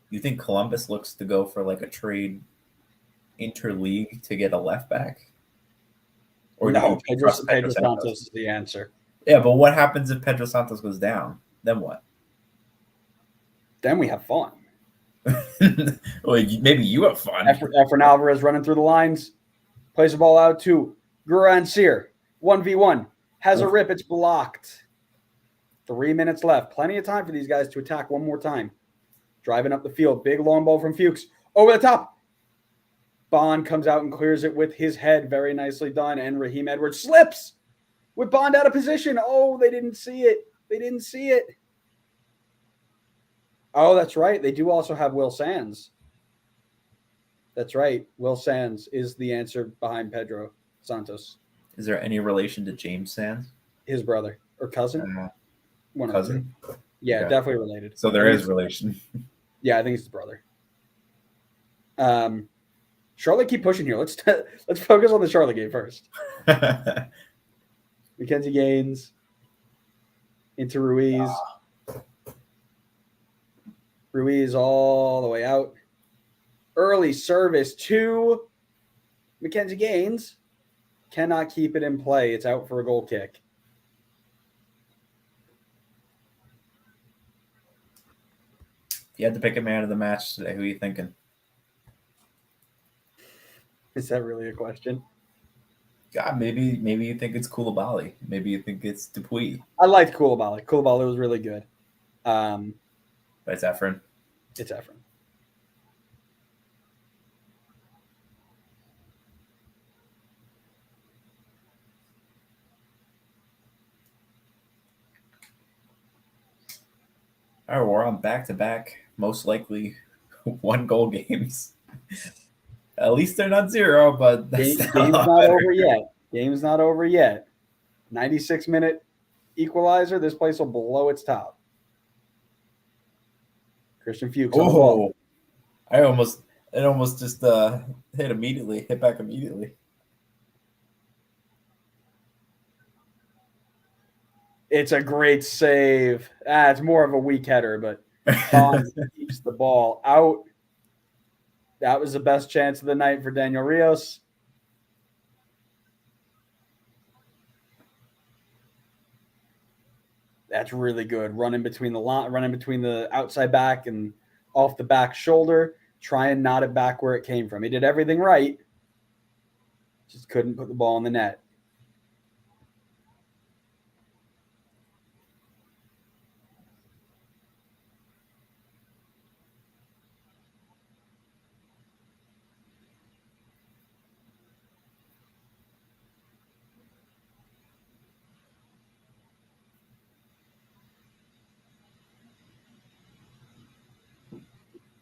You think Columbus looks to go for like a trade interleague to get a left back? Or do No, you trust Pedro Santos is the answer. Yeah, but what happens if Pedro Santos goes down? Then what? Then we have fun. Well, maybe you have fun. Efren Alvarez running through the lines, plays the ball out to Guran Sear. 1v1. Has a rip. It's blocked. 3 minutes left. Plenty of time for these guys to attack one more time. Driving up the field. Big long ball from Fuchs. Over the top. Bond comes out and clears it with his head. Very nicely done. And Raheem Edwards slips with Bond out of position. Oh, they didn't see it. They didn't see it. Oh, that's right. They do also have Will Sands. That's right. Will Sands is the answer behind Pedro Santos. Is there any relation to James Sands? His brother or cousin? One Cousin? of them. Yeah, Okay. definitely related. So there is relation. Yeah, I think it's his brother. Charlotte, keep pushing here. Let's focus on the Charlotte game first. Mackenzie Gaines into Ruiz. Ruiz all the way out. Early service to Mackenzie Gaines. Cannot keep it in play. It's out for a goal kick. If you had to pick a man of the match today, who are you thinking? Is that really a question? God, maybe you think it's Koulibaly. Maybe you think it's Dupuis. I liked Koulibaly. Koulibaly was really good. But it's Efren. It's Efren. All right, we're on back-to-back, most likely 1-goal games. At least they're not 0, but that's Game's not not over yet. Game's not over yet. 96-minute equalizer. This place will blow its top. Christian Fuchs on the ball. Oh, it almost just hit back immediately. It's a great save. It's more of a weak header, but Bond keeps the ball out. That was the best chance of the night for Daniel Rios. That's really good. Running between the outside back and off the back shoulder. Try and knot it back where it came from. He did everything right. Just couldn't put the ball in the net.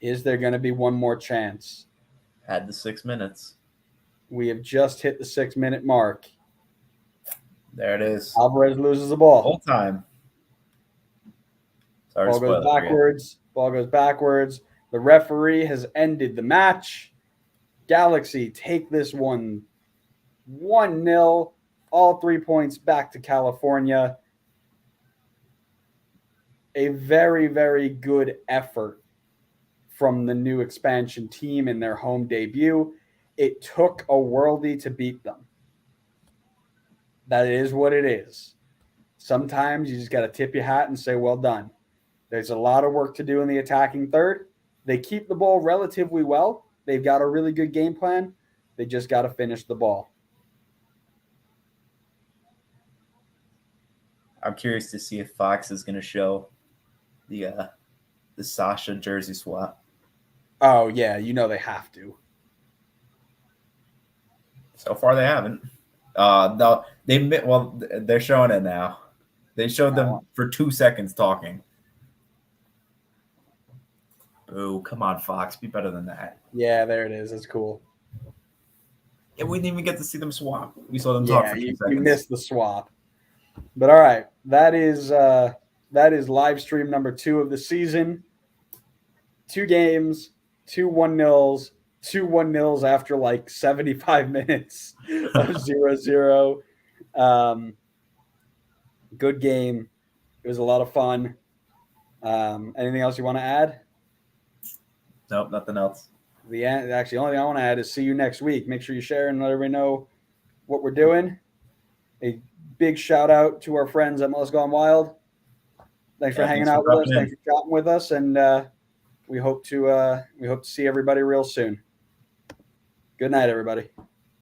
Is there going to be one more chance? Had the 6 minutes. We have just hit the 6-minute mark. There it is. Alvarez loses the ball. Whole time. Sorry, Ball goes backwards. Ball goes backwards. The referee has ended the match. Galaxy take this one 1-0. All 3 points back to California. A very, very good effort from the new expansion team in their home debut. It took a worldie to beat them. That is what it is. Sometimes you just got to tip your hat and say, well done. There's a lot of work to do in the attacking third. They keep the ball relatively well. They've got a really good game plan. They just got to finish the ball. I'm curious to see if Fox is going to show the Sasha jersey swap. Oh, yeah, they have to. So far, they haven't. No, they're showing it now. They showed them for 2 seconds talking. Boo! Come on, Fox, be better than that. Yeah, there it is. It's cool. Yeah, we didn't even get to see them swap. We saw them talk for 2 seconds. You missed the swap. But all right, that is live stream number 2 of the season. 2 games, 2 1-0s, 2 1-0s after like 75 minutes of 0-0. Good game. It was a lot of fun. Anything else you want to add? Nope, nothing else. The only thing I want to add is see you next week. Make sure you share and let everybody know what we're doing. A big shout out to our friends at MLS Gone Wild. Thanks for hanging out with us. Thanks for chatting with us, and we hope to see everybody real soon. Good night, everybody.